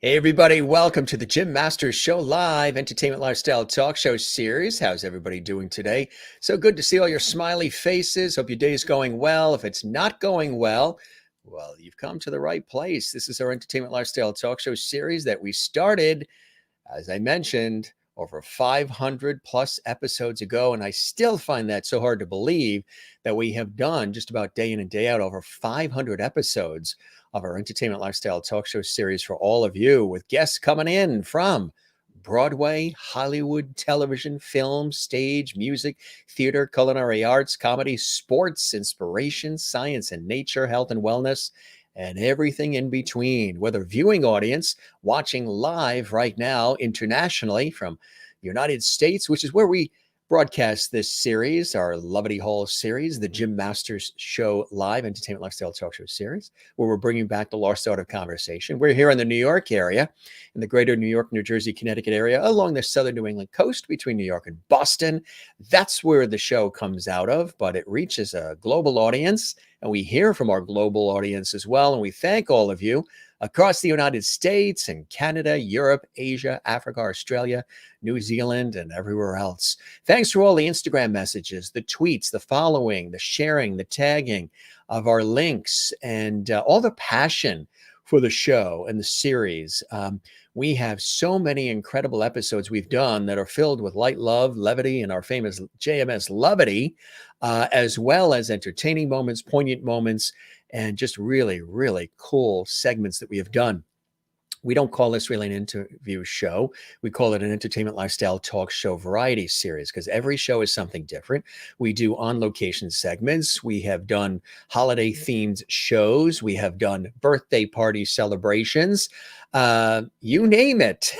Hey everybody, welcome to the Jim Masters Show Live Entertainment Lifestyle Talk Show Series. How's everybody doing today? So good to see all your smiley faces. Hope your day is going well. If it's not going well, you've come to the right place. This is our Entertainment Lifestyle Talk Show series that we started, as I mentioned, over 500 plus episodes ago. And I still find that so hard to believe that we have done just about day in and day out over 500 episodes of our Entertainment Lifestyle Talk Show series for all of you, with guests coming in from Broadway, Hollywood, television, film, stage, music, theater, culinary arts, comedy, sports, inspiration, science and nature, health and wellness, and everything in between. Whether viewing audience watching live right now internationally from the United States, which is where we broadcast this series, our Lovity Hall series, the Jim Masters Show Live Entertainment Lifestyle Talk Show series, where we're bringing back the lost art of conversation. We're here in the New York area, in the greater New York, New Jersey, Connecticut area, along the southern New England coast between New York and Boston. That's where the show comes out of, but it reaches a global audience, and we hear from our global audience as well. And we thank all of you across the United States and Canada, Europe, Asia, Africa, Australia, New Zealand, and everywhere else. Thanks for all the Instagram messages, the tweets, the following, the sharing, the tagging of our links, and all the passion for the show and the series. We have so many incredible episodes we've done that are filled with light love, levity, and our famous JMS Levity, as well as entertaining moments, poignant moments, and just really, really cool segments that we have done. We don't call this really an interview show. We call it an entertainment lifestyle talk show variety series, because every show is something different. We do on-location segments. We have done holiday-themed shows. We have done birthday party celebrations. You name it.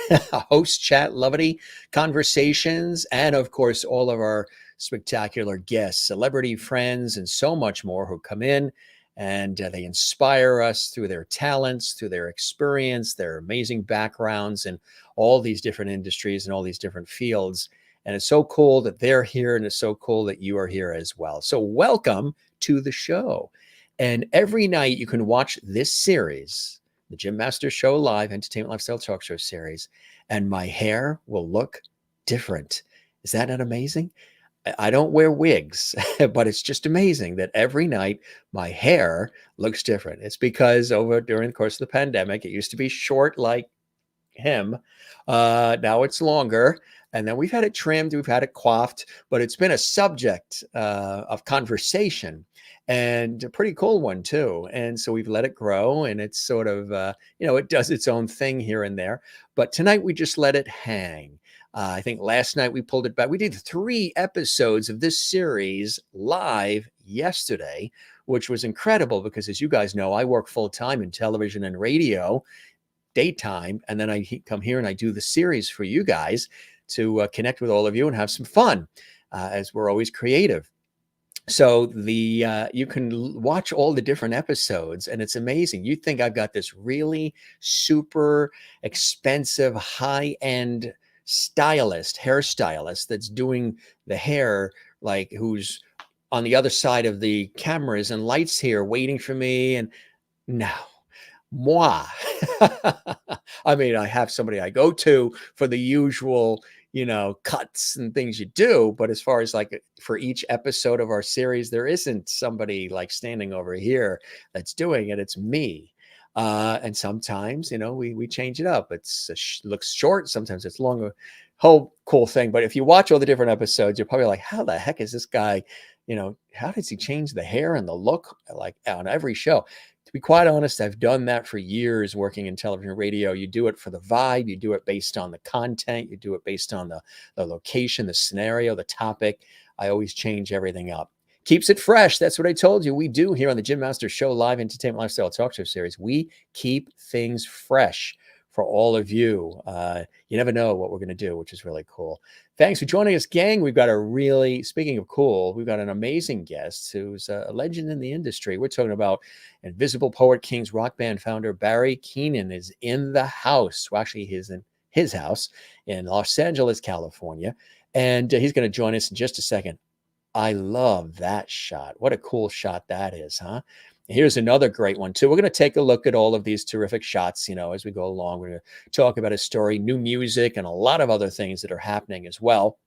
Host chat, levity, conversations, and of course, all of our spectacular guests, celebrity friends, and so much more who come in. And they inspire us through their talents, through their experience, their amazing backgrounds in all these different industries and all these different fields. And it's so cool that they're here, and it's so cool that you are here as well. So welcome to the show. And every night you can watch this series, the Jim Masters Show Live Entertainment Lifestyle Talk Show series, and my hair will look different. Is that not amazing? I don't wear wigs, but it's just amazing that every night my hair looks different. It's because during the course of the pandemic, it used to be short like him. Now it's longer. And then we've had it trimmed, we've had it coiffed, but it's been a subject of conversation, and a pretty cool one too. And so we've let it grow, and it's sort of, it does its own thing here and there. But tonight we just let it hang. I think last night we pulled it back. We did 3 episodes of this series live yesterday, which was incredible because, as you guys know, I work full time in television and radio, daytime, and then I come here and I do the series for you guys to connect with all of you and have some fun, as we're always creative. So you can watch all the different episodes, and it's amazing. You think I've got this really super expensive, high-end hairstylist that's doing the hair, like who's on the other side of the cameras and lights here waiting for me. And no, moi. I mean, I have somebody I go to for the usual, cuts and things you do. But as far as like for each episode of our series, there isn't somebody like standing over here that's doing it. It's me. And sometimes, we change it up. Looks short. Sometimes it's longer. Whole cool thing. But if you watch all the different episodes, you're probably like, how the heck is this guy? How does he change the hair and the look like on every show? To be quite honest, I've done that for years working in television and radio. You do it for the vibe. You do it based on the content. You do it based on the location, the scenario, the topic. I always change everything up. Keeps it fresh. That's what I told you we do here on the Jim Masters Show Live Entertainment Lifestyle Talk Show series. We keep things fresh for all of you. You never know what we're going to do, which is really cool. Thanks for joining us, gang. We've got speaking of cool, we've got an amazing guest who's a legend in the industry. We're talking about Invisible Poet Kings rock band founder Barry Keenan is in the house. Well, actually, he's in his house in Los Angeles, California. And he's going to join us in just a second. I love that shot. What a cool shot that is, huh? Here's another great one too. We're going to take a look at all of these terrific shots, as we go along. We're going to talk about his story, new music, and a lot of other things that are happening as well.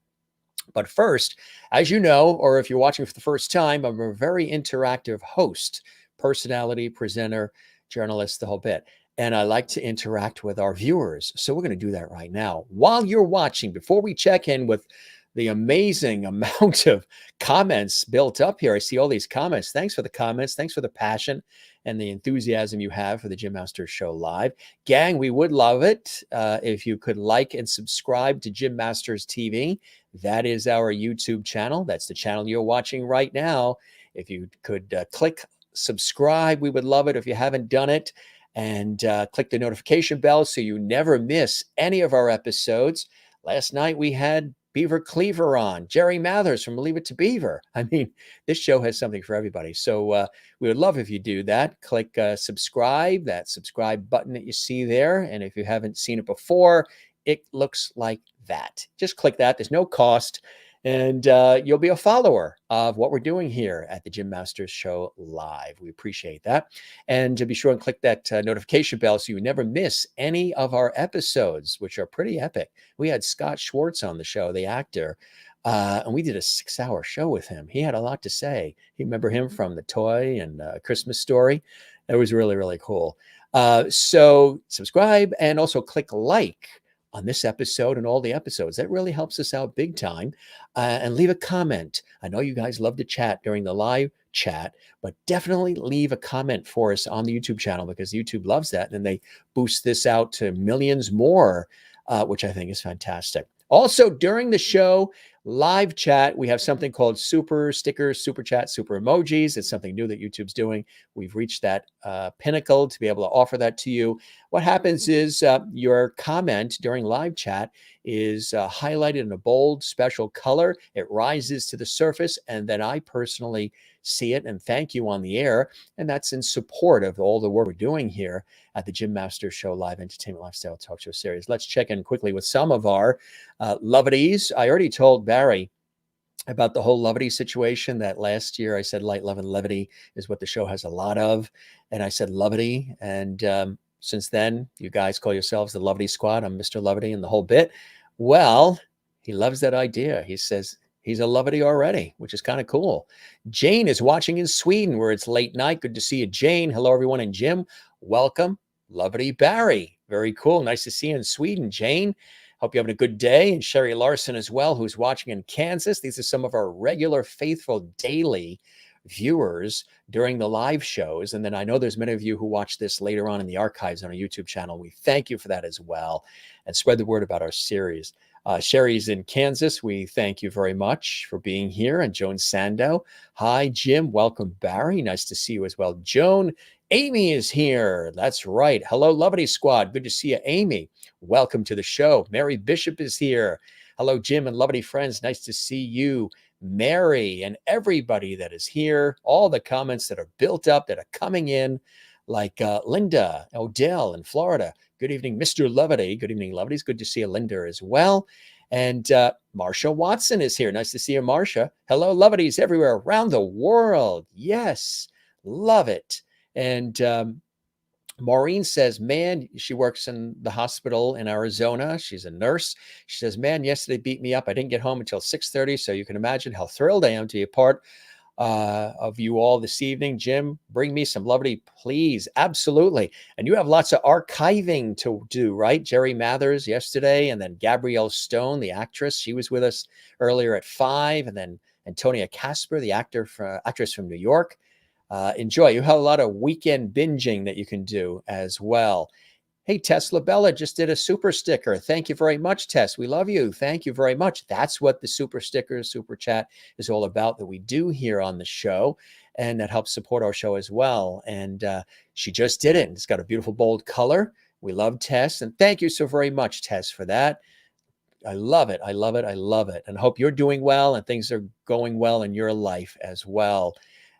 But first, as you know, or if you're watching for the first time, I'm a very interactive host, personality, presenter, journalist, the whole bit. And I like to interact with our viewers. So we're going to do that right now. While you're watching, before we check in with the amazing amount of comments built up here, I see all these comments. Thanks for the comments. Thanks for the passion and the enthusiasm you have for the Jim Masters Show Live. Gang, we would love it if you could like and subscribe to Jim Masters TV. That is our YouTube channel. That's the channel you're watching right now. If you could click subscribe, we would love it if you haven't done it. And click the notification bell so you never miss any of our episodes. Last night we had Beaver Cleaver on, Jerry Mathers from Leave It to Beaver. I mean, this show has something for everybody. So we would love if you do that. Click subscribe, that subscribe button that you see there. And if you haven't seen it before, it looks like that. Just click that. There's no cost. And you'll be a follower of what we're doing here at the Jim Masters Show Live. We appreciate that. And to be sure and click that notification bell so you never miss any of our episodes, which are pretty epic. We had Scott Schwartz on the show, the actor, and we did a 6-hour show with him. He had a lot to say. You remember him from The Toy and Christmas Story. That was really, really cool. So subscribe and also click like on this episode and all the episodes. That really helps us out big time. And leave a comment. I know you guys love to chat during the live chat, but definitely leave a comment for us on the YouTube channel because YouTube loves that. And they boost this out to millions more, which I think is fantastic. Also, during the show, live chat, we have something called super stickers, super chat, super emojis. It's something new that YouTube's doing. We've reached that pinnacle to be able to offer that to you. What happens is your comment during live chat is highlighted in a bold, special color. It rises to the surface, and then I personally see it and thank you on the air. And that's in support of all the work we're doing here at the Jim Masters Show Live Entertainment Lifestyle Talk Show Series. Let's check in quickly with some of our lovities. I already told Barry about the whole levity situation that last year I said light, love, and levity is what the show has a lot of. And I said levity. And since then, you guys call yourselves the Levity Squad. I'm Mr. Levity and the whole bit. Well, he loves that idea. He says he's a levity already, which is kind of cool. Jane is watching in Sweden where it's late night. Good to see you, Jane. Hello, everyone. And Jim, welcome. Levity Barry. Very cool. Nice to see you in Sweden, Jane. Hope you're having a good day. And Sherry Larson as well, who's watching in Kansas. These are some of our regular, faithful, daily viewers during the live shows. And then I know there's many of you who watch this later on in the archives on our YouTube channel. We thank you for that as well. And spread the word about our series. Sherry's in Kansas. We thank you very much for being here. And Joan Sando. Hi, Jim. Welcome, Barry. Nice to see you as well. Joan, Amy is here. That's right. Hello, Levity Squad. Good to see you, Amy. Welcome to the show. Mary Bishop is here. Hello, Jim and Levity friends. Nice to see you, Mary, and everybody that is here. All the comments that are built up that are coming in, like Linda Odell in Florida. Good evening, Mr. Levity. Good evening, Levities. Good to see you, Linda, as well. And Marsha Watson is here. Nice to see you, Marsha. Hello, Levities everywhere around the world. Yes, love it. And Maureen says, man, she works in the hospital in Arizona. She's a nurse. She says, man, yesterday beat me up. I didn't get home until 6:30. So you can imagine how thrilled I am to be a part of you all this evening. Jim, bring me some levity, please. Absolutely. And you have lots of archiving to do, right? Jerry Mathers yesterday, and then Gabrielle Stone, the actress. She was with us earlier at 5. And then Antonia Casper, the actress from New York. Enjoy. You have a lot of weekend binging that you can do as well. Hey, Tess LaBella just did a super sticker. Thank you very much, Tess. We love you. Thank you very much. That's what the super stickers, super chat is all about that we do here on the show. And that helps support our show as well. And she just did it. It's got a beautiful, bold color. We love Tess. And thank you so very much, Tess, for that. I love it. I love it. I love it. And I hope you're doing well and things are going well in your life as well.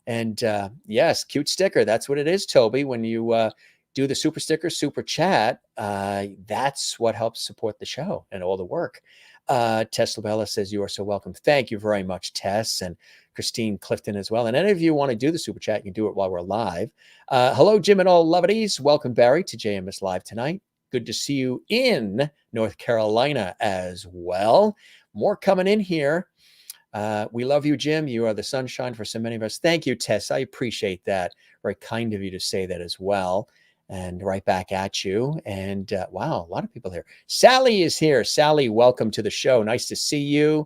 And yes, cute sticker. That's what it is, Toby. When you do the super sticker, super chat, that's what helps support the show and all the work. Tess LaBella says, you are so welcome. Thank you very much, Tess. And Christine Clifton as well. And any of you want to do the super chat, you can do it while we're live. Hello, Jim and all lovities. Welcome, Barry, to JMS Live tonight. Good to see you in North Carolina as well. More coming in here. We love you, Jim. You are the sunshine for so many of us. Thank you, Tess. I appreciate that. Very kind of you to say that as well. And right back at you. And wow, a lot of people here. Sally is here. Sally, welcome to the show. Nice to see you.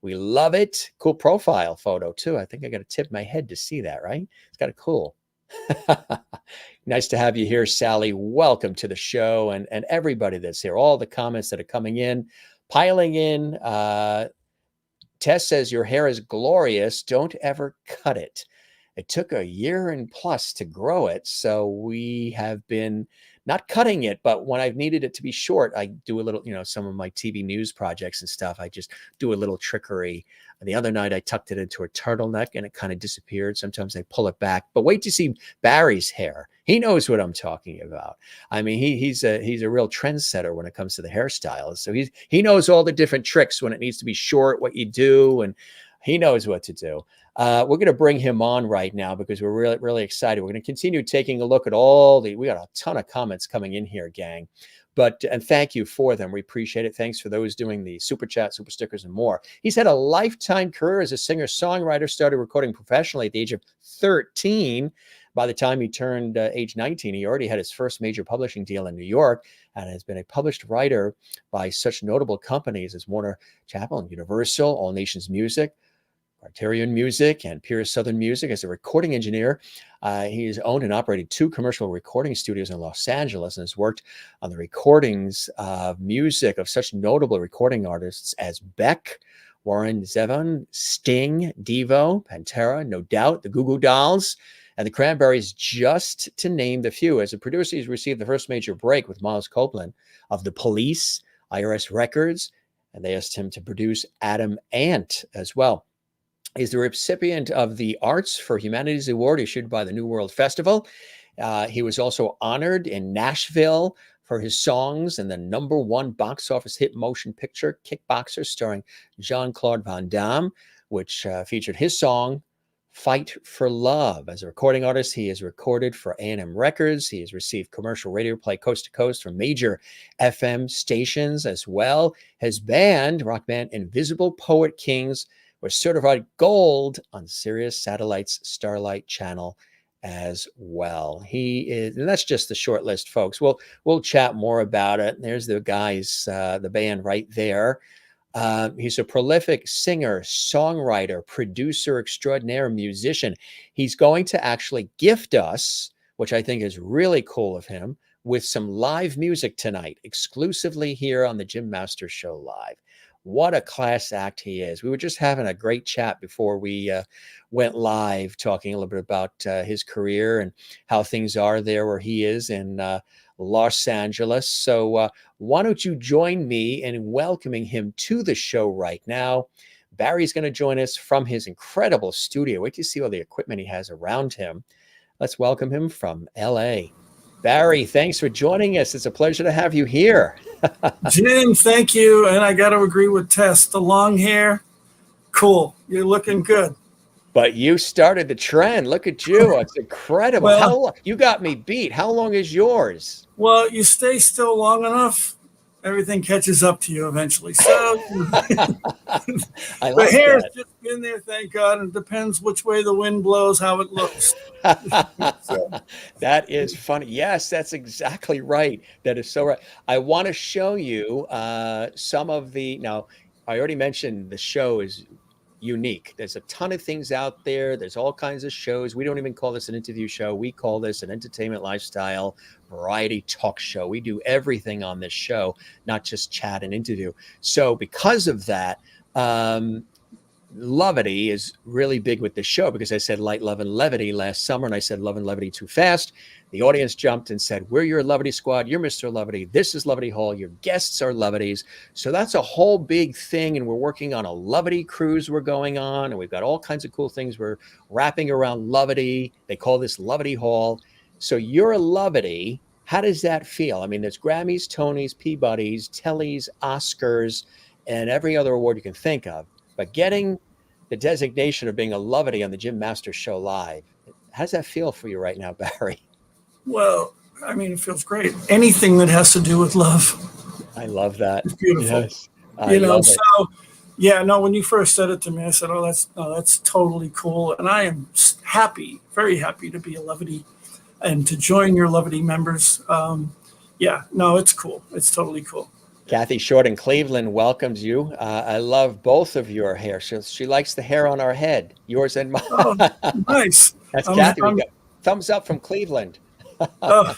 We love it. Cool profile photo, too. I think I got to tip my head to see that, right? It's kind of cool. Nice to have you here, Sally. Welcome to the show. And everybody that's here, all the comments that are coming in, piling in. Tess says, your hair is glorious. Don't ever cut it. It took a year and plus to grow it. So we have been not cutting it, but when I've needed it to be short, I do a little, some of my TV news projects and stuff. I just do a little trickery. The other night I tucked it into a turtleneck and it kind of disappeared. Sometimes I pull it back, but wait to see Barry's hair. He knows what I'm talking about. I mean, he's a real trendsetter when it comes to the hairstyles. So he knows all the different tricks when it needs to be short, what you do, and he knows what to do. We're going to bring him on right now because we're really, really excited. We're going to continue taking a look at we got a ton of comments coming in here, gang. And thank you for them. We appreciate it. Thanks for those doing the super chat, super stickers, and more. He's had a lifetime career as a singer-songwriter, started recording professionally at the age of 13. By the time he turned age 19, he already had his first major publishing deal in New York and has been a published writer by such notable companies as Warner Chappell and Universal, All Nations Music, Criterion Music and Peer Southern Music. As a recording engineer, he has owned and operated 2 commercial recording studios in Los Angeles and has worked on the recordings of music of such notable recording artists as Beck, Warren Zevon, Sting, Devo, Pantera, No Doubt, the Goo Goo Dolls, and the Cranberries, just to name the few. As a producer, he's received the first major break with Miles Copeland of The Police, IRS Records, and they asked him to produce Adam Ant as well. He's the recipient of the Arts For Humanities Award issued by the New World Festival. He was also honored in Nashville for his songs in the #1 box office hit motion picture, Kickboxer, starring Jean Claude Van Damne, which featured his song, Fight for Love. As a recording artist, he has recorded for A&M Records. He has received commercial radio play coast to coast from major FM stations as well. His band, rock band Invisible Poet Kings, was certified gold on Sirius Satellite's Starlight Channel as well. He is, and that's just the short list, folks. We'll chat more about it. There's the guys, the band right there. He's a prolific singer, songwriter, producer extraordinaire, musician. He's going to actually gift us, which I think is really cool of him, with some live music tonight, exclusively here on the Jim Masters Show Live. What a class act he is. We were just having a great chat before we went live, talking a little bit about his career and how things are there where he is in Los Angeles. So why don't you join me in welcoming him to the show right now? Barry's going to join us from his incredible studio. Wait to see all the equipment he has around him. Let's welcome him from LA. Barry, thanks for joining us. It's a pleasure to have you here. Jim, thank you. And I got to agree with Tess. The long hair, cool. You're looking good. But you started the trend. Look at you. It's incredible. Well, how long? You got me beat. How long is yours? Well, you stay still long enough, everything catches up to you eventually. So I like the hair's that. just been there, thank God. It depends which way the wind blows, how it looks. So. That is funny. Yes, that's exactly right. That is so right. I want to show you some of now, I already mentioned the show is unique. There's a ton of things out there. There's all kinds of shows. We don't even call this an interview show. We call this an entertainment lifestyle variety talk show. We do everything on this show, not just chat and interview. So because of that, levity is really big with the show, because I said light, love, and levity last summer, and I said love and levity too fast. The audience jumped and said, we're your levity squad. You're Mr. Levity. This is Levity Hall. Your guests are levities. So that's a whole big thing. And we're working on a levity cruise we're going on. And we've got all kinds of cool things we're wrapping around levity. They call this Levity Hall. So you're a levity. How does that feel? I mean, there's Grammys, Tonys, Peabodys, Tellys, Oscars, and every other award you can think of. But getting the designation of being a Loveity on the Jim Masters Show Live. How does that feel for you right now, Barry? Well, I mean, it feels great. Anything that has to do with love. I love that. It's beautiful. Yes, I love it. So yeah, no, when you first said it to me, I said, oh, that's totally cool. And I am happy, very happy to be a Loveity and to join your Loveity members. Yeah, no, it's cool. It's totally cool. Kathy Short in Cleveland welcomes you. I love both of your hair. She likes the hair on our head, yours and mine. Oh, nice. That's Kathy. We got thumbs up from Cleveland. Oh,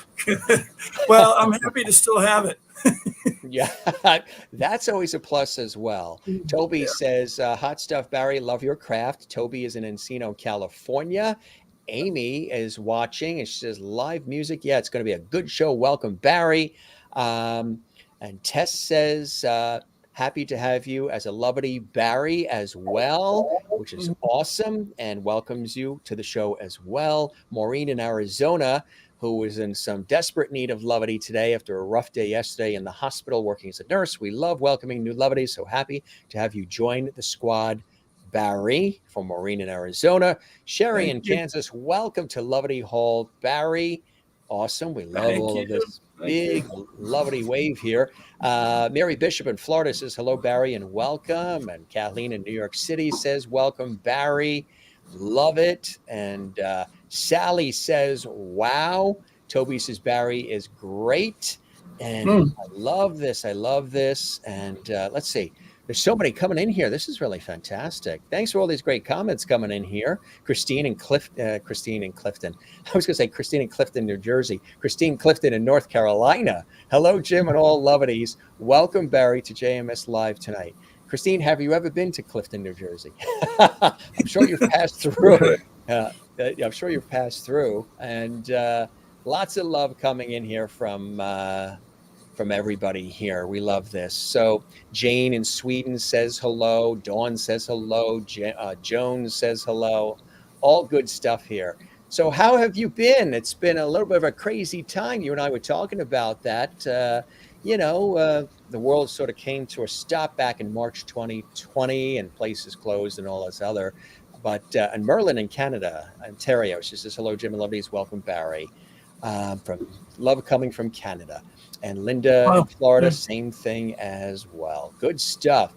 well, I'm happy to still have it. Yeah, that's always a plus as well. Toby says, hot stuff, Barry. Love your craft. Toby is in Encino, California. Amy is watching and she says, live music. Yeah, it's going to be a good show. Welcome, Barry. And Tess says, happy to have you as a Loveity, Barry, as well, which is awesome, and welcomes you to the show as well. Maureen in Arizona, who was in some desperate need of Loveity today after a rough day yesterday in the hospital working as a nurse. We love welcoming new Loveity. So happy to have you join the squad, Barry, from Maureen in Arizona. Sherry in Kansas, welcome to Loveity Hall, Barry. Awesome. We love all of this big Loveity wave here. Mary Bishop in Florida says, hello, Barry, and welcome. And Kathleen in New York City says, welcome, Barry. Love it. And Sally says, wow. Toby says, Barry is great. And I love this. I love this. And let's see. There's so many coming in here. This is really fantastic. Thanks for all these great comments coming in here. Christine in Clifton. I was going to say Christine in Clifton, New Jersey. Christine Clifton in North Carolina. Hello, Jim and all Loveities. Welcome, Barry, to JMS Live tonight. Christine, have you ever been to Clifton, New Jersey? I'm sure you've passed through. I'm sure you've passed through. And lots of love coming in here from everybody here. We love this. So Jane in Sweden says hello. Dawn says hello. Joan says hello. All good stuff here. So how have you been? It's been a little bit of a crazy time. You and I were talking about that. The world sort of came to a stop back in March 2020 and places closed and all this other. But and Merlin in Canada, Ontario, she says, hello, Jim and Loveities. Welcome, Barry. From love coming from Canada. And Linda in Florida, same thing as well. Good stuff.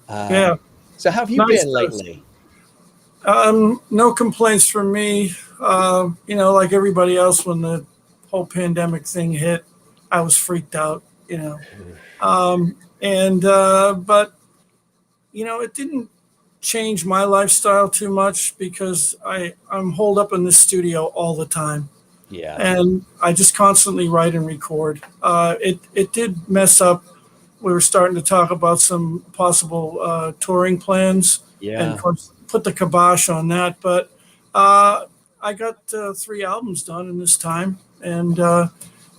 So how have you been lately? No complaints from me. Like everybody else, when the whole pandemic thing hit, I was freaked out, but it didn't change my lifestyle too much because I'm holed up in the studio all the time. Yeah. And I just constantly write and record. It did mess up. We were starting to talk about some possible touring plans. Yeah. And of course, put the kibosh on that. But I got 3 albums done in this time. And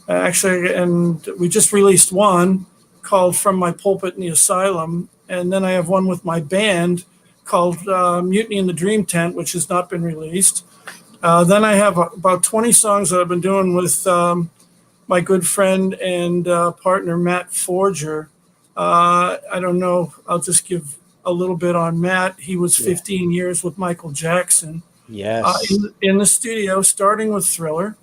and we just released one called From My Pulpit in the Asylum. And then I have one with my band called Mutiny in the Dream Tent, which has not been released. Then I have about 20 songs that I've been doing with my good friend and partner, Matt Forger. I don't know. I'll just give a little bit on Matt. He was 15 years with Michael Jackson. Yes. In the studio, starting with Thriller.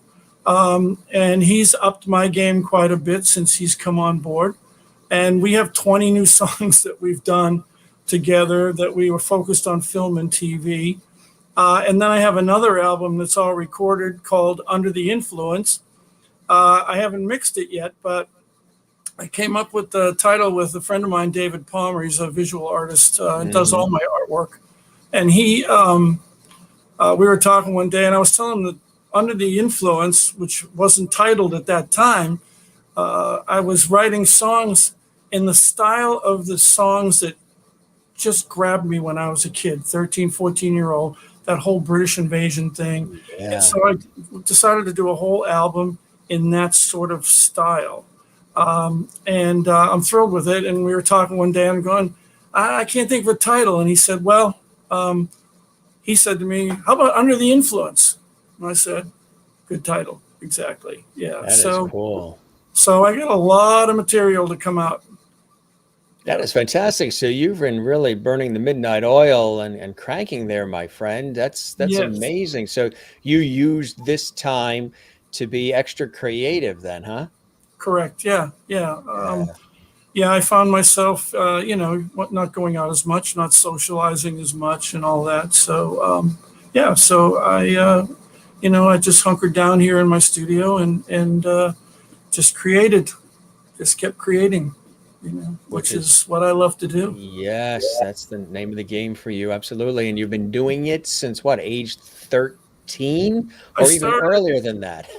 And he's upped my game quite a bit since he's come on board. And we have 20 new songs that we've done together that we were focused on film and TV. And then I have another album that's all recorded called Under the Influence. I haven't mixed it yet, but I came up with the title with a friend of mine, David Palmer. He's a visual artist and does all my artwork. And we were talking one day, and I was telling him that Under the Influence, which wasn't titled at that time, I was writing songs in the style of the songs that just grabbed me when I was a kid, 13, 14-year-old. That whole British invasion thing. Yeah. And so I decided to do a whole album in that sort of style. I'm thrilled with it. And we were talking one day, I'm going, I can't think of a title. And he said, he said to me, how about Under the Influence? And I said, good title. Exactly. Yeah. That is cool. So I got a lot of material to come out. That is fantastic. So you've been really burning the midnight oil and cranking there, my friend. That's Yes, amazing. So you used this time to be extra creative then, huh? correct. Yeah, yeah. Yeah. Yeah, I found myself, not going out as much, not socializing as much, and all that. So, yeah, so I just hunkered down here in my studio and just created, just kept creating, Which which is is what I love to do. Yes, that's the name of the game for you. Absolutely. And you've been doing it since what, age 13 I or even started, earlier than that?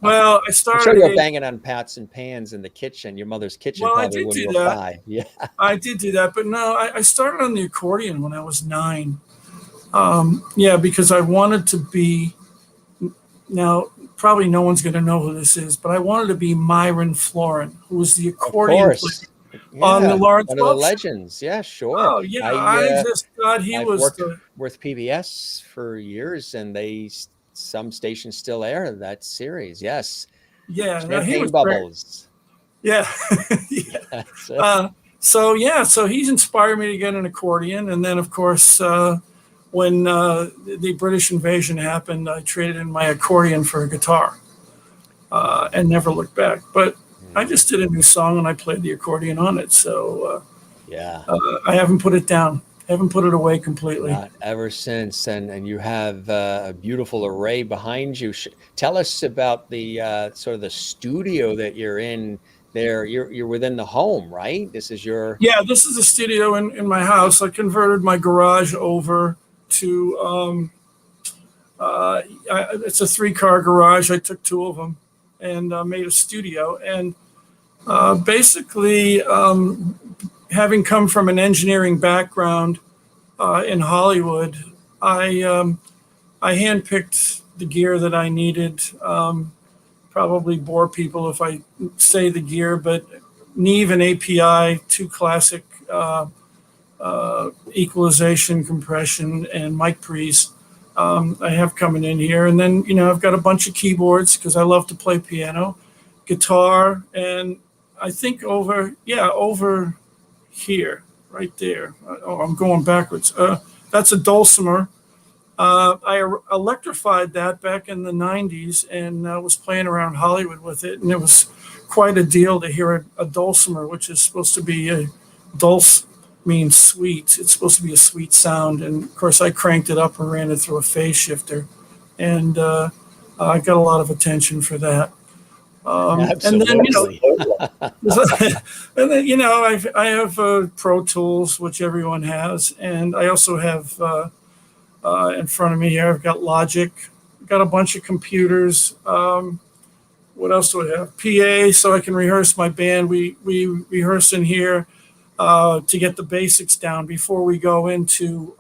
well, I I'm sure started you at were age, banging on pots and pans in the kitchen, your mother's kitchen, well, I probably did when you do were that. 5. Yeah. I did do that, but no, I started on the accordion when I was 9. Yeah, because I wanted to be, now, probably no one's going to know who this is, but I wanted to be Myron Florin, who was the Of accordion player course. on the Yeah, Lawrence one of the Welk Show. legends. Yeah, sure. Oh yeah, I I just thought he I've was worked the with PBS for years and some stations still air that series. Yes. yeah, no, he Champagne was great. bubbles. Yeah, yeah. That's it. So he's inspired me to get an accordion, and then of course when the British invasion happened, I traded in my accordion for a guitar and never looked back. But I Mm, just did a new song and I played the accordion on it, so yeah. I haven't put it down, haven't put it away completely. Not ever since, and you have a beautiful array behind you. Tell us about the sort of the studio that you're in there. You're within the home, right? This is your Yeah, this is a studio in my house. I converted my garage over to it's a 3-car garage. I took 2 of them and made a studio. And basically, having come from an engineering background in Hollywood, I handpicked the gear that I needed. Probably bore people if I say the gear, but Neve and API, 2 classic equalization, compression, and mic pre's. I have coming in here, and then I've got a bunch of keyboards because I love to play piano, guitar, and I think over here, right there. Oh, I'm going backwards. That's a dulcimer. I electrified that back in the '90s and was playing around Hollywood with it, and it was quite a deal to hear a dulcimer, which is supposed to be a dulce means sweet. It's supposed to be a sweet sound, and of course I cranked it up and ran it through a phase shifter, and I got a lot of attention for that. And then absolutely. and then I have Pro Tools, which everyone has, and I also have in front of me here I've got Logic, got a bunch of computers. What else do I have? PA, so I can rehearse my band. We rehearse in here to get the basics down before we go into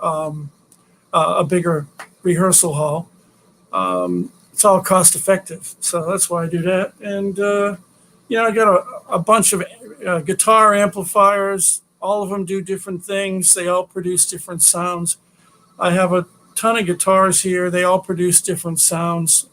a bigger rehearsal hall. It's all cost effective, so that's why I do that. And I got a bunch of guitar amplifiers. All of them do different things. They all produce different sounds. I have a ton of guitars here. They all produce different sounds.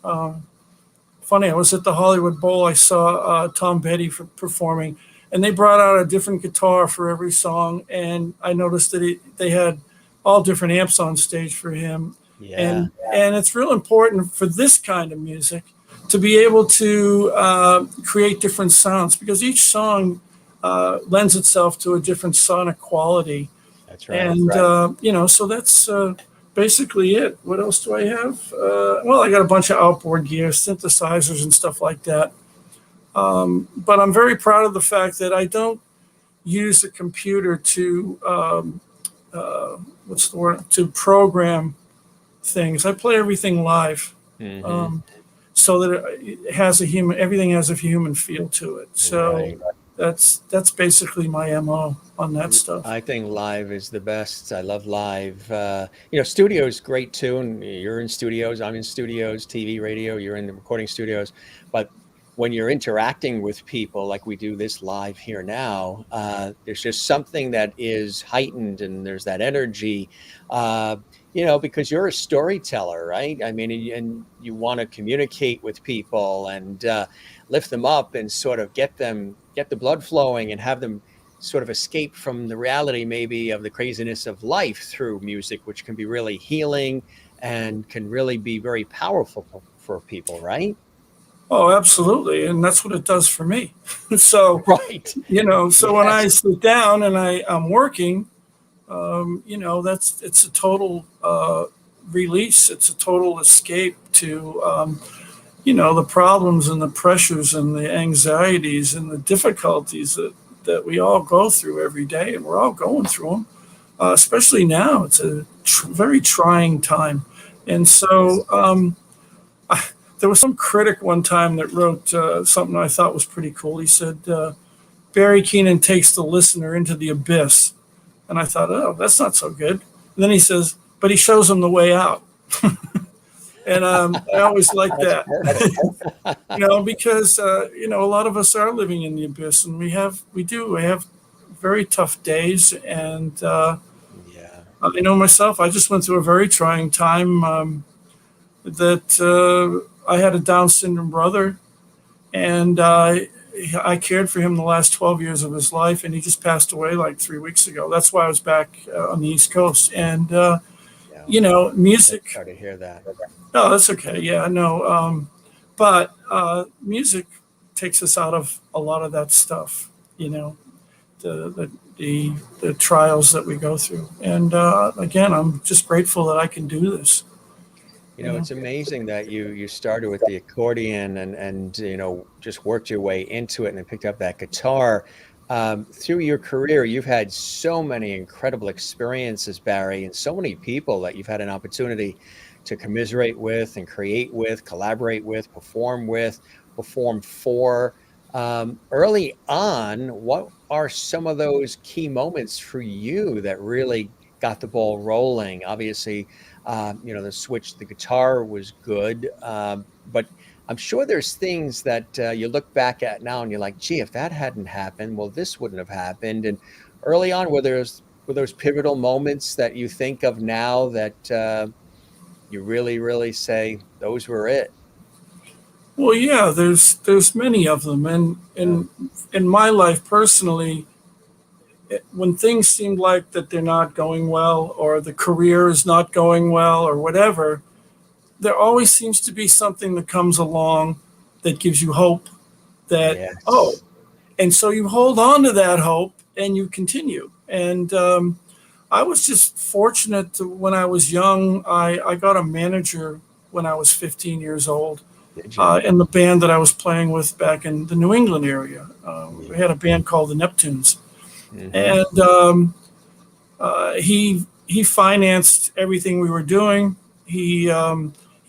Funny, I was at the Hollywood Bowl. I saw Tom Petty performing, and they brought out a different guitar for every song. And I noticed that they had all different amps on stage for him. Yeah. And it's real important for this kind of music to be able to create different sounds because each song lends itself to a different sonic quality. That's right. And so that's basically it. What else do I have? Well, I got a bunch of outboard gear, synthesizers, and stuff like that. But I'm very proud of the fact that I don't use a computer to what's the word, to program things. I play everything live, Hmm. so that it has everything has a human feel to it. So Right. that's basically my MO on that stuff. I think live is the best. I love live. Studio is great too. And you're in studios, I'm in studios, TV, radio, you're in the recording studios. But when you're interacting with people like we do this live here now, there's just something that is heightened and there's that energy, because you're a storyteller, right? I mean, and you want to communicate with people and lift them up and sort of get the blood flowing and have them sort of escape from the reality maybe of the craziness of life through music, which can be really healing and can really be very powerful for people, right? Oh, absolutely. And that's what it does for me. So, Right. so when I Yes. sit down and I'm working, it's a total release. It's a total escape to, the problems and the pressures and the anxieties and the difficulties that we all go through every day. And we're all going through them, especially now. It's a very trying time. And so there was some critic one time that wrote something I thought was pretty cool. He said, Barry Keenan takes the listener into the abyss. And I thought, oh, that's not so good. And then he says, but he shows them the way out. And I always like that, because, a lot of us are living in the abyss, and we have very tough days. And Yeah. I know myself, I just went through a very trying time that I had a Down syndrome brother, and I cared for him the last 12 years of his life, and he just passed away like 3 weeks ago. That's why I was back on the East Coast. And, music. Sorry to hear that. No, that's okay. Yeah, no. But music takes us out of a lot of that stuff, the trials that we go through. And again, I'm just grateful that I can do this. It's amazing that you started with the accordion and just worked your way into it and then picked up that guitar. Through your career, you've had so many incredible experiences, Barry, and so many people that you've had an opportunity to commiserate with and create with, collaborate with, perform for. Early on, what are some of those key moments for you that really got the ball rolling? Obviously, the switch, the guitar was good, but I'm sure there's things that you look back at now and you're like, gee, if that hadn't happened, well, this wouldn't have happened. And early on, were those pivotal moments that you think of now that you really, really say those were it? Well, yeah, there's many of them, and in my life personally, when things seem like that they're not going well, or the career is not going well, or whatever, there always seems to be something that comes along that gives you hope. That Yes. and so you hold on to that hope and you continue. And I was just fortunate when I was young. I got a manager when I was 15 years old. Did you? In the band that I was playing with back in the New England area. We had a band called the Neptunes, Mm-hmm. and he financed everything we were doing. He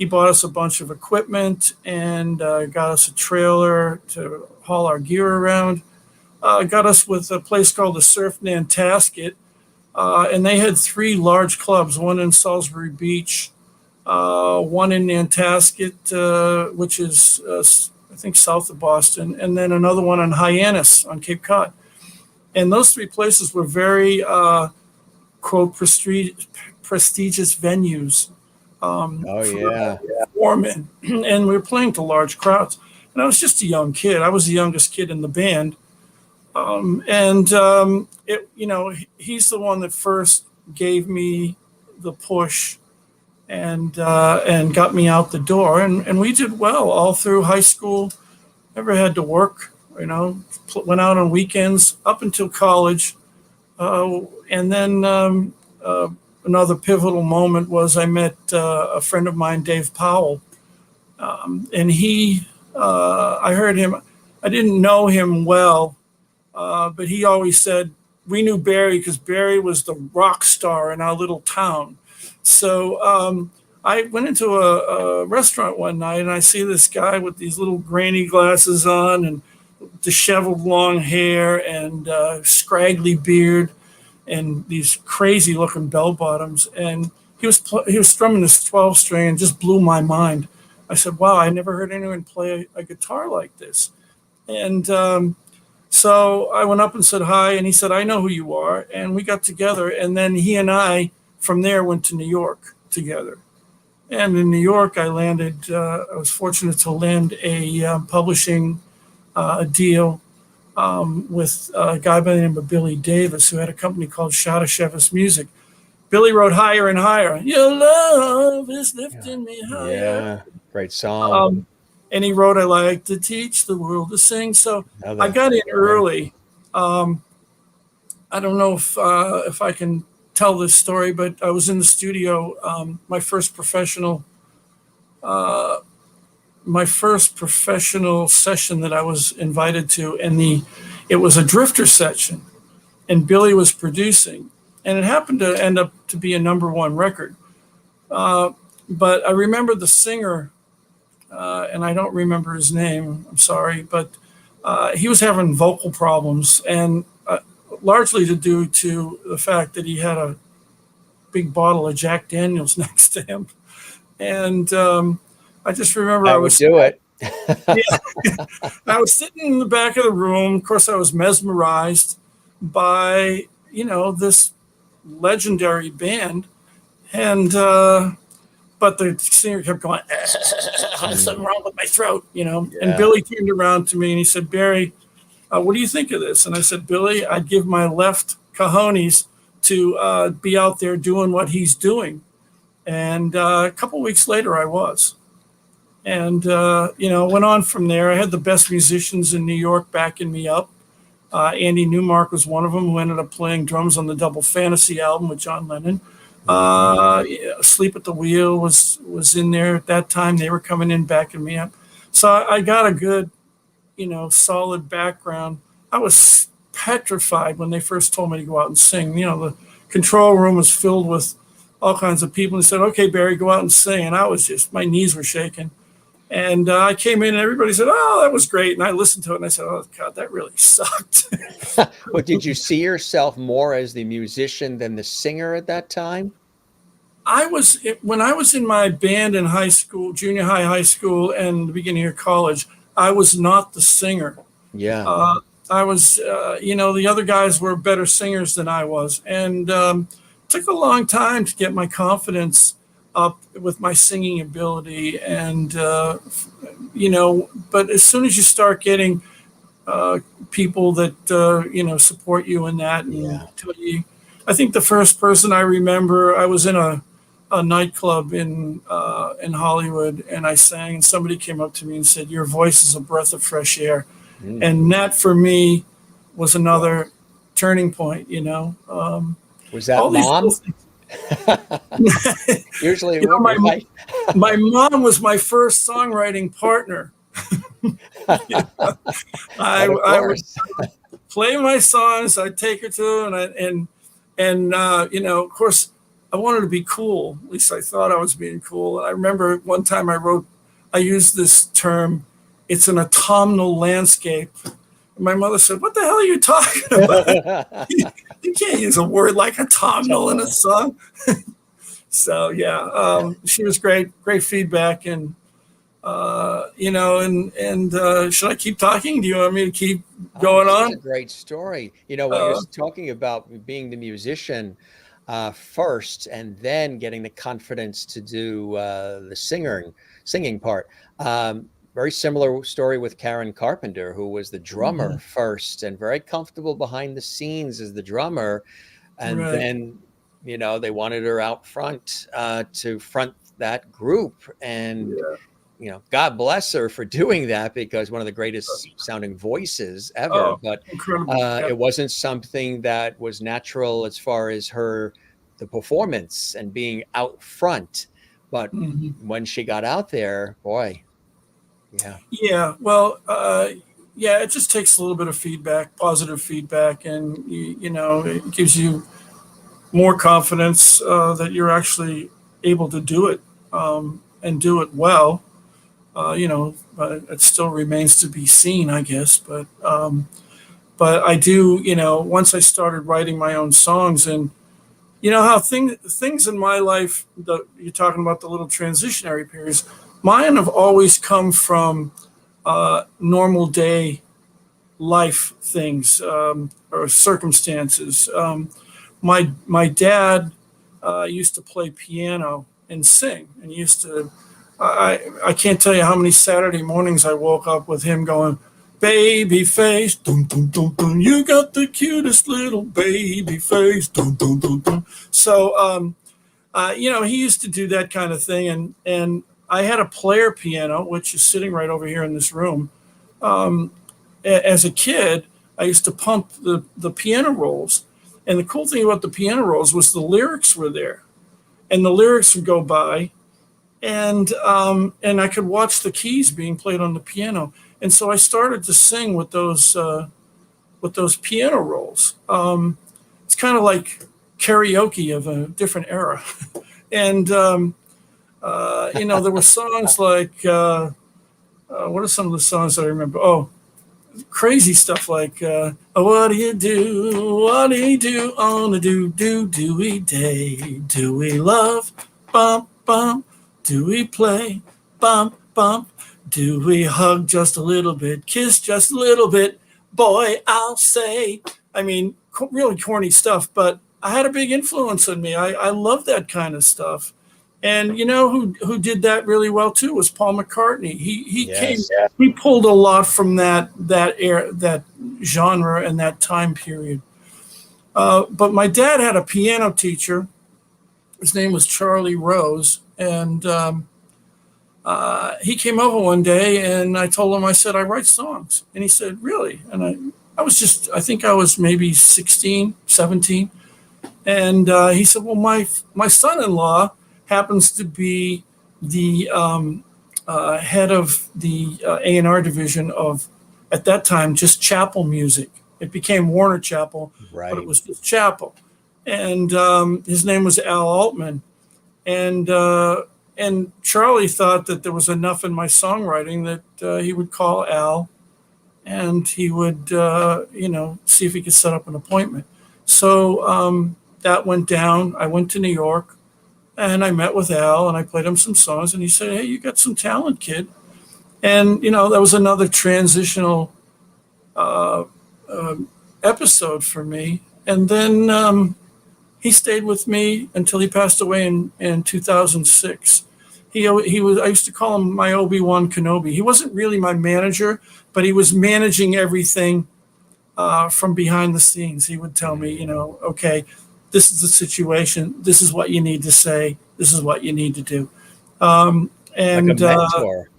bought us a bunch of equipment and got us a trailer to haul our gear around. Got us with a place called the Surf Nantasket, and they had 3 large clubs: one in Salisbury Beach, one in Nantasket, which is, I think, south of Boston, and then another one in Hyannis on Cape Cod. And those 3 places were very, quote, prestigious venues. Oh, yeah. Performing, and we were playing to large crowds. And I was just a young kid. I was the youngest kid in the band. He's the one that first gave me the push and got me out the door. And we did well all through high school. Never had to work, went out on weekends up until college. And then another pivotal moment was I met a friend of mine, Dave Powell. And I heard him, I didn't know him well, but he always said, we knew Barry because Barry was the rock star in our little town. So I went into a restaurant one night and I see this guy with these little grainy glasses on and disheveled long hair and scraggly beard and these crazy looking bell bottoms. And he was strumming this 12 string and just blew my mind. I said, wow, I never heard anyone play a guitar like this. And so I went up and said hi, and he said, I know who you are. And we got together. And then he and I, from there, went to New York together. And in New York, I was fortunate to land a publishing deal with a guy by the name of Billy Davis, who had a company called Shadashevas Music. Billy wrote Higher and Higher. Your love is lifting me higher. Yeah, great song. And he wrote I Like to Teach the World to Sing. So I got in early. I don't know if I can tell this story, but I was in the studio. My first professional session that I was invited to, and it was a drifter section, and Billy was producing, and it happened to end up to be a #1 record. But I remember the singer, and I don't remember his name. I'm sorry, but he was having vocal problems, and largely to do to the fact that he had a big bottle of Jack Daniels next to him. And I just remember I was do it. I was sitting in the back of the room. Of course, I was mesmerized by, this legendary band. And but the singer kept going, there's something wrong with my throat, Yeah. And Billy turned around to me and he said, Barry, what do you think of this? And I said, Billy, I'd give my left cojones to be out there doing what he's doing. And a couple weeks later, I was. And, went on from there. I had the best musicians in New York backing me up. Andy Newmark was one of them, who ended up playing drums on the Double Fantasy album with John Lennon. Sleep at the Wheel was in there at that time. They were coming in backing me up. So I got a good, solid background. I was petrified when they first told me to go out and sing. The control room was filled with all kinds of people and said, okay, Barry, go out and sing. And I was just, my knees were shaking. And I came in and everybody said, oh, that was great. And I listened to it and I said, oh, God, that really sucked. Well, did you see yourself more as the musician than the singer at that time? When I was in my band in high school, junior high school, and the beginning of college, I was not the singer. Yeah. I was, the other guys were better singers than I was. And took a long time to get my confidence up with my singing ability. And, but as soon as you start getting people that, support you in that, and tell you, I think the first person I remember, I was in a nightclub in Hollywood, and I sang, and somebody came up to me and said, your voice is a breath of fresh air. And that for me was another turning point, Was that mom? Usually my mom was my first songwriting partner. I would play my songs, I'd take her to, and of course, I wanted to be cool. At least I thought I was being cool. I remember one time I used this term, it's an autumnal landscape. And my mother said, what the hell are you talking about? You can't use a word like autumnal in a song. So, she was great feedback. And, should I keep talking? Do you want me to keep going on? That's a great story. When you're talking about being the musician first and then getting the confidence to do the singing part. Very similar story with Karen Carpenter, who was the drummer first and very comfortable behind the scenes as the drummer. And then, they wanted her out front to front that group. And, God bless her for doing that, because one of the greatest sounding voices ever. But it wasn't something that was natural as far as the performance and being out front. But when she got out there, boy. Yeah. Well, it just takes a little bit of feedback, positive feedback, and it gives you more confidence that you're actually able to do it and do it well. But it still remains to be seen, I guess. But I do, once I started writing my own songs, and how things in my life, you're talking about the little transitionary periods. Mine have always come from normal day life things or circumstances. My dad used to play piano and sing, and he used to. I can't tell you how many Saturday mornings I woke up with him going, baby face, dum, dum, dum, dum. You got the cutest little baby face, dum, dum, dum, dum. So, he used to do that kind of thing. And I had a player piano, which is sitting right over here in this room. As a kid, I used to pump the piano rolls. And the cool thing about the piano rolls was the lyrics were there. And the lyrics would go by, and I could watch the keys being played on the piano. And so I started to sing with those piano rolls. It's kind of like karaoke of a different era. And there were songs like what are some of the songs I remember? Oh, crazy stuff like what do you do on a do-we day? Do we love? Bump, bump. Do we play? Bump, bump. Do we hug just a little bit? Kiss just a little bit? Boy, I'll say. I mean, really corny stuff, but I had a big influence on me. I love that kind of stuff. And you know who did that really well too was Paul McCartney. He pulled a lot from that genre and that time period. But my dad had a piano teacher. His name was Charlie Rose, and he came over one day, and I told him, I said, I write songs. And he said, really? And I think I was maybe 16, 17. And he said, well, my son-in-law happens to be the head of the A&R division of, at that time, just Chappell Music. It became Warner Chappell, right. But it was just Chappell. And his name was Al Altman. And Charlie thought that there was enough in my songwriting that he would call Al, and he would, see if he could set up an appointment. So that went down. I went to New York. And I met with Al, and I played him some songs, and he said, hey, you got some talent, kid. And, that was another transitional episode for me. And then he stayed with me until he passed away in 2006. I used to call him my Obi-Wan Kenobi. He wasn't really my manager, but he was managing everything from behind the scenes. He would tell me, okay, this is the situation. This is what you need to say. This is what you need to do. And like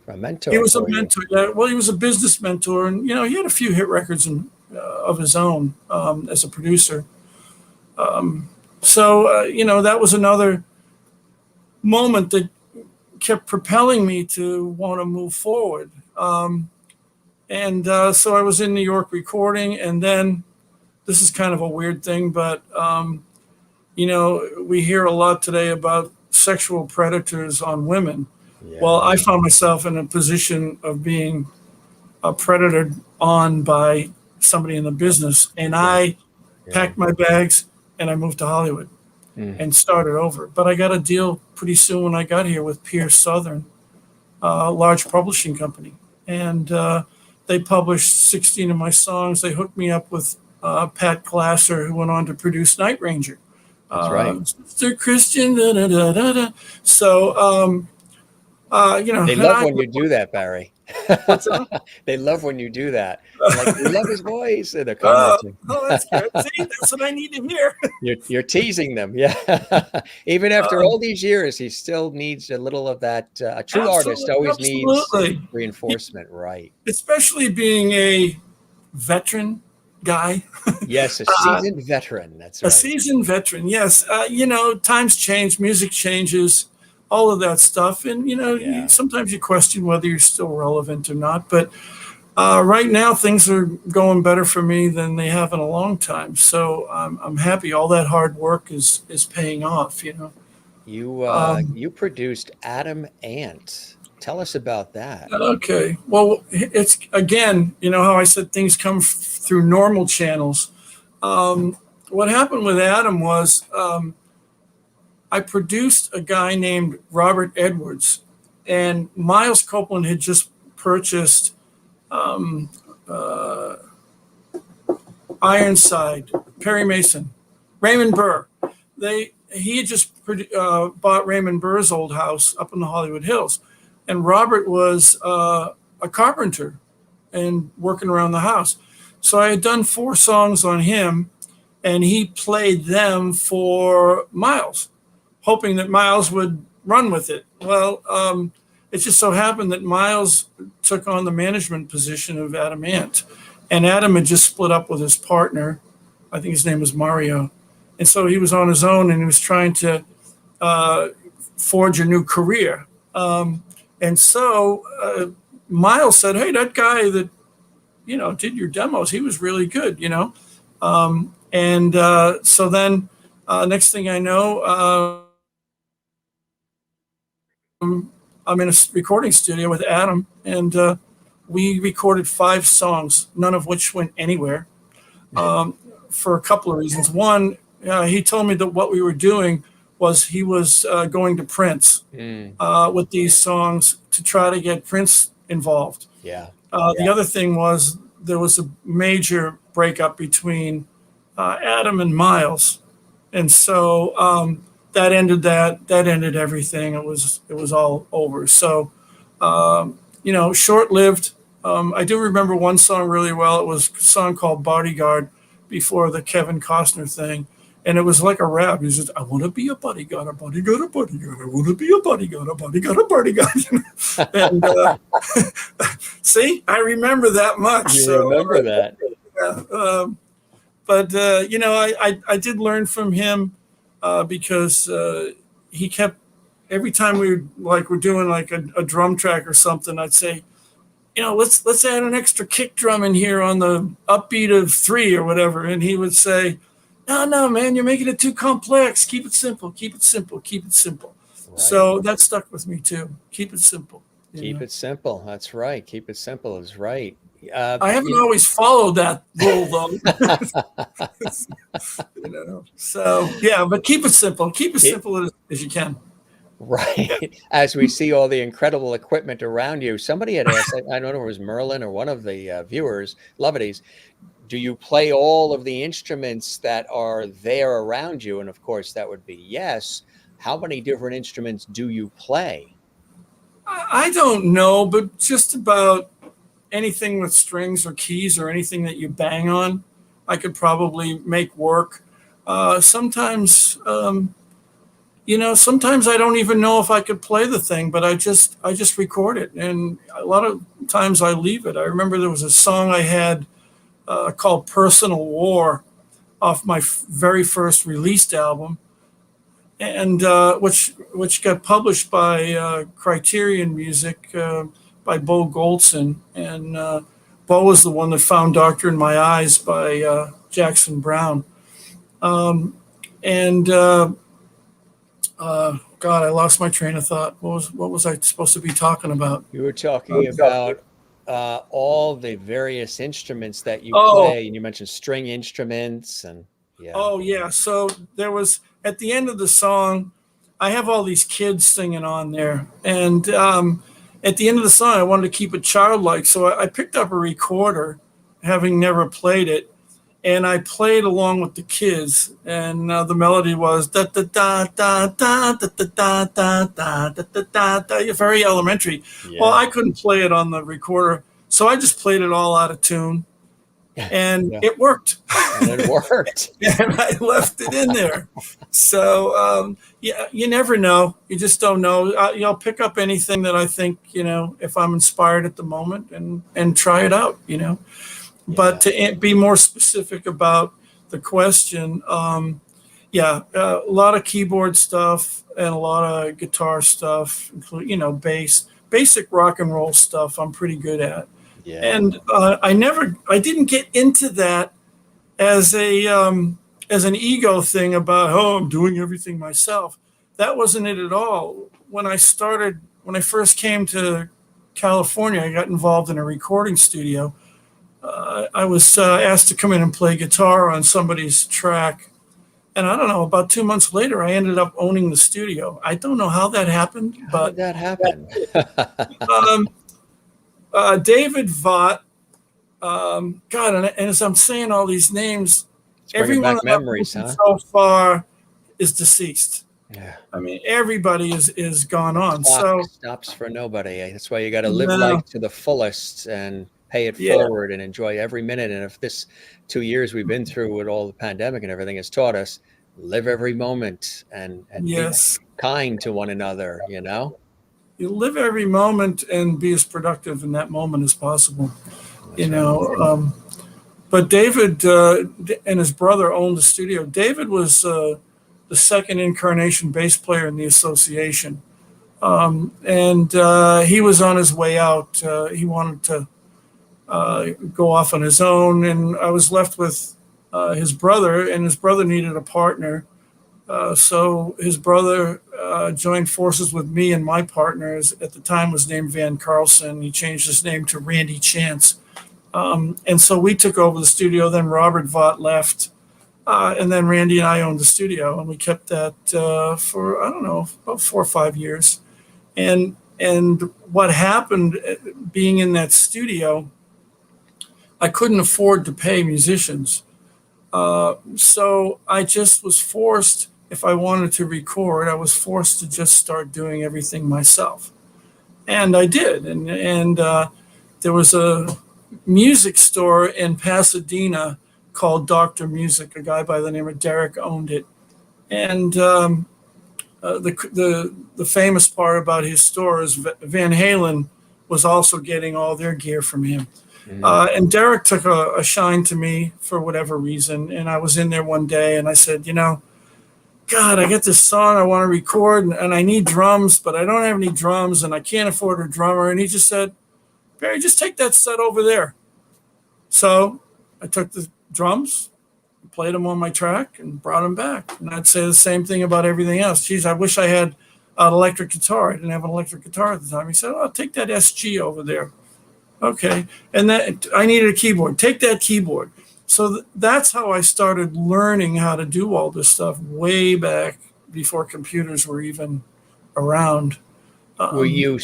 a mentor. He was a mentor. Yeah. Well, he was a business mentor, and he had a few hit records of his own as a producer. That was another moment that kept propelling me to want to move forward. So I was in New York recording, and then this is kind of a weird thing, but we hear a lot today about sexual predators on women. Yeah. Well, I found myself in a position of being predated on by somebody in the business, and I packed my bags and I moved to Hollywood and started over. But I got a deal pretty soon when I got here with Pierce Southern, a large publishing company, and they published 16 of my songs. They hooked me up with Pat Glasser, who went on to produce Night Ranger. That's right. Mr. Christian, da, da, da, da, da. So, they love when you do that, Barry. What's that? They love when you do that. Like, we love his voice. And they're commenting. That's good. See, that's what I need to hear. You're teasing them. Yeah. Even after all these years, he still needs a little of that. A true artist always needs reinforcement, right? Especially being a veteran guy. Yes, a seasoned veteran. That's right. A seasoned veteran. Yes. Times change, music changes, all of that stuff. And, sometimes you question whether you're still relevant or not. But right now, things are going better for me than they have in a long time. So I'm happy. All that hard work is paying off, You produced Adam Ant. Tell us about that. Okay. Well, it's, again, how I said things come through normal channels. What happened with Adam was I produced a guy named Robert Edwards, and Miles Copeland had just purchased Ironside, Perry Mason, Raymond Burr. He had just bought Raymond Burr's old house up in the Hollywood Hills. And Robert was a carpenter, and working around the house. So I had done 4 songs on him, and he played them for Miles, hoping that Miles would run with it. Well, it just so happened that Miles took on the management position of Adam Ant, and Adam had just split up with his partner. I think his name was Mario. And so he was on his own, and he was trying to forge a new career. And so Miles said, hey, that guy that, did your demos, he was really good, so then next thing I know, I'm in a recording studio with Adam, and we recorded 5 songs, none of which went anywhere, for a couple of reasons. One, he told me that what we were doing was he was going to Prince with these songs to try to get Prince involved. Yeah. The other thing was there was a major breakup between Adam and Miles, and so that ended everything. It was all over. So short-lived. I do remember one song really well. It was a song called Bodyguard before the Kevin Costner thing. And it was like a rap. He said, I want to be a bodyguard, a bodyguard, a bodyguard. I want to be a bodyguard, a bodyguard, a bodyguard. And see, I remember that much. You remember that. Yeah. But I did learn from him because he kept, every time we're doing like a drum track or something, I'd say, let's add an extra kick drum in here on the upbeat of 3 or whatever. And he would say, no, man, you're making it too complex. Keep it simple. Keep it simple. Keep it simple. Right. So that stuck with me too. Keep it simple. Keep it simple. That's right. Keep it simple is right. I haven't always followed that rule though. So yeah, but keep it simple. Keep it simple as you can. Right. As we see all the incredible equipment around you, somebody had asked, I don't know if it was Merlin or one of the viewers, Lovities, do you play all of the instruments that are there around you? And of course, that would be yes. How many different instruments do you play? I don't know, but just about anything with strings or keys or anything that you bang on, I could probably make work. Sometimes sometimes I don't even know if I could play the thing, but I just record it. And a lot of times I leave it. I remember there was a song I had called Personal War off my very first released album, and which got published by Criterion Music by Bo Goldson. And Bo was the one that found Doctor in My Eyes by Jackson Browne. God, I lost my train of thought. What was I supposed to be talking about? You were talking about all the various instruments that you play, and you mentioned string instruments and yeah. Oh yeah. So there was at the end of the song, I have all these kids singing on there, and at the end of the song, I wanted to keep it childlike, so I picked up a recorder, having never played it. And I played along with the kids, and the melody was da da da da da da da da da da da da da. Very elementary. Yeah. Well, I couldn't play it on the recorder, so I just played it all out of tune, and it worked. And it worked. And I left it in there. So you never know. You just don't know. I'll pick up anything that I think if I'm inspired at the moment, and try it out. But to be more specific about the question, a lot of keyboard stuff and a lot of guitar stuff, including, bass, basic rock and roll stuff I'm pretty good at. Yeah. And I didn't get into that as an ego thing about, I'm doing everything myself. That wasn't it at all. When I first came to California, I got involved in a recording studio. I was asked to come in and play guitar on somebody's track. And I don't know, about 2 months later, I ended up owning the studio. I don't know how that happened. How did that happen? David Vaught, God, and as I'm saying all these names, everyone memories, so far is deceased. Yeah. I mean, everybody is gone on. Clock stops for nobody. That's why you got to live life to the fullest and pay it Yeah. forward and enjoy every minute. And if this 2 years we've been through with all the pandemic and everything has taught us, live every moment and be Yes. kind to one another, you know? You live every moment and be as productive in that moment as possible. You That's right. know, but David and his brother owned the studio. David was the second incarnation bass player in the association. And he was on his way out. He wanted to go off on his own, and I was left with his brother, and his brother needed a partner. So his brother joined forces with me, and my partner at the time was named Van Carlson. He changed his name to Randy Chance. And so we took over the studio. Then Robert Vaught left. And then Randy and I owned the studio, and we kept that for, I don't know, about 4 or 5 years. And what happened being in that studio, I couldn't afford to pay musicians. So I just was forced, if I wanted to record, I was forced to just start doing everything myself. And I did. And there was a music store in Pasadena called Dr. Music. A guy by the name of Derek owned it. And the famous part about his store is Van Halen was also getting all their gear from him. And Derek took a shine to me for whatever reason. And I was in there one day and I said, you know, God, I get this song I want to record and I need drums, but I don't have any drums and I can't afford a drummer. And he just said, Barry, just take that set over there. So I took the drums, played them on my track, and brought them back. And I'd say the same thing about everything else. Geez, I wish I had an electric guitar. I didn't have an electric guitar at the time. He said, oh, take that SG over there. Okay. And that I needed a keyboard. Take that keyboard. So that's how I started learning how to do all this stuff way back before computers were even around. Were you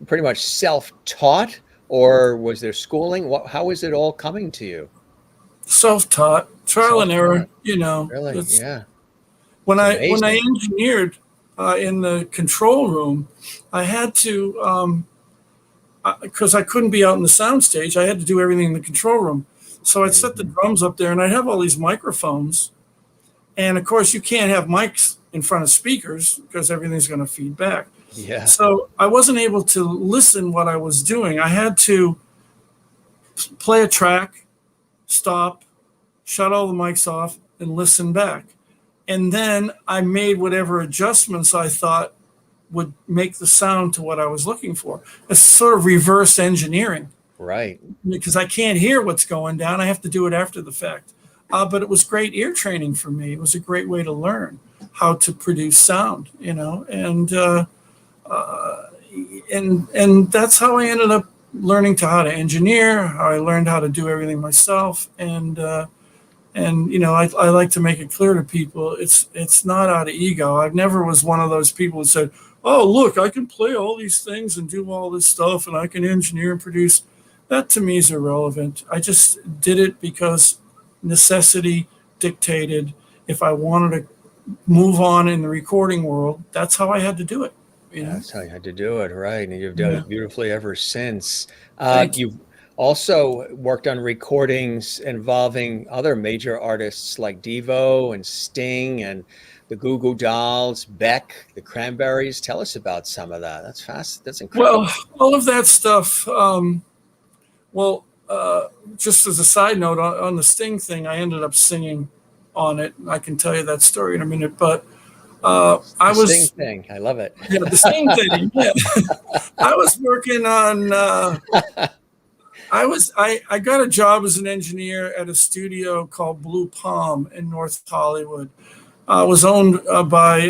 pretty much self-taught, or was there schooling? How is it all coming to you? Self-taught, trial and error, you know. Really? Yeah. When It's I amazing. engineered in the control room, I had to, because I couldn't be out in the sound stage, I had to do everything in the control room. So I'd set the drums up there and I'd have all these microphones. And of course, you can't have mics in front of speakers because everything's going to feed back. Yeah. So I wasn't able to listen what I was doing. I had to play a track, stop, shut all the mics off, and listen back. And then I made whatever adjustments I thought would make the sound to what I was looking for. It's sort of reverse engineering. Right. Because I can't hear what's going down. I have to do it after the fact. But it was great ear training for me. It was a great way to learn how to produce sound, you know, and that's how I ended up learning how to engineer, how I learned how to do everything myself. And you know, I like to make it clear to people, it's not out of ego. I never was one of those people who said, oh, look, I can play all these things and do all this stuff and I can engineer and produce. That to me is irrelevant. I just did it because necessity dictated. If I wanted to move on in the recording world, that's how I had to do it. You know? That's how you had to do it, right? And you've done it beautifully ever since. You've also worked on recordings involving other major artists like Devo and Sting and the Goo Goo Dolls, Beck, the Cranberries. Tell us about some of that. That's fast. That's incredible. Well, all of that stuff. Just as a side note, on the Sting thing, I ended up singing on it. I can tell you that story in a minute, but The Sting thing. I love it. Yeah, the Sting thing. Yeah. I was working on. I got a job as an engineer at a studio called Blue Palm in North Hollywood. It was owned by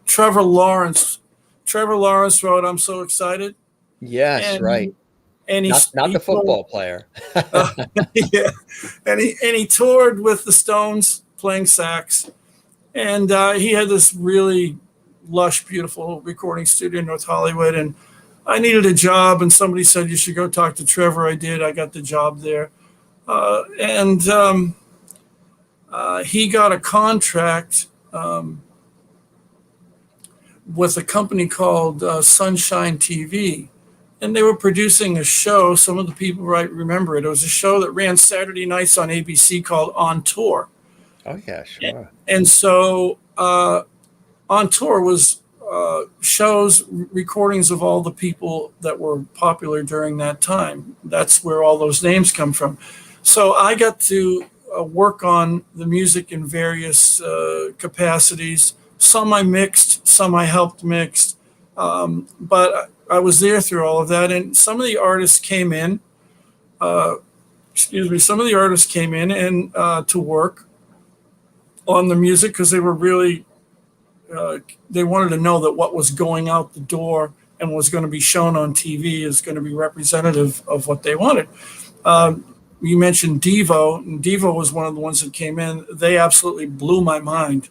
Trevor Lawrence. Trevor Lawrence wrote "I'm So Excited." Yes, right. And not the football player. Yeah, and he toured with the Stones playing sax, and he had this really lush, beautiful recording studio in North Hollywood. And I needed a job, and somebody said you should go talk to Trevor. I did. I got the job there, and he got a contract with a company called Sunshine TV. and they were producing a show. Some of the people might remember it. It was a show that ran Saturday nights on ABC called On Tour. Oh yeah, sure. And so On Tour was shows, recordings of all the people that were popular during that time. That's where all those names come from. So I got to work on the music in various capacities. Some I mixed, some I helped mix. But I was there through all of that. And some of the artists came in, some of the artists came in and to work on the music because they were really, they wanted to know that what was going out the door and was going to be shown on TV is going to be representative of what they wanted. You mentioned Devo, and Devo was one of the ones that came in. They absolutely blew my mind.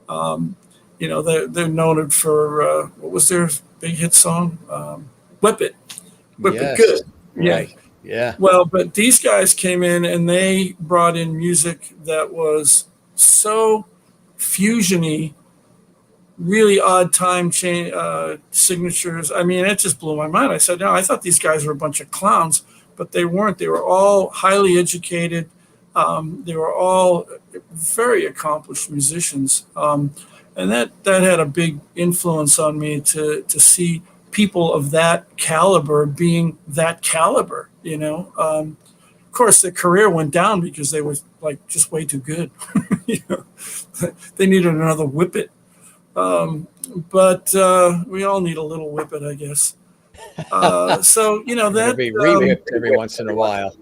They're noted for, what was their big hit song? Whip It. Whip It Good. Yeah. Right. Yeah. Well, but these guys came in and they brought in music that was so fusiony, really odd time signatures. I mean, it just blew my mind. I said, no, I thought these guys were a bunch of clowns, but they weren't. They were all highly educated. They were all very accomplished musicians. And that had a big influence on me to see people of that caliber being that caliber, Of course, their career went down because they were like just way too good. They needed another whippet. But we all need a little whippet, I guess. That be re-whipped every once in a while.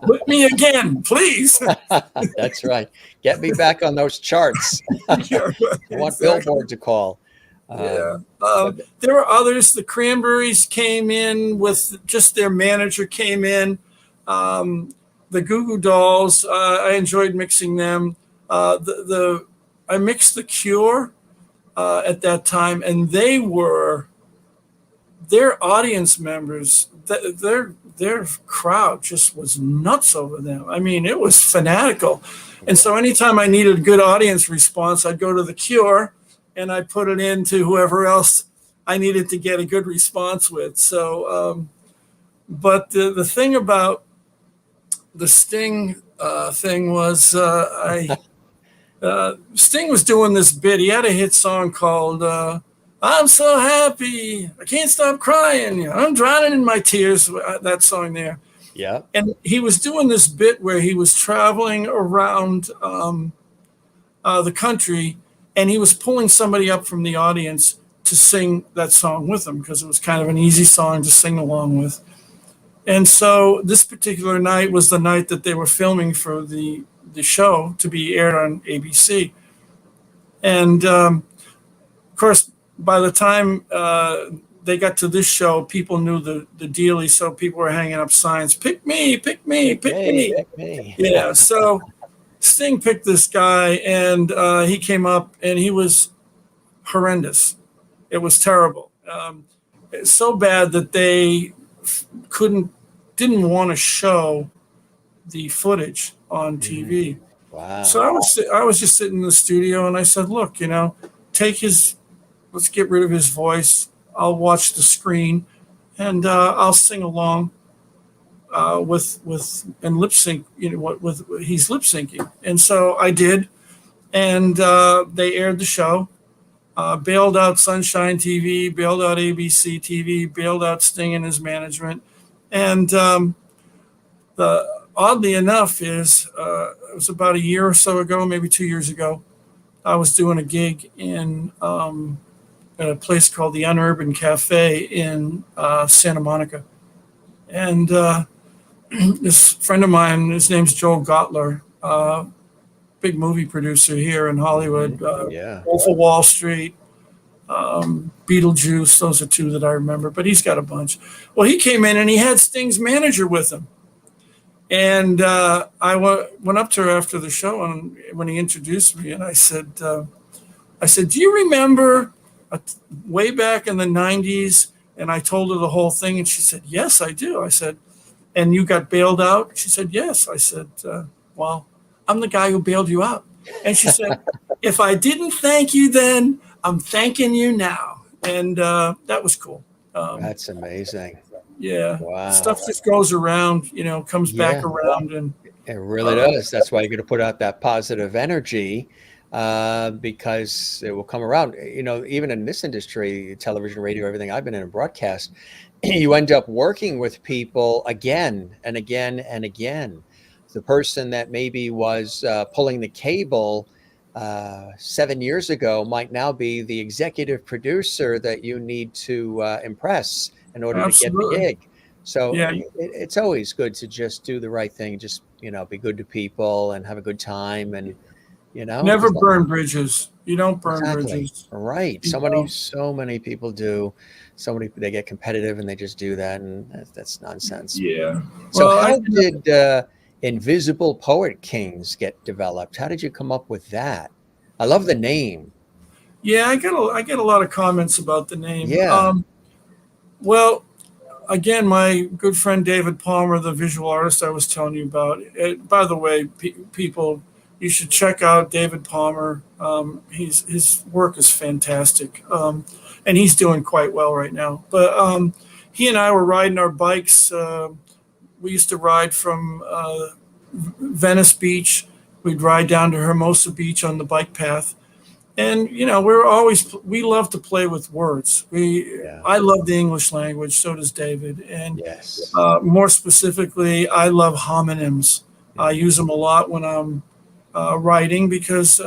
Whip me again, please. That's right. Get me back on those charts. Yeah, I want Billboard to call. There were others. The Cranberries came in with just their manager came in. The Goo Goo Dolls, I enjoyed mixing them. I mixed The Cure at that time, and their audience members, their crowd just was nuts over them. I mean, it was fanatical. And so anytime I needed a good audience response, I'd go to The Cure and I'd put it into whoever else I needed to get a good response with. So, but the thing about the Sting thing was Sting was doing this bit. He had a hit song called I'm So Happy, I Can't Stop Crying, I'm Drowning in My Tears, that song there. Yeah. And he was doing this bit where he was traveling around the country, and he was pulling somebody up from the audience to sing that song with him because it was kind of an easy song to sing along with. And so this particular night was the night that they were filming for the show to be aired on ABC. And of course, by the time they got to this show, people knew the dealie, so people were hanging up signs, pick me, pick me, pick me. Pick me. Yeah, so Sting picked this guy, and he came up, and he was horrendous. It was terrible. It's so bad that they didn't want to show the footage on TV. Wow. So I was just sitting in the studio, and I said, look, let's get rid of his voice. I'll watch the screen, and I'll sing along with and lip sync. He's lip syncing, and so I did, and they aired the show. Bailed out Sunshine TV, bailed out ABC TV, bailed out Sting and his management, and oddly enough is it was about a year or so ago, maybe 2 years ago. I was doing a gig in a place called the Unurban Cafe in Santa Monica. And this friend of mine, his name's Joel Gottler, big movie producer here in Hollywood. Wolf of Wall Street, Beetlejuice, those are two that I remember, but he's got a bunch. Well, he came in and he had Sting's manager with him. And I went up to her after the show, and when he introduced me, and I said, do you remember way back in the 90s? And I told her the whole thing, and she said, yes, I do. I said, and you got bailed out? She said, yes. I said, well, I'm the guy who bailed you out. And she said, if I didn't thank you then, I'm thanking you now. And that was cool. That's amazing. Yeah, Wow. stuff just goes around, comes back Yeah, around, and it really does. That's why you got to put out that positive energy, because it will come around. Even in this industry, television, radio, everything I've been in broadcast, you end up working with people again and again and again. The person that maybe was pulling the cable 7 years ago might now be the executive producer that you need to impress in order to get the absolutely, gig. So yeah. it's always good to just do the right thing, just be good to people and have a good time, and Never as burn bridges. You don't burn exactly bridges. right. You So many people do. They get competitive and they just do that, and that's nonsense. Yeah. So Well, how did Invisible Poet Kings get developed? How did you come up with that? I love the name. yeah, I get a lot of comments about the name. Yeah. Well, again, my good friend David Palmer, the visual artist I was telling you about. By the way, people, you should check out David Palmer. His work is fantastic, and he's doing quite well right now. But he and I were riding our bikes. We used to ride from Venice Beach. We'd ride down to Hermosa Beach on the bike path. And we love to play with words. Yeah. I love the English language, so does David. And Yes. more specifically, I love homonyms. I use them a lot when I'm writing because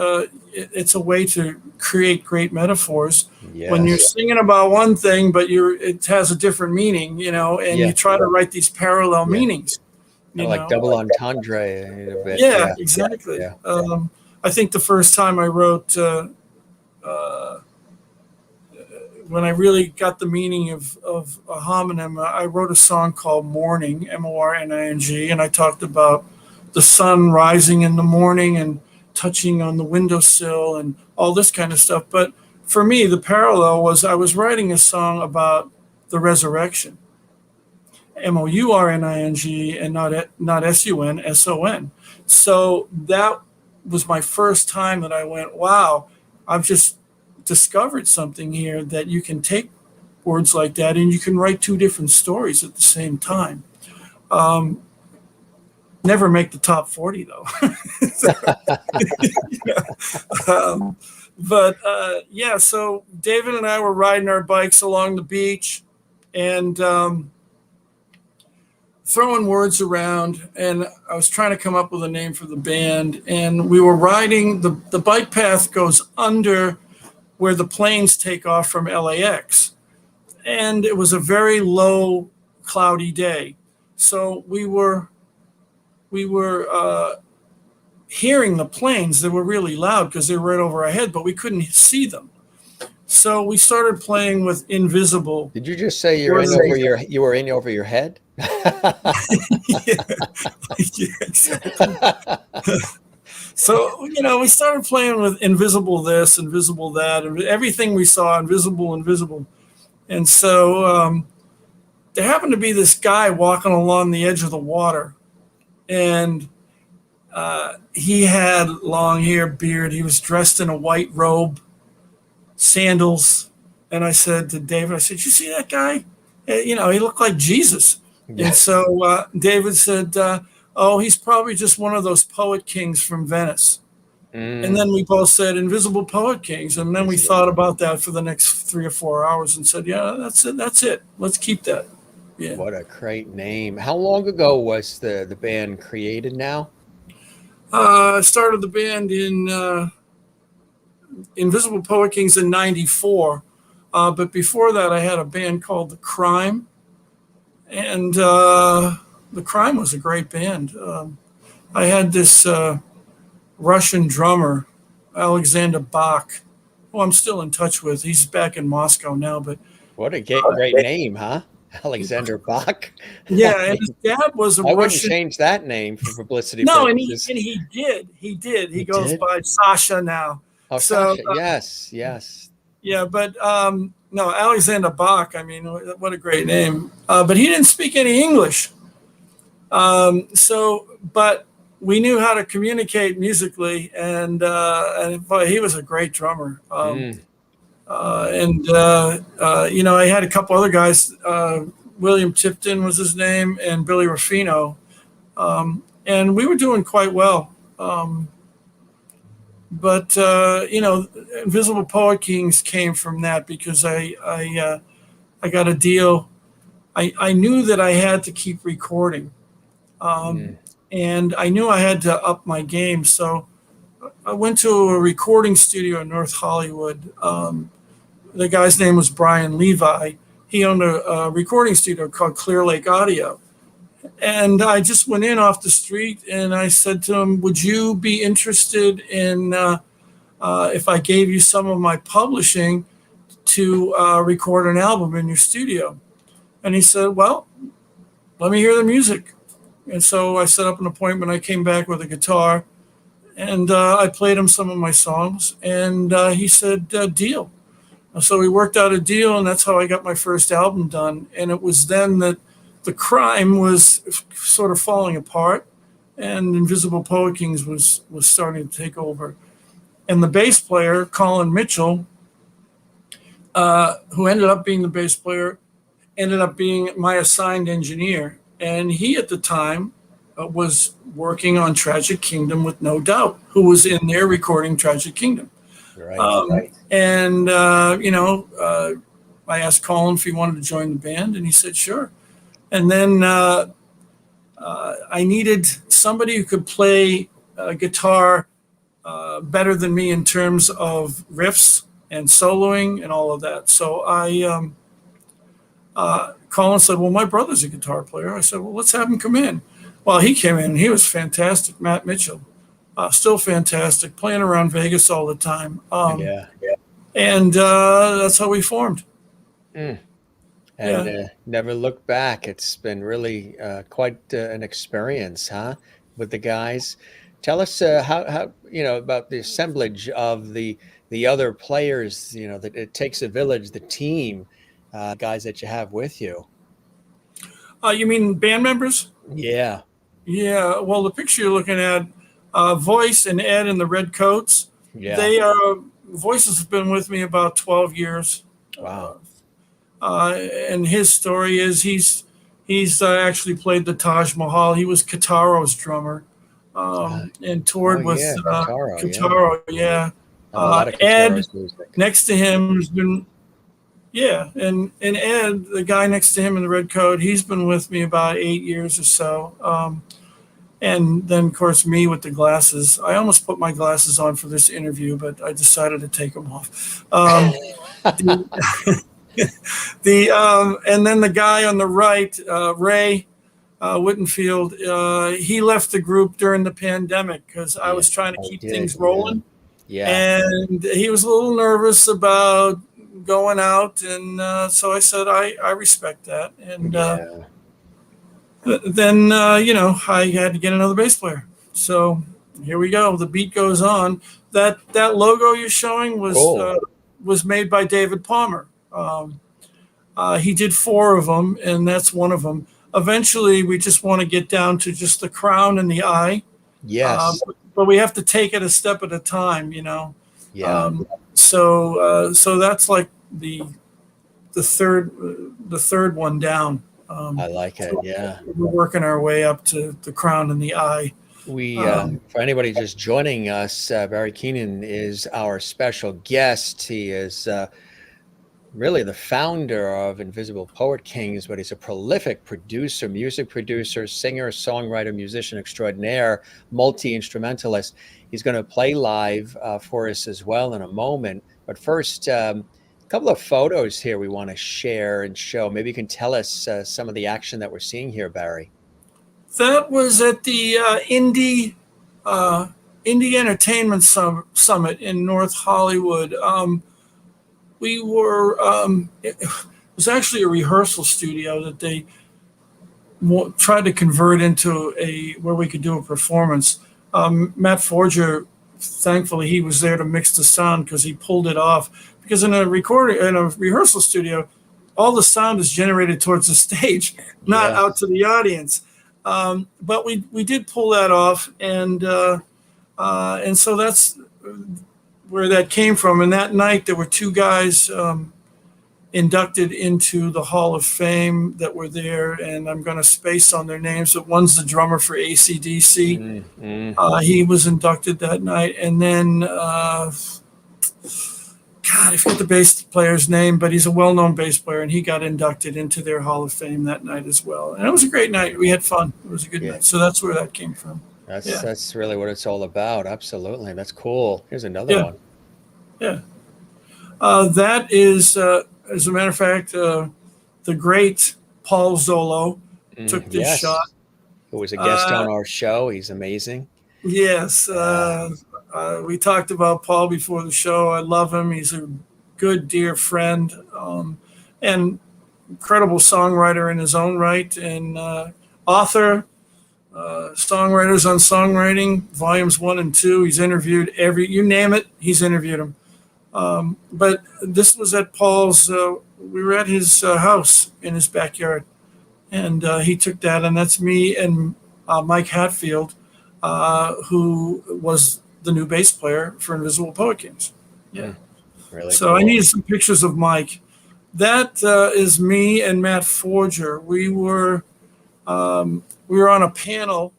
it's a way to create great metaphors. When you're Yes. singing about one thing, but it has a different meaning, and Yeah. you try to write these parallel Yeah. meanings. Kind of like double entendre a bit. Yeah, Yeah. exactly. Yeah. I think the first time I wrote, when I really got the meaning of a homonym, I wrote a song called Morning, Morning, and I talked about the sun rising in the morning and touching on the windowsill and all this kind of stuff. But for me, the parallel was I was writing a song about the resurrection, Mourning, and not SUNSON. So that was my first time that I went, wow, I've just discovered something here that you can take words like that and you can write two different stories at the same time. Never make the top 40 though. But yeah, so David and I were riding our bikes along the beach and throwing words around, and I was trying to come up with a name for the band. And we were riding, the bike path goes under where the planes take off from LAX. And it was a very low, cloudy day. So we were hearing the planes. They were really loud because they were right over our head, but we couldn't see them. So we started playing with invisible. Did you just say you were in over your head? Yeah, yeah, exactly. So, we started playing with invisible this, invisible that, and everything we saw, invisible. And so there happened to be this guy walking along the edge of the water. And he had long hair, beard. He was dressed in a white robe, sandals. And I said to David, I said, you see that guy? He looked like Jesus. Yeah. And so David said, oh, he's probably just one of those poet kings from Venice. And then we both said Invisible Poet Kings. And then we thought about that for the next 3 or 4 hours and said, yeah, that's it. Let's keep that. Yeah. What a great name. How long ago was the band created now? I started the band in Invisible Poet Kings in 94. But before that, I had a band called The Crime. And The Crime was a great band. I had this Russian drummer, Alexander Bach, who I'm still in touch with. He's back in Moscow now. But What a great name, huh? Alexander Bach. yeah, and his dad was a I wouldn't Russian. change that name for publicity No, purposes. and he did. He goes did? by Sasha now. Oh, So Sasha. Yes. yeah, but no, Alexander Bach. I mean, what a great name. But he didn't speak any English. But we knew how to communicate musically, and boy, he was a great drummer. I had a couple other guys. William Tipton was his name, and Billy Ruffino, and we were doing quite well. But Invisible Poet Kings came from that because I got a deal. I knew that I had to keep recording, and I knew I had to up my game. So I went to a recording studio in North Hollywood. The guy's name was Brian Levi. He owned a recording studio called Clear Lake Audio. And I just went in off the street and I said to him, would you be interested in if I gave you some of my publishing to record an album in your studio? And he said, well, let me hear the music. And so I set up an appointment. I came back with a guitar and I played him some of my songs. And he said, deal. So we worked out a deal, and that's how I got my first album done. And it was then that the crime was sort of falling apart, and Invisible Poet Kings was starting to take over. And the bass player, Colin Mitchell, who ended up being the bass player, ended up being my assigned engineer. And he, at the time, was working on Tragic Kingdom with No Doubt, who was in there recording Tragic Kingdom. Right. And, I asked Colin if he wanted to join the band, and he said, sure. And then I needed somebody who could play guitar better than me in terms of riffs and soloing and all of that. So Colin said, well, my brother's a guitar player. I said, well, let's have him come in. Well, he came in. He was fantastic, Matt Mitchell. Still fantastic, playing around Vegas all the time. And that's how we formed. And never looked back. It's been really quite an experience, huh, with the guys. Tell us how about the assemblage of the other players. That it takes a village, the team, guys that you have with you. You mean band members? Yeah. Yeah. Well, the picture you're looking at. Voice and Ed in the red coats. Yeah. Voices have been with me about 12 years. Wow. And his story is he's actually played the Taj Mahal. He was Kitaro's drummer, and toured with Kitaro. Yeah. Ed next to him has been. Yeah, and Ed, the guy next to him in the red coat, he's been with me about 8 years or so. And then, of course, me with the glasses. I almost put my glasses on for this interview, but I decided to take them off. And then the guy on the right, Ray Whittenfield, he left the group during the pandemic because I was trying to keep things rolling. Yeah. And he was a little nervous about going out. And so I said, I respect that. And then, I had to get another bass player. So here we go. The beat goes on. That logo you're showing was made by David Palmer. He did 4 of them, and that's one of them. Eventually, we just want to get down to just the crown and the eye. Yes. But we have to take it a step at a time, Yeah. So that's like the third one down. I like it. Yeah. We're working our way up to the crown and the eye. We, for anybody just joining us, Barry Keenan is our special guest. He is really the founder of Invisible Poet Kings, but he's a prolific producer, music producer, singer, songwriter, musician extraordinaire, multi-instrumentalist. He's going to play live for us as well in a moment. But first, couple of photos here we want to share and show. Maybe you can tell us some of the action that we're seeing here, Barry. That was at the Indie Entertainment Summit in North Hollywood. We were, it was actually a rehearsal studio that they tried to convert into where we could do a performance. Matt Forger, thankfully, he was there to mix the sound because he pulled it off. Because in a rehearsal studio, all the sound is generated towards the stage, not out to the audience. But we did pull that off, and so where that came from. And that night there were two guys inducted into the Hall of Fame that were there, and I'm going to space on their names, but one's the drummer for AC/DC. He was inducted that night. And then, God, I forget the bass player's name, but he's a well-known bass player, and he got inducted into their Hall of Fame that night as well. And it was a great night. We had fun. It was a good night. So that's where that came from. That's really what it's all about. Absolutely. That's cool. Here's another one. Yeah. That is, as a matter of fact, the great Paul Zollo took this shot. Who was a guest on our show. He's amazing. Yes. We talked about Paul before the show. I love him. He's a good, dear friend, and incredible songwriter in his own right, and author, Songwriters on Songwriting, volumes 1 and 2. He's interviewed you name it, he's interviewed him. But this was at Paul's, we were at his house in his backyard, and he took that, and that's me and Mike Hatfield, who was the new bass player for Invisible Poet Kings. Yeah. Really so cool. I needed some pictures of Mike. That is me and Matt Forger. We were on a panel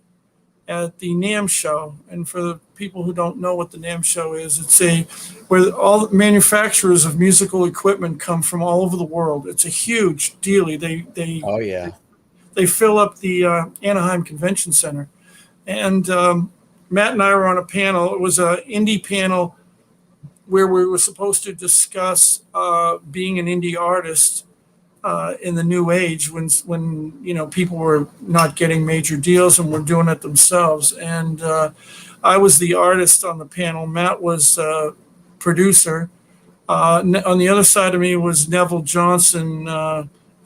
at the NAMM show, and for the people who don't know what the NAMM show is, it's where all the manufacturers of musical equipment come from all over the world. It's a huge deal. They fill up the Anaheim Convention Center, and Matt and I were on a panel. It was an indie panel where we were supposed to discuss being an indie artist in the new age, when people were not getting major deals and were doing it themselves. And I was the artist on the panel. Matt was producer. On the other side of me was Neville Johnson,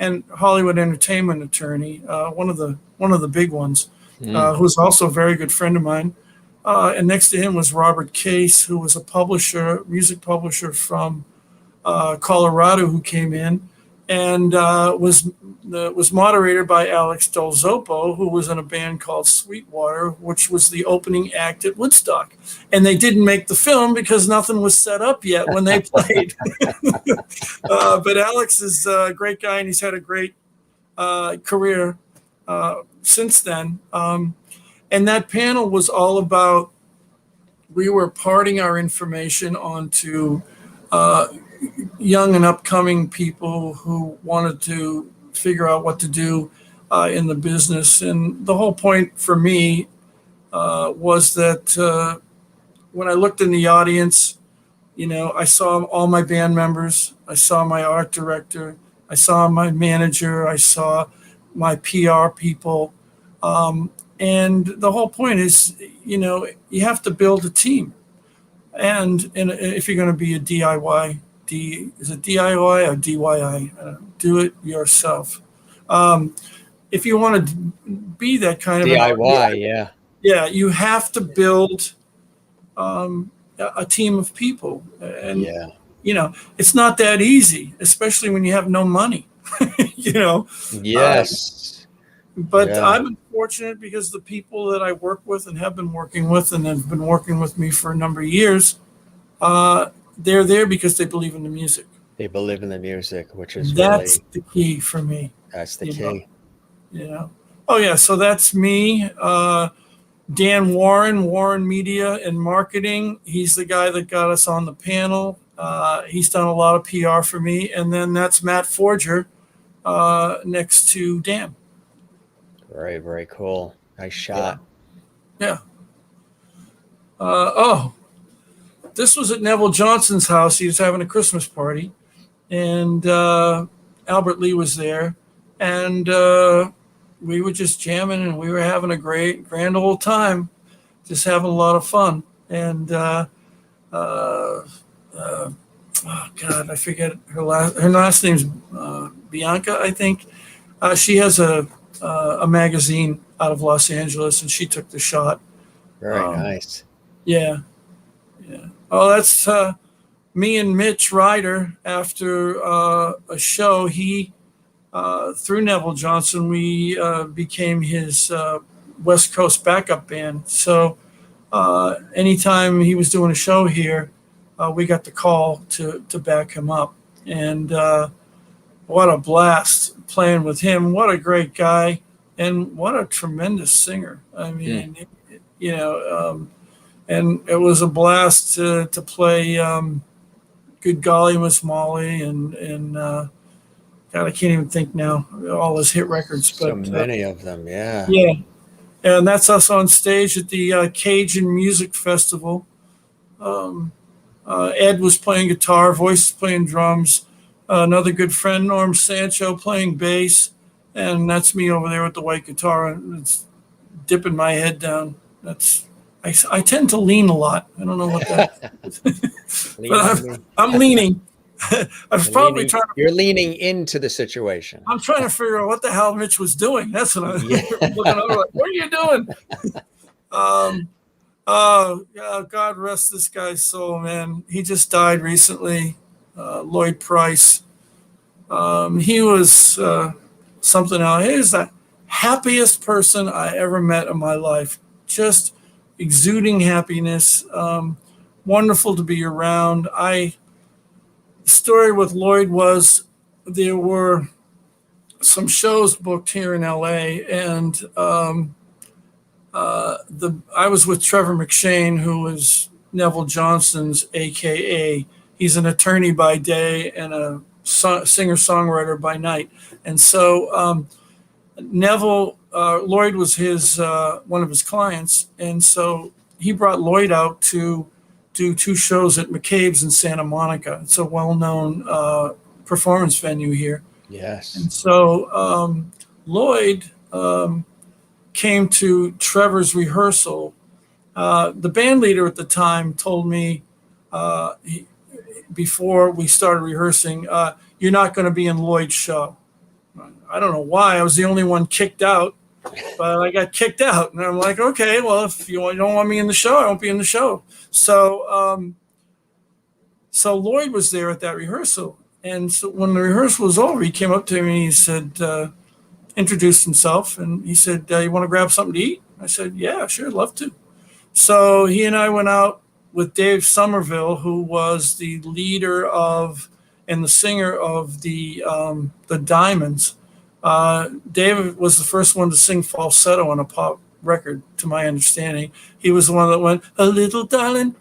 and Hollywood entertainment attorney, one of the big ones, who's also a very good friend of mine. And next to him was Robert Case, who was a music publisher from Colorado, who came in and was moderated by Alex Del Zoppo, who was in a band called Sweetwater, which was the opening act at Woodstock. And they didn't make the film because nothing was set up yet when they played. But Alex is a great guy, and he's had a great career since then. And that panel was all about, we were parting our information onto young and upcoming people who wanted to figure out what to do in the business. And the whole point for me was that when I looked in the audience, I saw all my band members, I saw my art director, I saw my manager, I saw my PR people. And the whole point is, you have to build a team. And if you're going to be a DIY, is it DIY or DIY? Do it yourself. If you want to be that kind of DIY, yeah, you have to build a team of people. And, it's not that easy, especially when you have no money, Yes. But I've been fortunate because the people that I work with and have been working with and have been working with me for a number of years, they're there because they believe in the music. They believe in the music, which is that's the key for me. That's the key. Oh, yeah. So that's me. Dan Warren Media and Marketing. He's the guy that got us on the panel. He's done a lot of PR for me. And then that's Matt Forger next to Dan. Very, very cool. Nice shot. Yeah. This was at Neville Johnson's house. He was having a Christmas party, and Albert Lee was there, and we were just jamming, and we were having a grand old time, just having a lot of fun. And oh God, I forget her last name's Bianca, I think. She has a magazine out of Los Angeles, and she took the shot. Very nice. Yeah. Oh, that's me and Mitch Ryder. After a show, he through Neville Johnson, we became his West Coast backup band. So anytime he was doing a show here, we got the call to back him up. And what a blast playing with him. What a great guy. And what a tremendous singer. I mean, and it was a blast to play Good Golly Miss Molly and God, I can't even think now, all his hit records. But so many of them, yeah. Yeah. And that's us on stage at the Cajun Music Festival. Ed was playing guitar, Voice was playing drums, another good friend, Norm Sancho, playing bass, and that's me over there with the white guitar, and it's dipping my head down. I tend to lean a lot. I don't know what that is. But I'm leaning. You're leaning into the situation. I'm trying to figure out what the hell Mitch was doing. That's what I'm looking over like, what are you doing? God rest this guy's soul, man. He just died recently. Lloyd Price. He was something else. He was the happiest person I ever met in my life. Just exuding happiness. Wonderful to be around. The story with Lloyd was there were some shows booked here in LA, and I was with Trevor McShane, who was Neville Johnson's AKA. He's an attorney by day and a singer-songwriter by night. And so Neville, Lloyd was his one of his clients, and so he brought Lloyd out to do 2 shows at McCabe's in Santa Monica. It's a well-known performance venue here. Yes. And so Lloyd came to Trevor's rehearsal. The band leader at the time told me before we started rehearsing, you're not going to be in Lloyd's show. I don't know why. I was the only one kicked out, but I got kicked out. And I'm like, okay, well, if you don't want me in the show, I won't be in the show. So Lloyd was there at that rehearsal. And so when the rehearsal was over, he came up to me and he said, introduced himself. And he said, you want to grab something to eat? I said, yeah, sure, I'd love to. So he and I went out with Dave Somerville, who was the leader of and the singer of the Diamonds. Dave was the first one to sing falsetto on a pop record, to my understanding. He was the one that went, a little darling,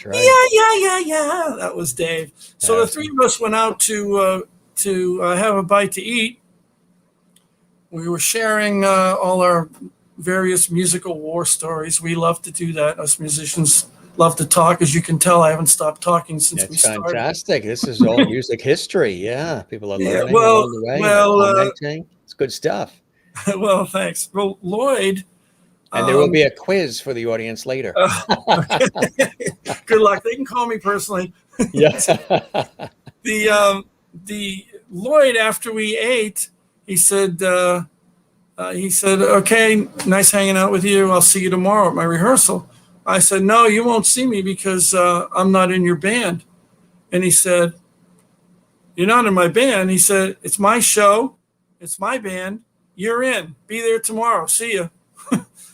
Right. yeah. That was Dave. So the 3 of us went out to have a bite to eat. We were sharing all our various musical war stories. We love to do that. Us musicians love to talk. As you can tell, I haven't stopped talking since we started. That's fantastic. This is all music history. Yeah, people are learning along the way. Commenting. It's good stuff. Well, thanks. Well, Lloyd. And there will be a quiz for the audience later. Good luck. They can call me personally. Yes. The Lloyd, after we ate, he said, okay, nice hanging out with you. I'll see you tomorrow at my rehearsal. I said, no, you won't see me because I'm not in your band. And he said, you're not in my band. He said, it's my show. It's my band. You're in. Be there tomorrow. See you.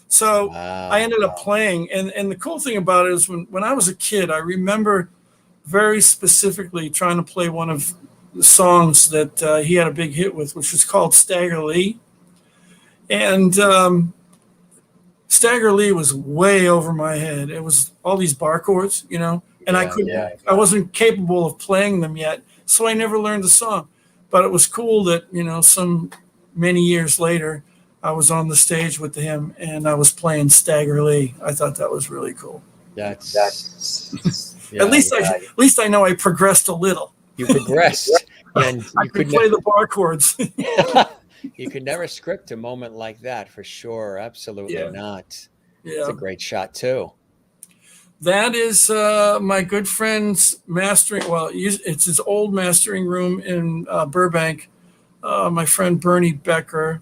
So wow. I ended up playing. And the cool thing about it is when I was a kid, I remember very specifically trying to play one of the songs that he had a big hit with, which was called Stagger Lee. And Stagger Lee was way over my head. It was all these bar chords, and I wasn't capable of playing them yet. So I never learned the song. But it was cool that, some many years later, I was on the stage with him and I was playing Stagger Lee. I thought that was really cool. That's at least I know I progressed a little. You progressed, and I could play the bar chords. You could never script a moment like that, for sure. Absolutely not. Yeah. It's a great shot too. That is my good friend's mastering. Well, it's his old mastering room in Burbank. My friend Bernie Becker.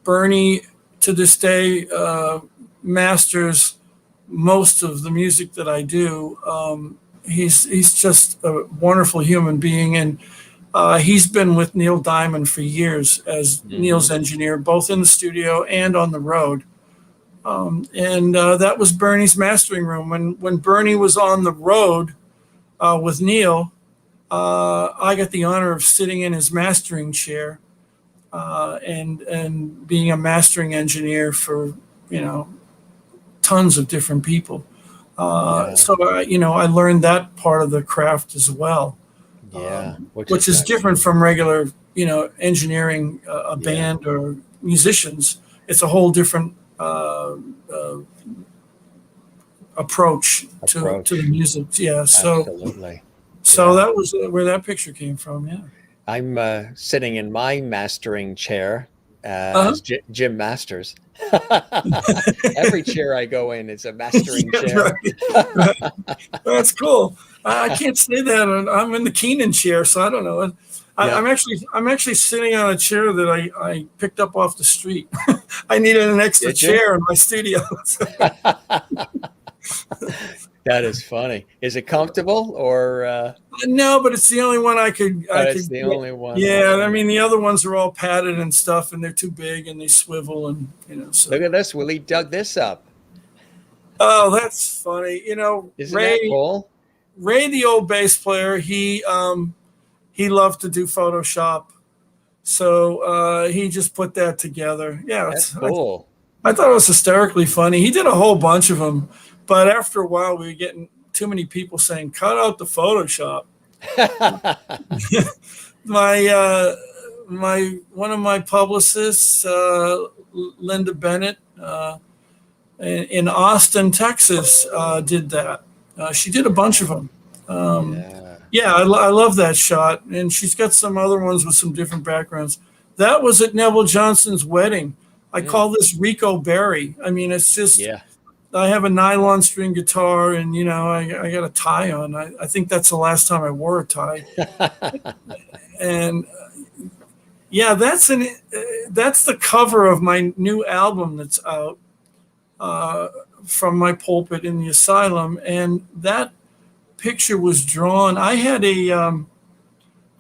Bernie, to this day, masters most of the music that I do. He's just a wonderful human being, and he's been with Neil Diamond for years as Neil's engineer, both in the studio and on the road. And that was Bernie's mastering room. When Bernie was on the road with Neil, I got the honor of sitting in his mastering chair and being a mastering engineer for, tons of different people. So I learned that part of the craft as well. Which is different from regular, engineering a band or musicians. It's a whole different approach to the music. Yeah. So absolutely. So that was where that picture came from. Yeah. I'm sitting in my mastering chair as Jim Masters. Every chair I go in is a mastering chair. Right. That's cool. I can't say that. I'm in the Keenan chair, so I don't know. I'm actually sitting on a chair that I picked up off the street. I needed an extra chair in my studio. That is funny. Is it comfortable or? No, but it's the only one I could. It's the only one. Yeah, I mean the other ones are all padded and stuff, and they're too big and they swivel and So. Look at this. Willie dug this up. Oh, that's funny. Isn't that cool? Ray, the old bass player, he loved to do Photoshop, so he just put that together. Yeah, that's cool. I thought it was hysterically funny. He did a whole bunch of them, but after a while, we were getting too many people saying, "Cut out the Photoshop." One of my publicists, Linda Bennett, in Austin, Texas, did that. She did a bunch of them. I love that shot, and she's got some other ones with some different backgrounds. That was at Neville Johnson's wedding. I call this Rico Berry. I mean, it's just. Yeah. I have a nylon string guitar, and I got a tie on. I think that's the last time I wore a tie. And that's the cover of my new album that's out from my pulpit in the asylum, and that picture was drawn. I had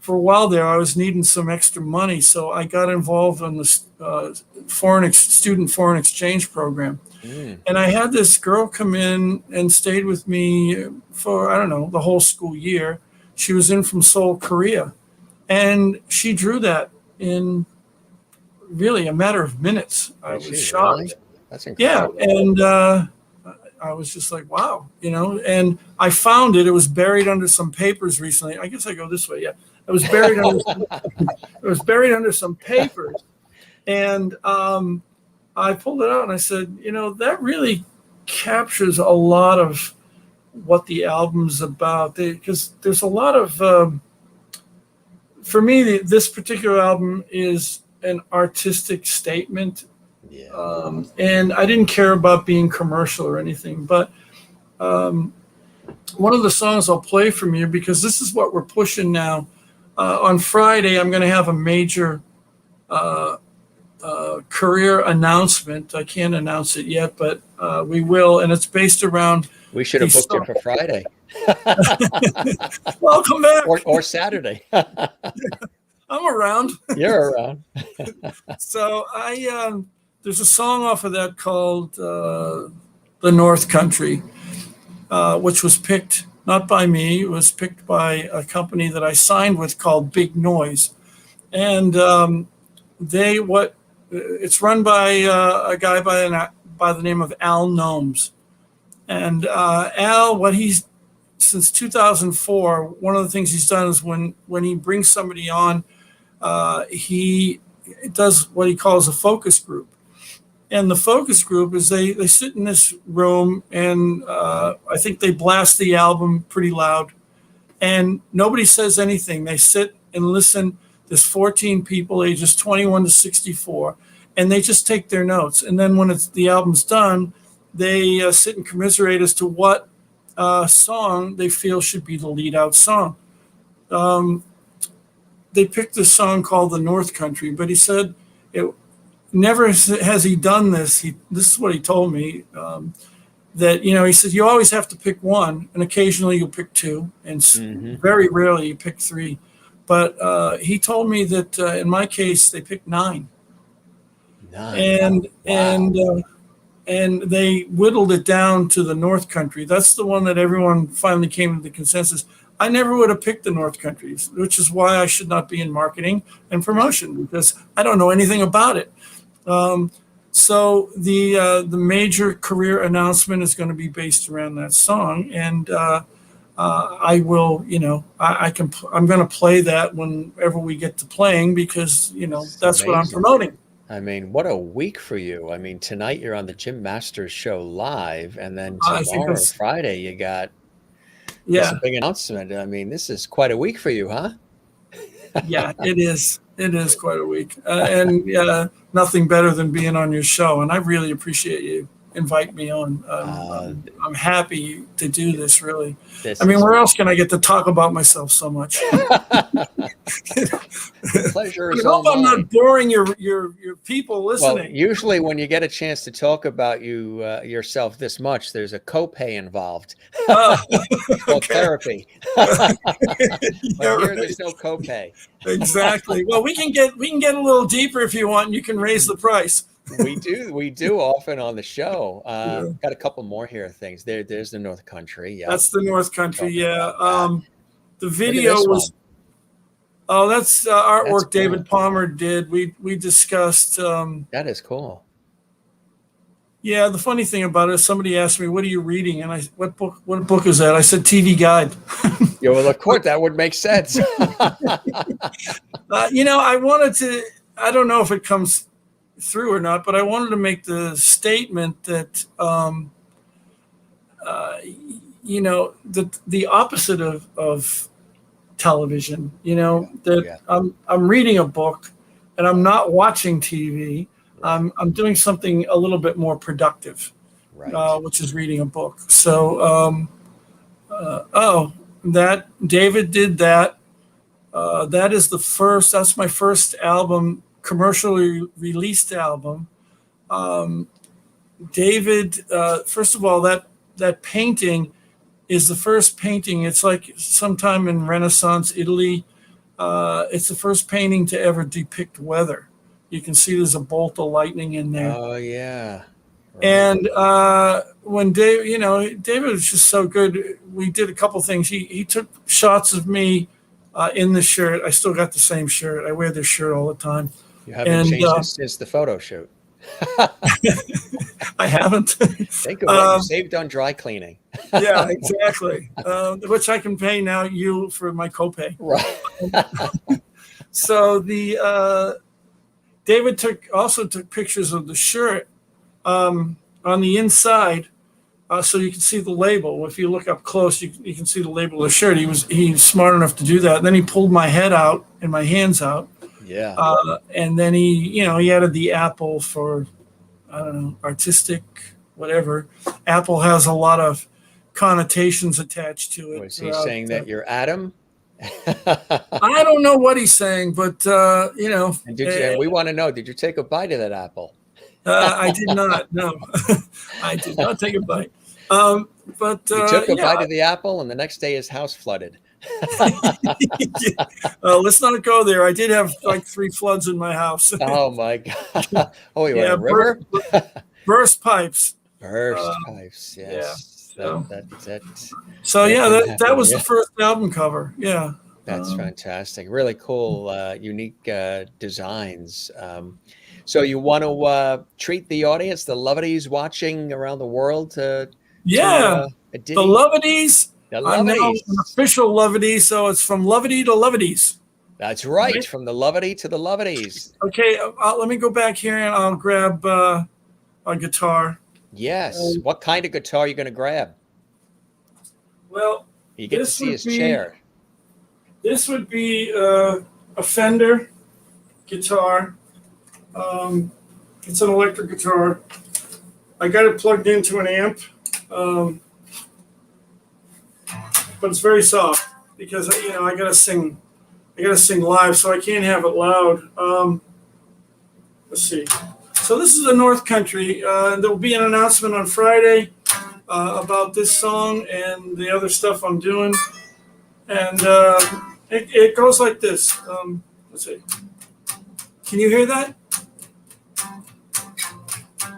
for a while there, I was needing some extra money, so I got involved in the student foreign exchange program. And I had this girl come in and stayed with me for, I don't know, the whole school year. She was in from Seoul, Korea. And she drew that in really a matter of minutes. I was shocked. Really? That's incredible. Yeah. And I was just like, wow, and I found it. It was buried under some papers recently. I guess I go this way. Yeah. It was buried under some papers. And I pulled it out and I said, that really captures a lot of what the album's about. Because there's a lot of, for me, this particular album is an artistic statement. Yeah. And I didn't care about being commercial or anything. But one of the songs I'll play from you, because this is what we're pushing now. On Friday, I'm going to have a major career announcement. I can't announce it yet, but we will, and it's based around. We should have booked it for Friday. Well, come back or Saturday. I'm around. You're around. So there's a song off of that called "The North Country," which was picked not by me. It was picked by a company that I signed with called Big Noise, and it's run by a guy by the name of Al Gnomes. And Al, since 2004, one of the things he's done is when he brings somebody on, he does what he calls a focus group. And the focus group is they sit in this room, and I think they blast the album pretty loud, and nobody says anything. They sit and listen. There's 14 people, ages 21 to 64, and they just take their notes. And then when the album's done, they sit and commiserate as to what song they feel should be the lead-out song. They picked this song called "The North Country," but he said never has he done this. This is what he told me, that, he said, you always have to pick one, and occasionally you'll pick two, and very rarely you pick three. But he told me that in my case, they picked 9. And and they whittled it down to the North Country. That's the one that everyone finally came to the consensus. I never would have picked the North Countries, which is why I should not be in marketing and promotion, because I don't know anything about it. So the major career announcement is going to be based around that song, and I will, I'm going to play that whenever we get to playing, because that's what I'm promoting. I mean, what a week for you. I mean, tonight you're on the Jim Masters Show live, and then I think tomorrow, Friday, you got yeah, this big announcement. I mean, this is quite a week for you, huh? yeah, it is. It is quite a week, and nothing better than being on your show. And I really appreciate you invite me on. I'm happy to do this. Really, I mean, where else can I get to talk about myself so much? Pleasure I is hope all I'm mine. not boring your people listening. Well, usually when you get a chance to talk about yourself this much, there's a copay involved. Called therapy. But here there's no copay. Exactly. Well, we can get a little deeper if you want, and you can raise the price. We do often on the show. Got a couple more here things. There's the North Country. Yeah, that's the North Country. Yeah. The video was. Oh, that's artwork that's cool. David Palmer did. We discussed. That is cool. Yeah, the funny thing about it is somebody asked me, "What are you reading?" And what book is that? I said, "TV Guide." Yeah, well, of course, that would make sense. I wanted to. I don't know if it comes through or not, but I wanted to make the statement that, the opposite of television. I'm reading a book, and I'm not watching TV. Right. I'm doing something a little bit more productive, right. Which is reading a book. So, that David did that. That is that's my first album, commercially released album. David, first of all, that painting is the first painting. It's like sometime in Renaissance Italy. It's the first painting to ever depict weather. You can see there's a bolt of lightning in there. Oh, yeah. Right. And when David was just so good. We did a couple things. He took shots of me in the shirt. I still got the same shirt. I wear this shirt all the time. You haven't changed it since the photo shoot. I haven't. Think of what you saved on dry cleaning. Yeah, exactly. Which I can pay now you for my copay. Right. So David also took pictures of the shirt on the inside, so you can see the label. If you look up close, you can see the label of the shirt. He was smart enough to do that. And then he pulled my head out and my hands out. Yeah. And then he added the apple for, I don't know, artistic, whatever. Apple has a lot of connotations attached to it. Was he saying that you're Adam? I don't know what he's saying, but And we want to know, did you take a bite of that apple? I did not. No, I did not take a bite. But you took a bite of the apple, and the next day his house flooded. Let's not go there. I did have like 3 floods in my house. Oh my God! Oh, you had a river? Burst pipes. Burst pipes. Yes. Yeah. So that was the first album cover. Yeah. That's fantastic. Really cool, unique designs. So you want to treat the audience, the Lovedies watching around the world to the Lovedies. I'm now an official Lovedie, so it's from Lovedie to Lovedies. That's right, from the Lovedie to the Lovedies. Okay, let me go back here and I'll grab a guitar. Yes. What kind of guitar are you going to grab? Well, you get to see his chair. This would be a Fender guitar. It's an electric guitar. I got it plugged into an amp. But it's very soft because I gotta sing live, so I can't have it loud. Let's see. So this is the North Country. There will be an announcement on Friday about this song and the other stuff I'm doing, and it goes like this. Let's see. Can you hear that?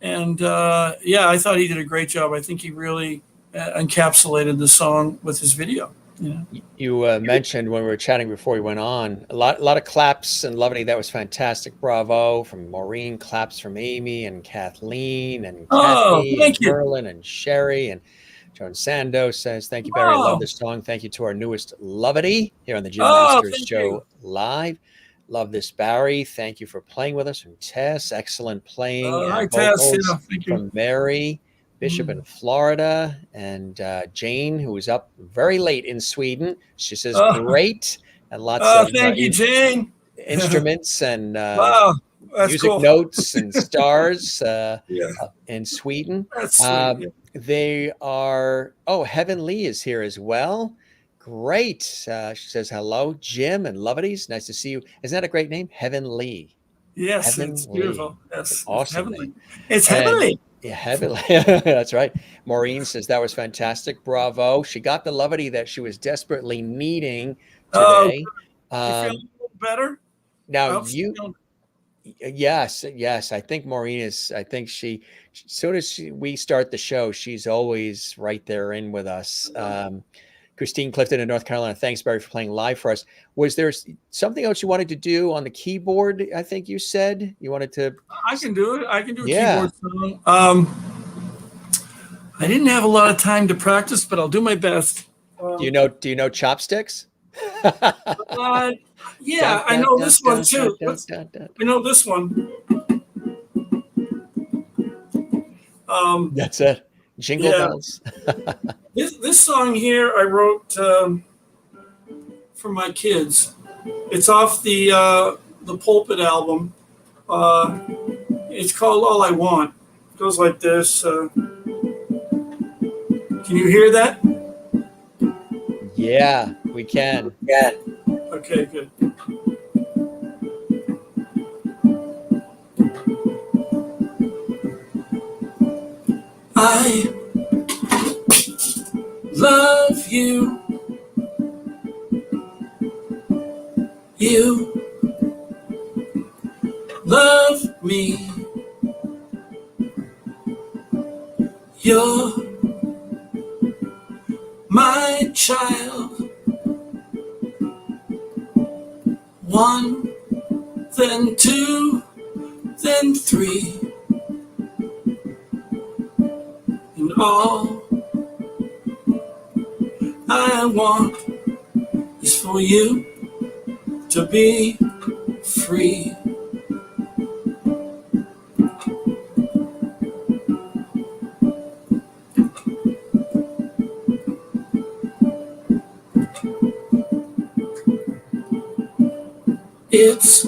And yeah, I thought he did a great job. I think he really encapsulated the song with his video. You know? You mentioned when we were chatting before we went on, a lot of claps and lovely. That was fantastic. Bravo from Maureen, claps from Amy and Kathleen and Oh, Kathy and thank you. Merlin and Sherry and Joan Sando says, thank you, Barry. I love Oh, this song. Thank you to our newest Lovity here on the Jim oh, Masters thank you. Show Live. Love this, Barry. Thank you for playing with us. From Tess, excellent playing Hi, and Tess. vocals Yeah, thank you. from Mary Bishop Mm. in Florida, and Jane, who was up very late in Sweden. She says, Oh, great, and lots of thank you, Jane. instruments and Wow, that's music cool. notes and stars Yeah, in Sweden. that's sweet. Yeah. They are, oh, Heaven Lee is here as well. Great. She says, hello, Jim and Lovities. Nice to see you. Isn't that a great name? Heaven Lee. Yes, Heaven it's Lee. beautiful. That's an Yes, it's awesome heavenly. name. It's And heavenly. yeah, Heavenly. That's right. Maureen says that was fantastic. Bravo. She got the Lovity that she was desperately needing Oh, today. you feeling Um, a little better? now I hope she's you, feeling. yes. I think Maureen is, I think so does we start the show. She's always right there in with us. Christine Clifton in North Carolina. Thanks, Barry, for playing live for us. Was there something else you wanted to do on the keyboard? I think you said you wanted to. I can do it. I can do a Yeah. keyboard song. I didn't have a lot of time to practice, but I'll do my best. Do you know chopsticks? Uh, Dun, yeah, I dun, know dun, this one dun, dun, too. dun, dun, dun. I know this one. That's it. Jingle Yeah, bells. this song here I wrote for my kids. It's off the Pulpit album. Uh, it's called All I Want. It goes like this. Can you hear that? Yeah, we can. Yeah. Okay, good. I love you. You love me. You're my child. One, then two, then three. And all I want is for you to be free. It's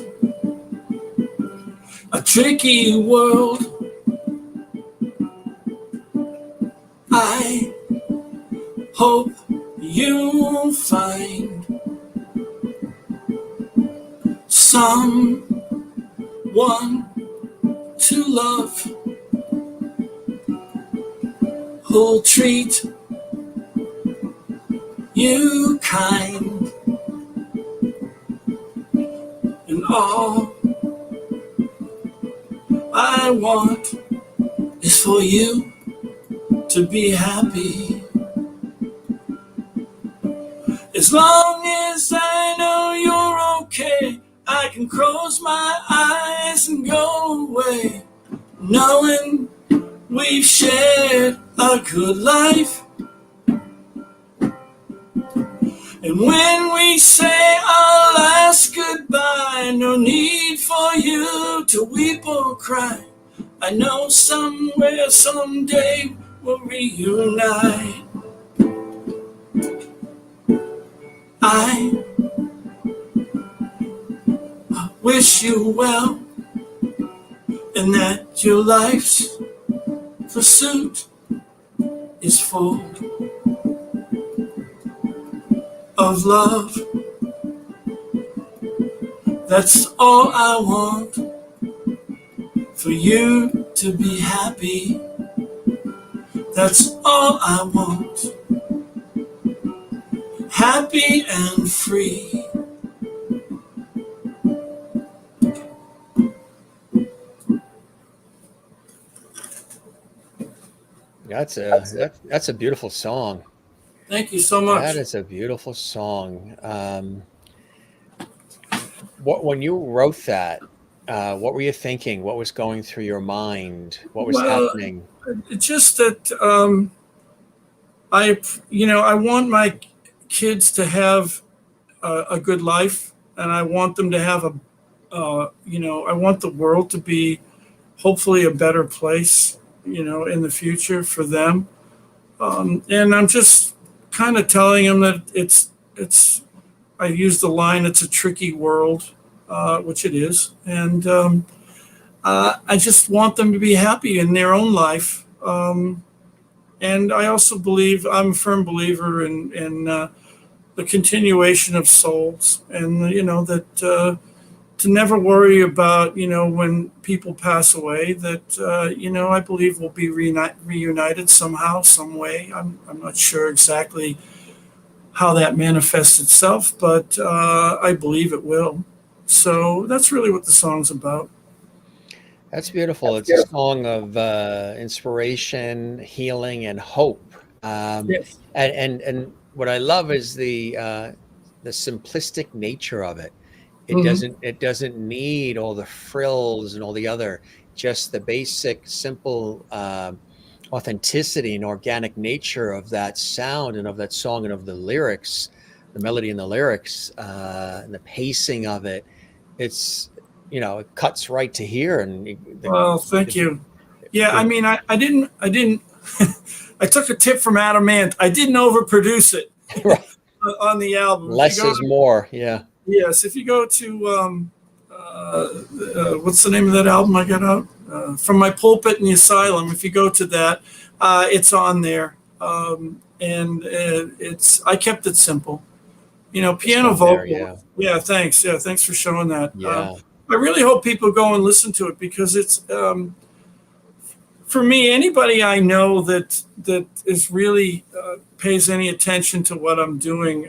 a tricky world. I hope you find someone to love who'll treat you kind. And all I want is for you to be happy. As long as I know you're okay, I can close my eyes and go away, knowing we've shared a good life. And when we say our last goodbye, no need for you to weep or cry. I know somewhere, someday, we'll reunite. I wish you well, and that your life's pursuit is full of love. That's all I want, for you to be happy. That's all I want, happy and free. That's a beautiful song. Thank you so That much. is a beautiful song. When you wrote that, what were you thinking? What was going through your mind? What was Well, happening? it's just that I want my kids to have a good life, and I want them to have I want the world to be hopefully a better place, in the future for them. And I'm just kind of telling them that it's. I use the line, "It's a tricky world," which it is, and I just want them to be happy in their own life. And I also believe I'm a firm believer in the continuation of souls, and that to never worry about when people pass away. That I believe we'll be reunited somehow, some way. I'm not sure exactly how that manifests itself, but I believe it will. So that's really what the song's about. That's beautiful. It's a song of inspiration, healing, and hope. Yes. And what I love is the simplistic nature of it. Hmm. It doesn't need all the frills and all the other, just the basic, simple authenticity and organic nature of that sound and of that song and of the lyrics, the melody and the lyrics, and the pacing of it. It's it cuts right to here, and Well, thank you. Yeah, I the mean, I didn't. I took a tip from Adam Ant. I didn't overproduce it right, on the album. If you less go is more. Yeah. Yes, if you go to what's the name of that album I got out? From My Pulpit in the Asylum. If you go to that, it's on there, and it's I kept it simple. It's Piano on there. vocal. Yeah. Yeah, thanks. Yeah, thanks for showing that. Yeah. I really hope people go and listen to it because it's for me. Anybody I know that is really pays any attention to what I'm doing.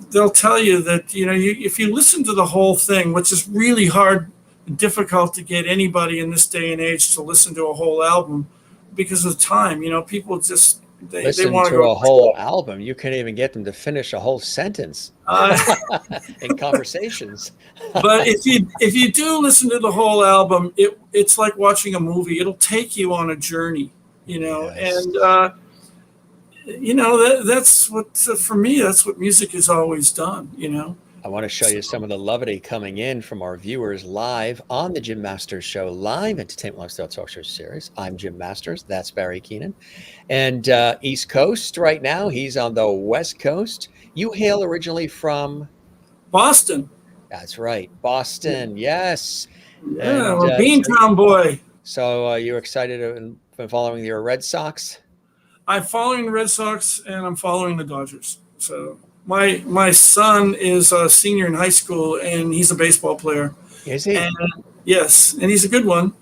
They'll tell you that if you listen to the whole thing, which is really hard, difficult to get anybody in this day and age to listen to a whole album because of time. People just they Listen want to to go. a whole album. You can't even get them to finish a whole sentence Uh, in conversations. but if you do listen to the whole album, it's like watching a movie. It'll take you on a journey, Yes. and that's what for me. That's what music has always done. I want to show you some of the levity coming in from our viewers live on the Jim Masters Show live entertainment lifestyle talk show series. I'm Jim Masters. That's Barry Keenan. And East Coast right now. He's on the West Coast. You hail originally from, Boston. that's right, Boston. Yes. Yeah, And I'm a Beantown boy. so you're excited and been following your Red Sox? I'm following the Red Sox and I'm following the Dodgers. So my son is a senior in high school and he's a baseball player. Is he? And yes, and he's a good one.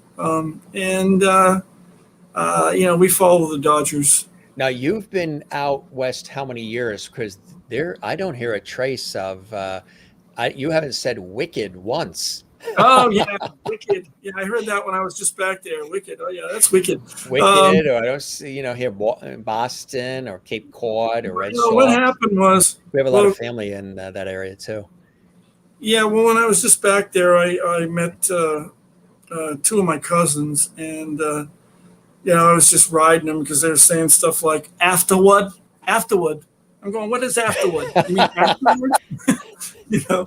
We follow the Dodgers. Now you've been out west how many years? Because I don't hear a trace of. You haven't said "wicked" once. Oh yeah, Wicked. Yeah, I heard that when I was just back there. Wicked. Oh yeah, that's Wicked. Wicked, or I don't see, here Boston or Cape Cod or Red What Sox. happened was, We have a lot of family in that area too. yeah, well, when I was just back there, I met two of my cousins, and I was just riding them because they were saying stuff like afterward, afterward. I'm going, what is afterward? You mean afterward? you know.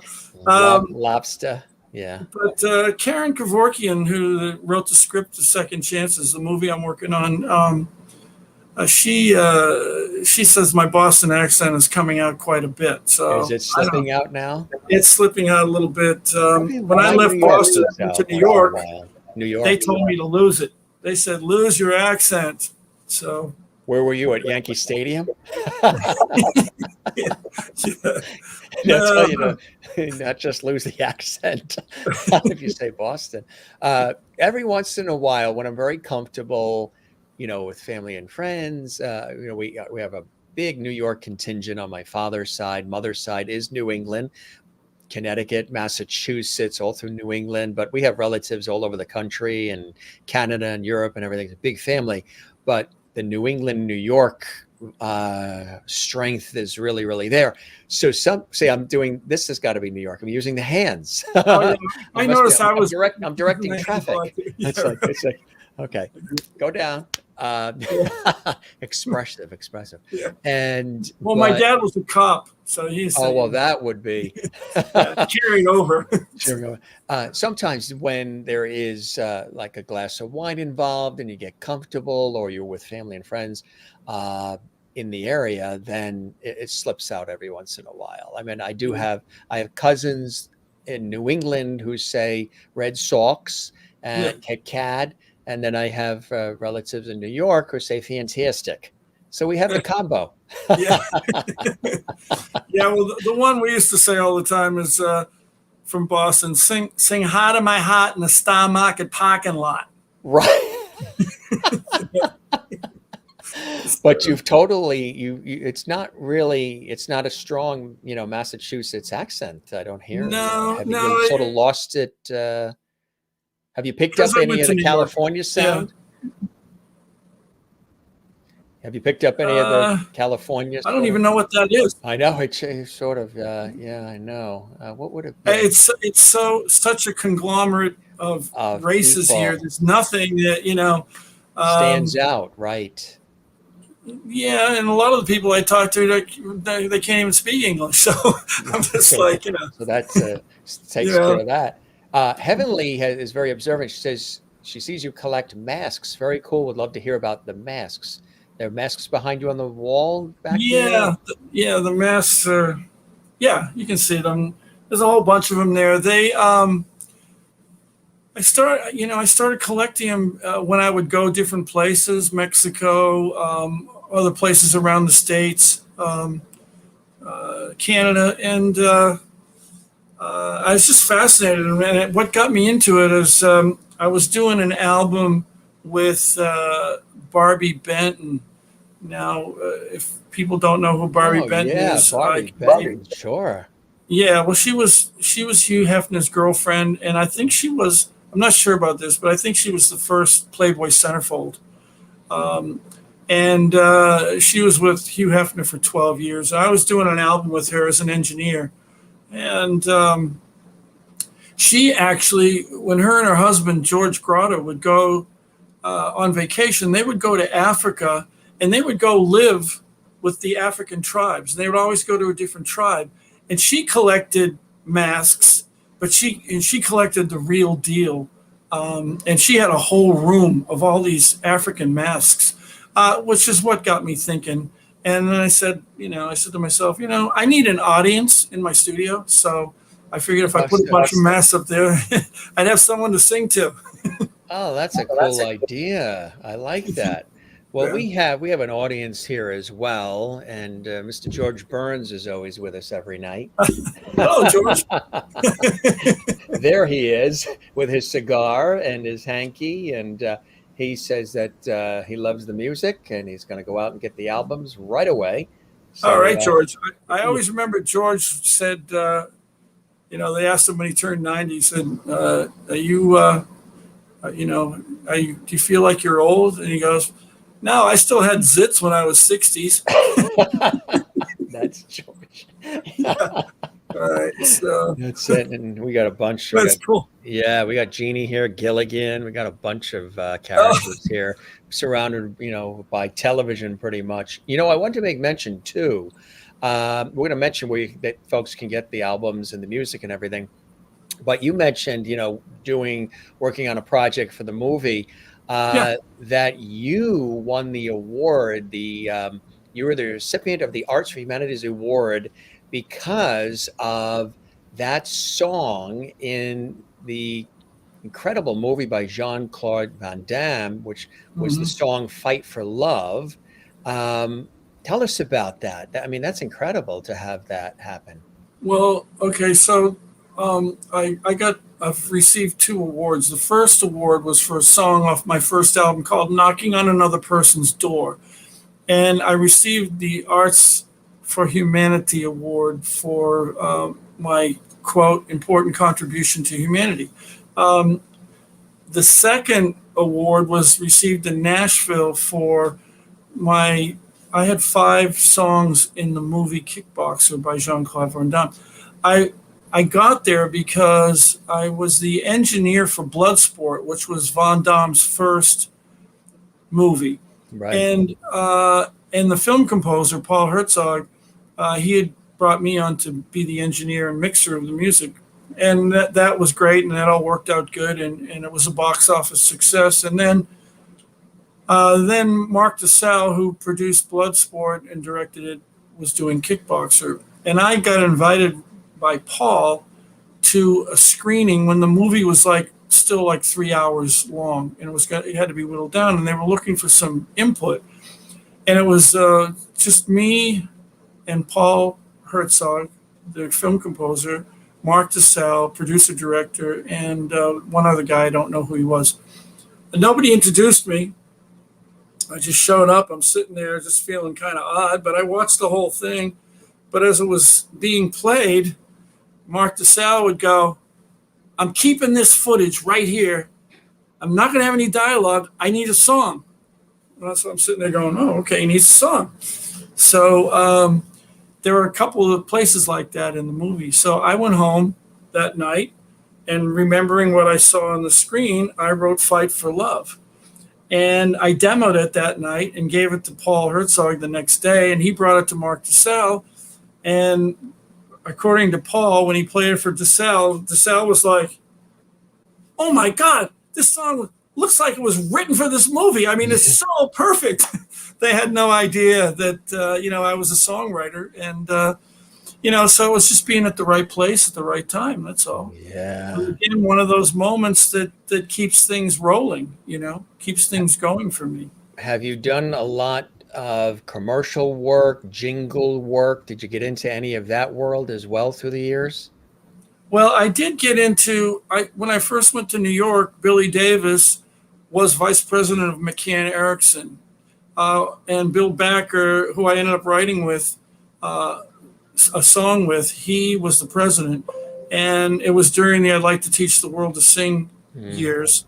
Lobster. Yeah. But Karen Kevorkian, who wrote the script of Second Chances, the movie I'm working on, she says my Boston accent is coming out quite a bit. So Is it slipping out now? it's slipping out a little bit. When Why I left New York Boston slips out to New once in a York, while? New York. they told me to lose it. They said, lose your accent. So Where were you at Yankee Stadium? yeah. They'll tell you to not just lose the accent if you say Boston. Every once in a while, when I'm very comfortable, with family and friends, we have a big New York contingent on my father's side. Mother's side is New England, Connecticut, Massachusetts, all through New England. But we have relatives all over the country and Canada and Europe and everything. It's a big family. but the New England, New York strength is really, really there. So some say I'm doing this has got to be New York. I'm using the hands. Oh yeah, I noticed I'm directing traffic. Yeah, It's like okay, go down. Uh, expressive. yeah. And Well, my dad was a cop, so he's that would be carried over. sure. Sometimes when there is like a glass of wine involved and you get comfortable, or you're with family and friends in the area, then it slips out every once in a while. I mean, I have cousins in New England who say Red Sox and Cad, and then I have relatives in New York who say fantastic. So we have the combo. Yeah. Yeah. Well, the one we used to say all the time is from Boston, sing Heart of My Heart in the Star Market parking lot. Right. But you've totally, it's not a strong, Massachusetts accent. I don't hear. Have you sort of lost it? Have you picked up any of the California sound? Yeah. Have you picked up any of the California? I don't even know what that is. I know it's sort of. Yeah, I know. What would it be? It's such a conglomerate of races people. here. There's nothing that stands out, right? Yeah, and a lot of the people I talk to, they can't even speak English. So I'm just like, So that takes care of that. Heavenly is very observant. She says she sees you collect masks. Very cool. Would love to hear about the masks. There are masks behind you on the wall back there? Yeah, the masks are, you can see them. There's a whole bunch of them there. They, I started collecting them when I would go different places, Mexico, other places around the States, Canada, and I was just fascinated. And what got me into it is I was doing an album with Barbie Benton. Now, if people don't know who Barbie Benton is, Barbie, sure. Yeah, well, she was Hugh Hefner's girlfriend, and I think I'm not sure about this, but I think she was the first Playboy centerfold. And she was with Hugh Hefner for 12 years. I was doing an album with her as an engineer. And she actually, when her and her husband, George Grotto, would go on vacation, they would go to Africa, and they would go live with the African tribes. They would always go to a different tribe. And she collected masks, but she collected the real deal. And she had a whole room of all these African masks, which is what got me thinking. And then I said to myself, I need an audience in my studio. So I figured if I put a bunch of masks up there, I'd have someone to sing to. Oh, that's a cool idea. I like that. Well, we have an audience here as well, and Mr. George Burns is always with us every night. Hello, George. There he is with his cigar and his hanky, and he says that he loves the music, and he's going to go out and get the albums right away. So, all right, George. I always remember George said, they asked him when he turned 90, he said, are you, do you feel like you're old? And he goes, no, I still had zits when I was 60s. That's George. Yeah. All right, so that's it. And we got a bunch. That's cool. Yeah, we got Jeannie here, Gilligan. We got a bunch of characters here, surrounded, by television pretty much. I want to make mention too. We're going to mention that folks can get the albums and the music and everything. But you mentioned, working on a project for the movie. That you won the award. You were the recipient of the Arts for Humanities Award because of that song in the incredible movie by Jean Claude Van Damne, which was the song "Fight for Love." Tell us about that. I mean, that's incredible to have that happen. Well, okay, so I've received 2 awards. The first award was for a song off my first album called Knocking on Another Person's Door. And I received the Arts for Humanity Award for my, quote, important contribution to humanity. The second award was received in Nashville for I had 5 songs in the movie Kickboxer by Jean Claude Van Damme. I got there because I was the engineer for Bloodsport, which was Van Damme's first movie. Right. And the film composer, Paul Herzog, he had brought me on to be the engineer and mixer of the music. And that was great, and that all worked out good, and it was a box office success. And then Mark DeSalle, who produced Bloodsport and directed it, was doing Kickboxer. And I got invited by Paul to a screening when the movie was still 3 hours long, and it had to be whittled down, and they were looking for some input. And it was just me and Paul Herzog, the film composer, Mark DeSalle, producer director, and one other guy, I don't know who he was. And nobody introduced me. I just showed up. I'm sitting there just feeling kind of odd, but I watched the whole thing. But as it was being played, Mark DeSalle would go, "I'm keeping this footage right here. I'm not going to have any dialogue. I need a song." And that's what I'm sitting there going, "Oh, okay, he needs a song." So there were a couple of places like that in the movie. So I went home that night, and remembering what I saw on the screen, I wrote "Fight for Love." And I demoed it that night and gave it to Paul Herzog the next day, and he brought it to Mark DeSalle. And according to Paul, when he played it for DeSalle was like, "Oh my God, this song looks like it was written for this movie. I mean, it's so perfect." They had no idea that, I was a songwriter. And, so it was just being at the right place at the right time. That's all. Yeah. Again, one of those moments that keeps things rolling, keeps things going for me. Have you done a lot of commercial work, jingle work? Did you get into any of that world as well through the years? Well, I did get into, when I first went to New York, Billy Davis was vice president of McCann Erickson. And Bill Backer, who I ended up writing with a song with, he was the president. And it was during the I'd Like to Teach the World to Sing years.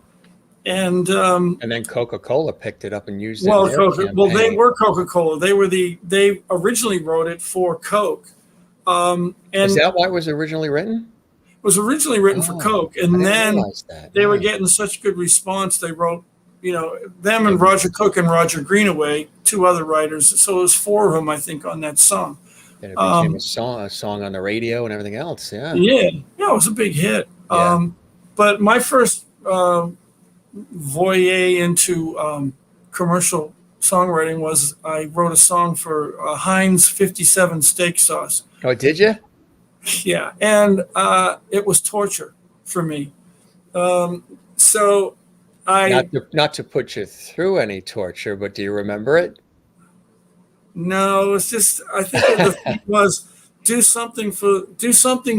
And then Coca-Cola picked it up and used it. They were Coca-Cola. They originally wrote it for Coke. And is that why it was originally written? It was originally written for Coke, and then they were getting such good response. They wrote, them and Roger Cook and Roger Greenaway, 2 other writers. So it was 4 of them, I think, on that song. And it became a song on the radio and everything else. Yeah. Yeah, it was a big hit. Yeah. But my first voyeur into commercial songwriting was I wrote a song for Heinz 57 steak sauce. Oh, did you? Yeah, and it was torture for me. So not to put you through any torture, but do you remember it? No, it's just I think the thing was do something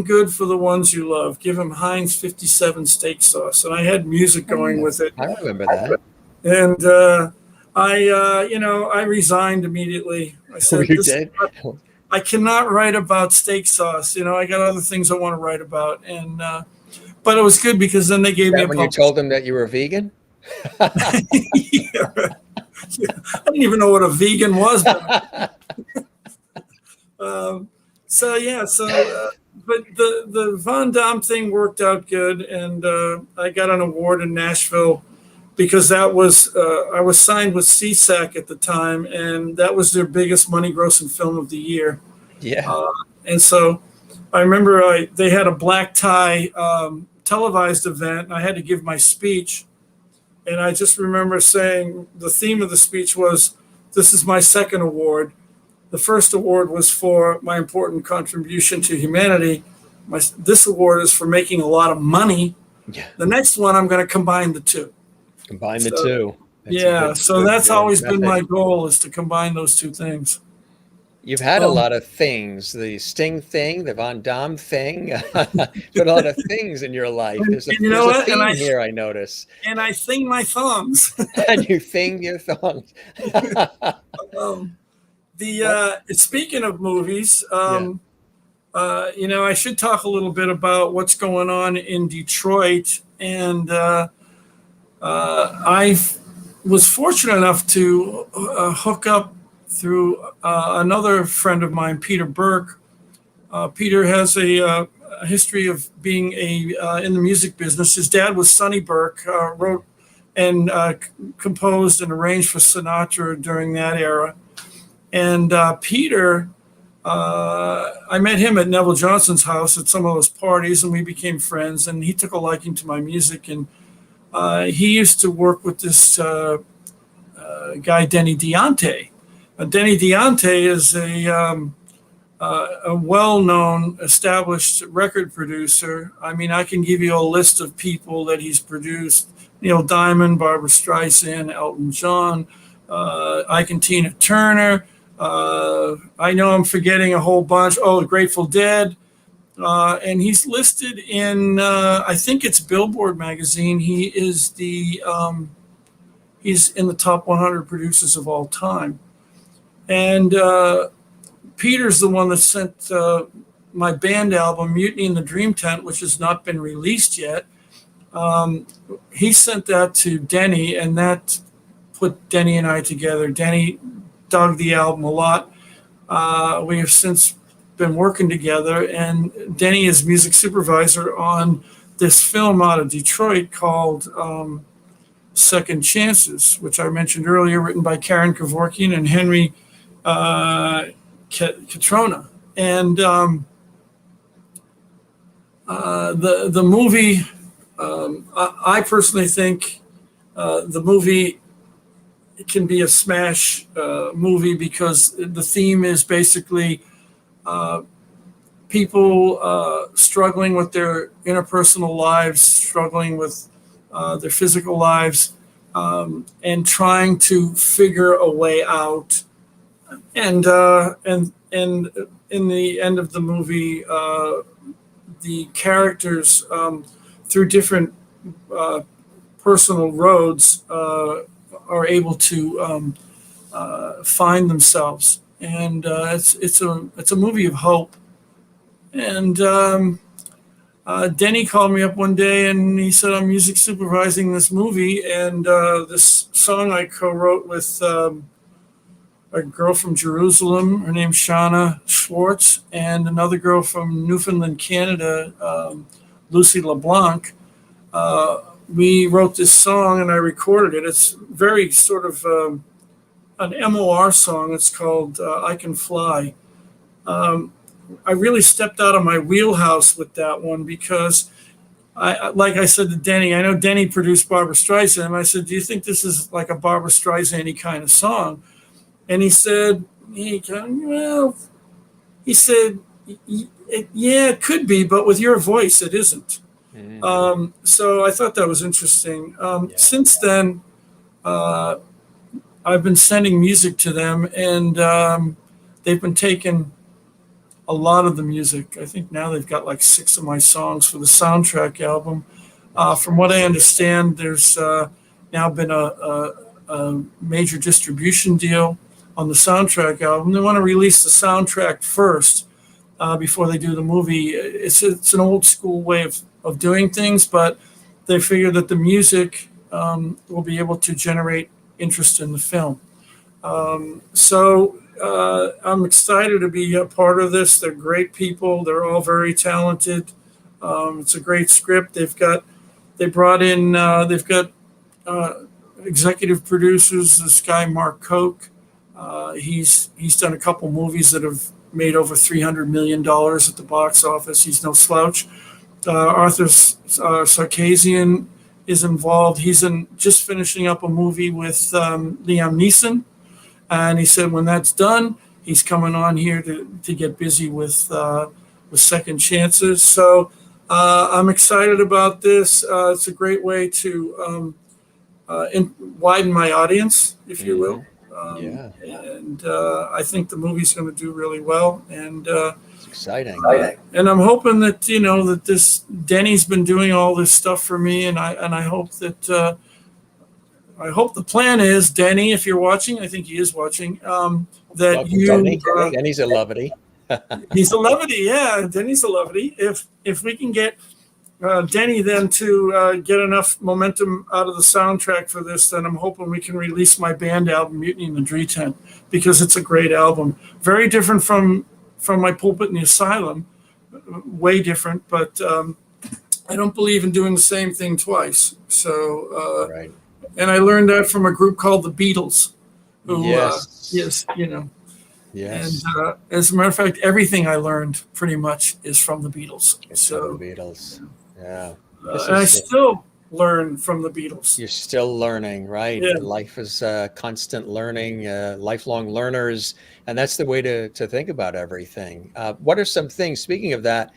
good for the ones you love. Give them Heinz 57 steak sauce, and I had music going with it. I remember that. And I resigned immediately. I said, you did? I cannot write about steak sauce. I got other things I want to write about. And but it was good because then they gave me a when you told them that you were vegan? Yeah, right. Yeah. I didn't even know what a vegan was. But the Van Damme thing worked out good, and I got an award in Nashville because that was I was signed with SESAC at the time, and that was their biggest money-grossing film of the year. Yeah. And so I remember they had a black tie televised event, and I had to give my speech. And I just remember saying the theme of the speech was, "This is my second award. The first award was for my important contribution to humanity. This award is for making a lot of money. Yeah. The next one, I'm going to combine the two." Combine the two. That's always been my goal, is to combine those two things. You've had a lot of things, the Sting thing, the Van Damme thing, but a lot of things in your life. There's a theme here, I notice. And I sing my songs. And you sing your songs. Speaking of movies, I should talk a little bit about what's going on in Detroit. And I was fortunate enough to hook up through another friend of mine, Peter Burke. Peter has a history of being in the music business. His dad was Sonny Burke, wrote and composed and arranged for Sinatra during that era. And Peter, I met him at Neville Johnson's house at some of those parties, and we became friends. And he took a liking to my music. And he used to work with this guy, Denny Diante. Denny Diante is a well-known, established record producer. I mean, I can give you a list of people that he's produced: Neil Diamond, Barbra Streisand, Elton John, Ike and Tina Turner. I know I'm forgetting a whole bunch. Oh, the Grateful Dead. And he's listed in, I think it's Billboard magazine. He's in the top 100 producers of all time. And Peter's the one that sent my band album, Mutiny in the Dream Tent, which has not been released yet. He sent that to Denny, and that put Denny and I together. Denny dug the album a lot. We have since been working together, and Denny is music supervisor on this film out of Detroit called Second Chances, which I mentioned earlier, written by Karen Kevorkian and Henry Catrona. And the movie, I personally think the movie can be a smash movie, because the theme is basically people struggling with their interpersonal lives, struggling with their physical lives, and trying to figure a way out. And in the end of the movie, the characters, through different personal roads, are able to find themselves. And it's a movie of hope. And Denny called me up one day and he said, I'm music supervising this movie, and this song I co-wrote with a girl from Jerusalem, her name's Shauna Schwartz, and another girl from Newfoundland, Canada, Lucy LeBlanc. We wrote this song and I recorded it. It's very sort of an MOR song. It's called I Can Fly. I really stepped out of my wheelhouse with that one, because like I said to Denny, I know Denny produced Barbra Streisand, and I said, do you think this is like a Barbra Streisand-y kind of song? And he said, yeah, it could be, but with your voice, it isn't. Mm-hmm. So I thought that was interesting. Since then, I've been sending music to them, and they've been taking a lot of the music. I think now they've got like 6 of my songs for the soundtrack album. From what I understand, there's now been a major distribution deal on the soundtrack album. They want to release the soundtrack first before they do the movie. It's an old school way of doing things, but they figure that the music will be able to generate interest in the film. So I'm excited to be a part of this. They're great people. They're all very talented. It's a great script. They've got executive producers, this guy, Mark Koch. He's done a couple movies that have made over $300 million at the box office. He's no slouch. Arthur Sarkisian is involved. He's just finishing up a movie with Liam Neeson. And he said when that's done, he's coming on here to get busy with Second Chances. So I'm excited about this. It's a great way to widen my audience, if you will. And I think the movie's going to do really well. And it's exciting. And I'm hoping that that this Denny's been doing all this stuff for me, and I hope that. I hope the plan is, Denny, if you're watching, I think he is watching, that Denny's a lovety. He's a lovety, yeah. Denny's a lovety. If we can get Denny, then to get enough momentum out of the soundtrack for this, then I'm hoping we can release my band album, Mutiny in the Dree Tent, because it's a great album. Very different from my Pulpit in the Asylum, way different, but I don't believe in doing the same thing twice. So, Right. and I learned that from a group called the Beatles, who, Yes. yes, you know, and Yes. as a matter of fact, everything I learned pretty much is from the Beatles. It's from the So, Beatles. Yeah. This and I is still learn from the Beatles. You're still learning, right? Yeah. Life is constant learning, lifelong learners, and that's the way to think about everything. What are some things, speaking of that,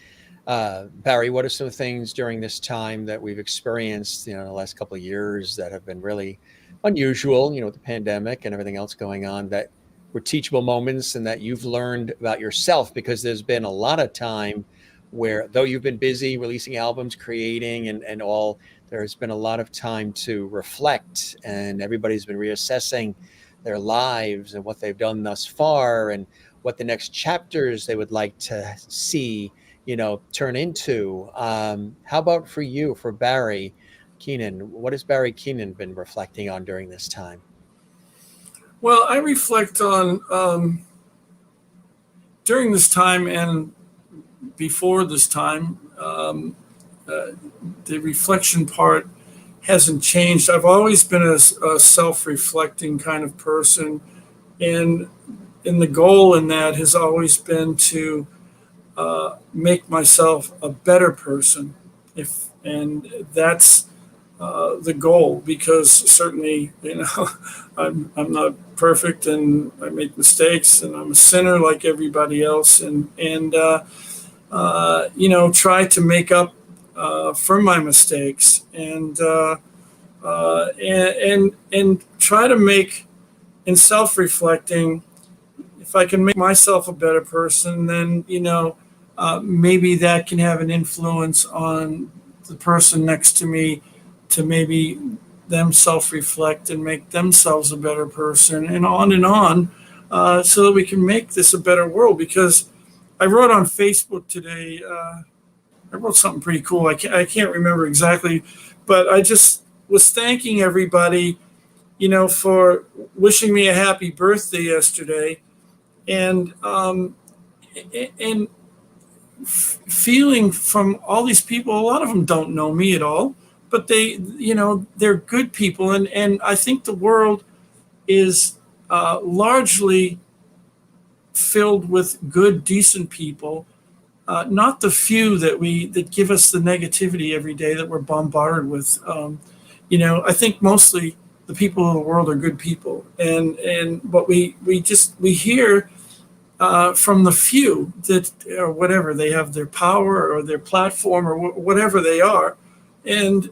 Barry, what are some things during this time that we've experienced, in the last couple of years that have been really unusual, with the pandemic and everything else going on, that were teachable moments and that you've learned about yourself? Because there's been a lot of time where, though you've been busy releasing albums, creating and all, there's been a lot of time to reflect, and everybody's been reassessing their lives and what they've done thus far and what the next chapters they would like to see, turn into. How about for you, for Barry Keenan? What has Barry Keenan been reflecting on during this time? Well, I reflect on during this time and before this time. The reflection part hasn't changed. I've always been a self-reflecting kind of person, and the goal in that has always been to make myself a better person. And that's the goal, because certainly, I'm not perfect, and I make mistakes, and I'm a sinner like everybody else, and try to make up for my mistakes, and try to make, in self-reflecting, if I can make myself a better person, then maybe that can have an influence on the person next to me, to maybe them self-reflect and make themselves a better person, and on, so that we can make this a better world. Because I wrote on Facebook today, I wrote something pretty cool. I can't remember exactly, but I just was thanking everybody, for wishing me a happy birthday yesterday, and and feeling from all these people. A lot of them don't know me at all, but they're good people, and I think the world is largely filled with good, decent people. Not the few that give us the negativity every day that we're bombarded with. I think mostly the people in the world are good people, but we hear from the few that, or whatever, they have their power or their platform or whatever they are, and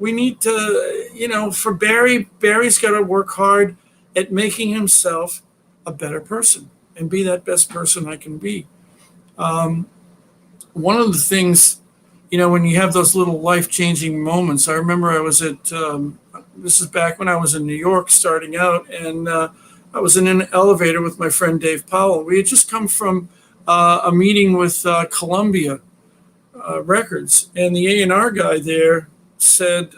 we need to, for Barry's got to work hard at making himself a better person and be that best person I can be. One of the things, when you have those little life-changing moments, I remember I was at, this is back when I was in New York starting out, and I was in an elevator with my friend Dave Powell. We had just come from a meeting with Columbia Records, and the A&R guy there said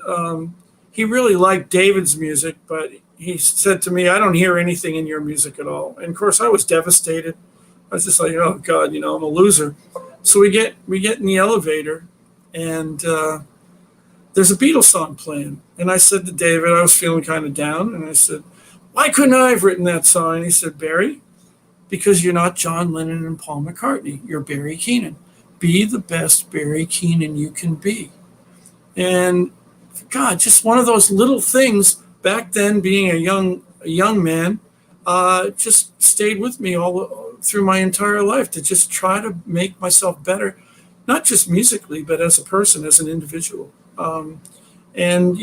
he really liked David's music, but he said to me, "I don't hear anything in your music at all." And of course, I was devastated. I was just like, "Oh God, I'm a loser." So we get in the elevator, and there's a Beatles song playing. And I said to David, I was feeling kind of down, and I said, "Why couldn't I have written that song?" And he said, "Barry, because you're not John Lennon and Paul McCartney. You're Barry Keenan. Be the best Barry Keenan you can be." And God, just one of those little things back then, being a young man, just stayed with me all through my entire life, to just try to make myself better, not just musically, but as a person, as an individual. And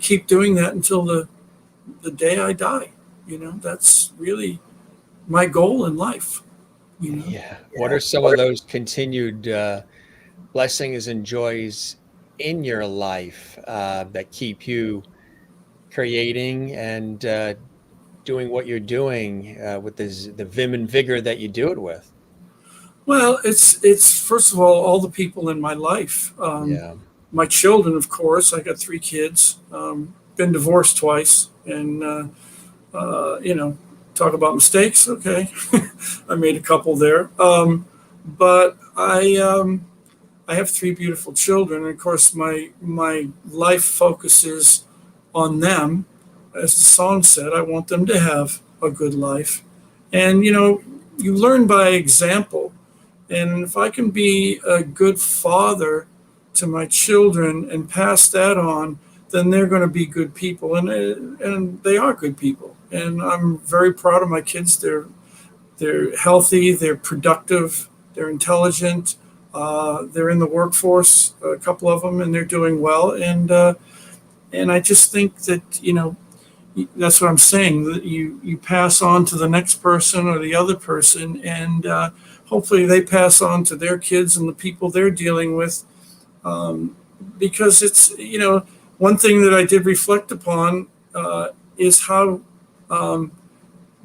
keep doing that until the day I die. That's really my goal in life. Yeah. What are some of those continued blessings and joys in your life that keep you creating and doing what you're doing with the vim and vigor that you do it with? Well, it's first of all the people in my life. Yeah. My children, of course. I got three kids. Been divorced twice, and you know, talk about mistakes. Okay, I made a couple there. But I have three beautiful children, and of course, my life focuses on them. As the song said, I want them to have a good life, and you learn by example. And if I can be a good father to my children and pass that on, then they're going to be good people, and they are good people. And I'm very proud of my kids. They're healthy, they're productive, they're intelligent, they're in the workforce, a couple of them, and they're doing well. And I just think that that's what I'm saying. That you pass on to the next person or the other person, and hopefully they pass on to their kids and the people they're dealing with. Because it's one thing that I did reflect upon is how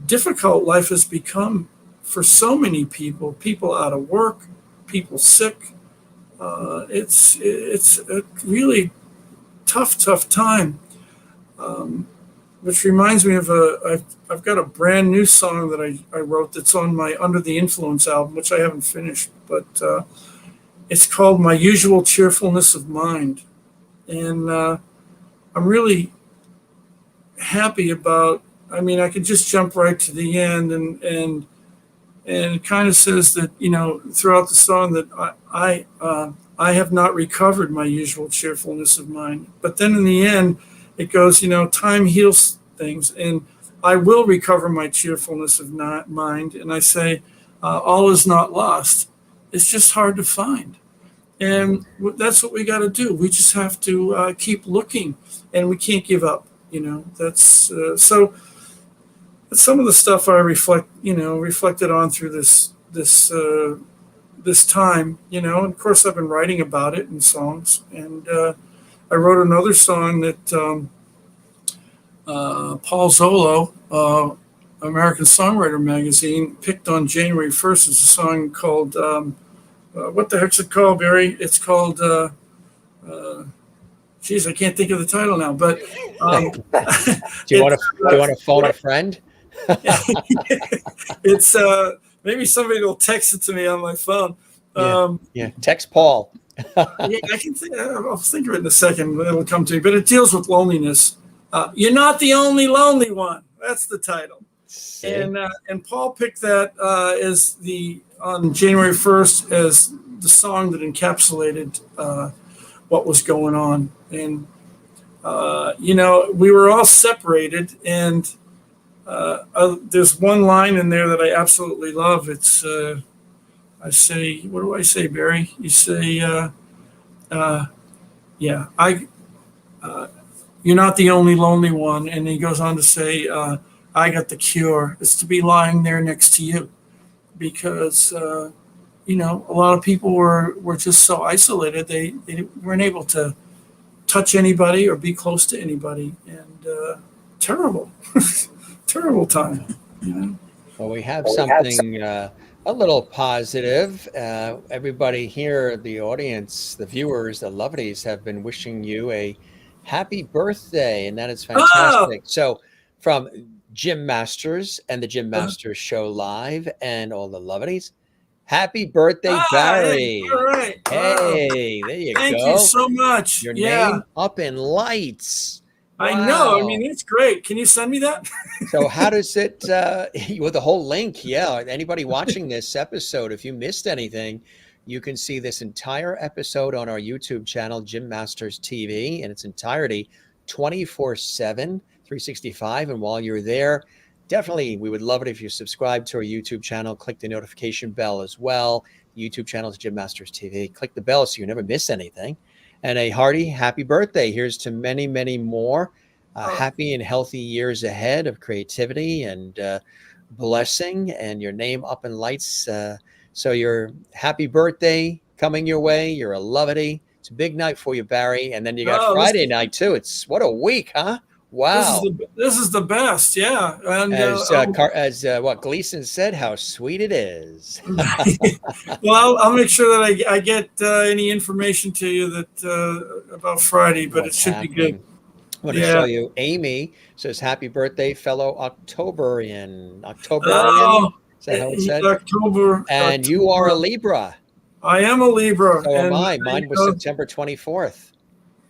difficult life has become for so many people. People out of work, people sick. It's a really tough time. Which reminds me of I've got a brand new song that I wrote that's on my Under the Influence album, which I haven't finished, but it's called My Usual Cheerfulness of Mind. And I'm really happy about, I mean, I could just jump right to the end, and it kind of says that, throughout the song that I have not recovered my usual cheerfulness of mind. But then in the end, it goes, time heals things, and I will recover my cheerfulness of mind. And I say, all is not lost. It's just hard to find. And that's what we got to do. We just have to keep looking, and we can't give up. That's so. That's some of the stuff I reflected on through this time. And of course I've been writing about it in songs, and I wrote another song that Paul Zolo, American Songwriter Magazine, picked on January 1st as a song called, what the heck's it called, Barry? It's called, geez, I can't think of the title now, but Do you want to phone a friend? It's maybe somebody will text it to me on my phone. Yeah. Text Paul. Yeah, I can think. I'll think of it in a second. It'll come to me. But it deals with loneliness. You're not the only lonely one. That's the title. See? And Paul picked that as on January 1st as the song that encapsulated what was going on. And we were all separated, and there's one line in there that I absolutely love. It's I say, what do I say, Barry? You say, yeah, you're not the only lonely one. And he goes on to say, I got the cure. It's to be lying there next to you, because a lot of people were just so isolated they weren't able to touch anybody or be close to anybody, and terrible. Terrible time. Well, we have something a little positive. Everybody here, the audience, the viewers, the lovelies have been wishing you a happy birthday, and that is fantastic. So from Jim Masters and the Jim Masters Show Live and all the lovelies, happy birthday, Barry. All right. Hey, there you go. Thank you so much. Your name up in lights. Wow. I know. I mean, it's great. Can you send me that? So how does it, with the whole link? Yeah. Anybody watching this episode, if you missed anything, you can see this entire episode on our YouTube channel, Jim Masters TV, in its entirety, 24/7, 365. And while you're there, definitely, we would love it if you subscribe to our YouTube channel, click the notification bell as well. The YouTube channel is Jim Masters TV. Click the bell so you never miss anything. And a hearty happy birthday. Here's to many, many more happy and healthy years ahead of creativity and blessing, and your name up in lights. So your happy birthday coming your way. You're a lovity. It's a big night for you, Barry. And then you got Friday night too. It's what a week, huh? Wow. This is the best. Yeah. And What Gleason said, how sweet it is. well, I'll make sure that I get any information to you that about Friday, but it What's should be good. happening? I want to show Yeah. you. Amy says, "Happy birthday, fellow Octoberian." Octoberian? Oh, Is that how it's said? October. And you are a Libra. I am a Libra. So am and I. Mine was September 24th.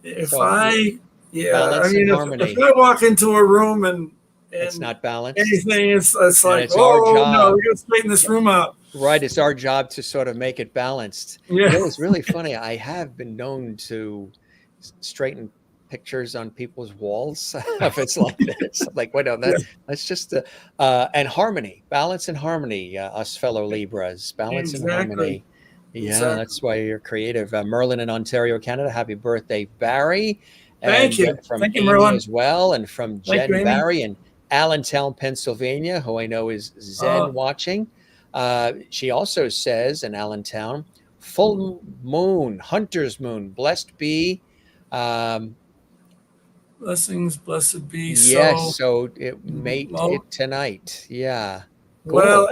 If So I, balance and harmony. if I walk into a room and it's not balanced. Anything, it's like, it's our job. No, we got to straighten this room out. Right, it's our job to sort of make it balanced. Yeah. It was really funny. I have been known to straighten pictures on people's walls if it's like this. Like, wait, no, that's just and harmony, balance and harmony. Us fellow Libras, balance and harmony. Yeah, exactly. That's why you're creative. Merlin in Ontario, Canada. Happy birthday, Barry. Thank you. From Thank you, Amy Merlin. as well, and from Jen Barry in Allentown, Pennsylvania, who I know is Zen watching. She also says in Allentown, full moon, hunter's moon, blessed be. Blessings, blessed be. Yes, so it made it tonight. Yeah. Cool. Well,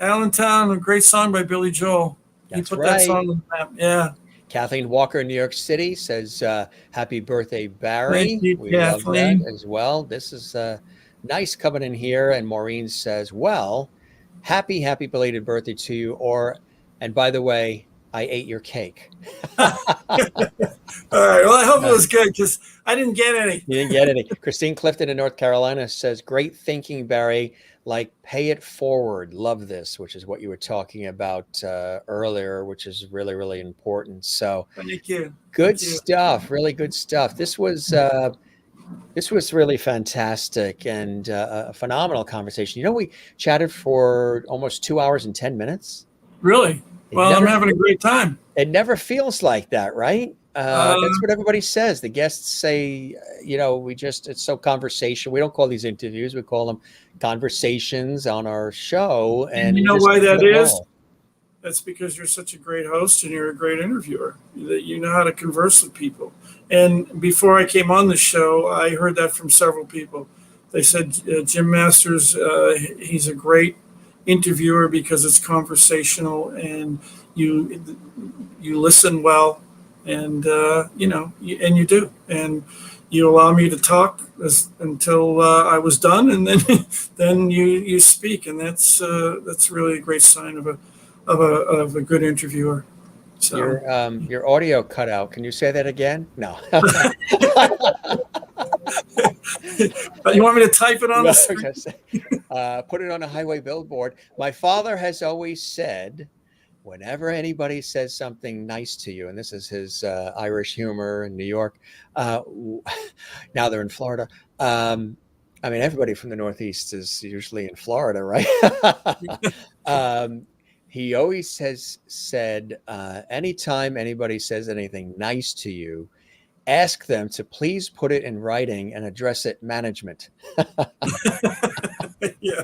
Allentown, a great song by Billy Joel. That's he put right. that song on the map. Yeah. Kathleen Walker in New York City says, happy birthday, Barry. Thank you, we Kathleen. love that as well. This is nice coming in here. And Maureen says, well, happy belated birthday to you. And by the way, I ate your cake. All right. Well, I hope it was good because I didn't get any. You didn't get any. Christine Clifton in North Carolina says, great thinking, Barry. Like, pay it forward. Love this, which is what you were talking about earlier, which is really, really important. So thank you. Good stuff. Really good stuff. This was really fantastic and a phenomenal conversation. You know, we chatted for almost 2 hours and 10 minutes. Really? Well, I'm having a great time. It never feels like that, right? That's what everybody says. The guests say, it's so conversation. We don't call these interviews. We call them conversations on our show. And you know why that is? That's because you're such a great host and you're a great interviewer. That you know how to converse with people. And before I came on the show, I heard that from several people. They said Jim Masters, he's a great interviewer because it's conversational and you listen well, and and you do, and you allow me to talk until I was done, and then you speak, and that's really a great sign of a good interviewer. So your audio cut out. Can you say that again? No. You want me to type it on the screen? Put it on a highway billboard. My father has always said, whenever anybody says something nice to you, and this is his Irish humor in New York, now they're in Florida. I mean, everybody from the Northeast is usually in Florida, right? He always has said, anytime anybody says anything nice to you, ask them to please put it in writing and address it management. Yeah,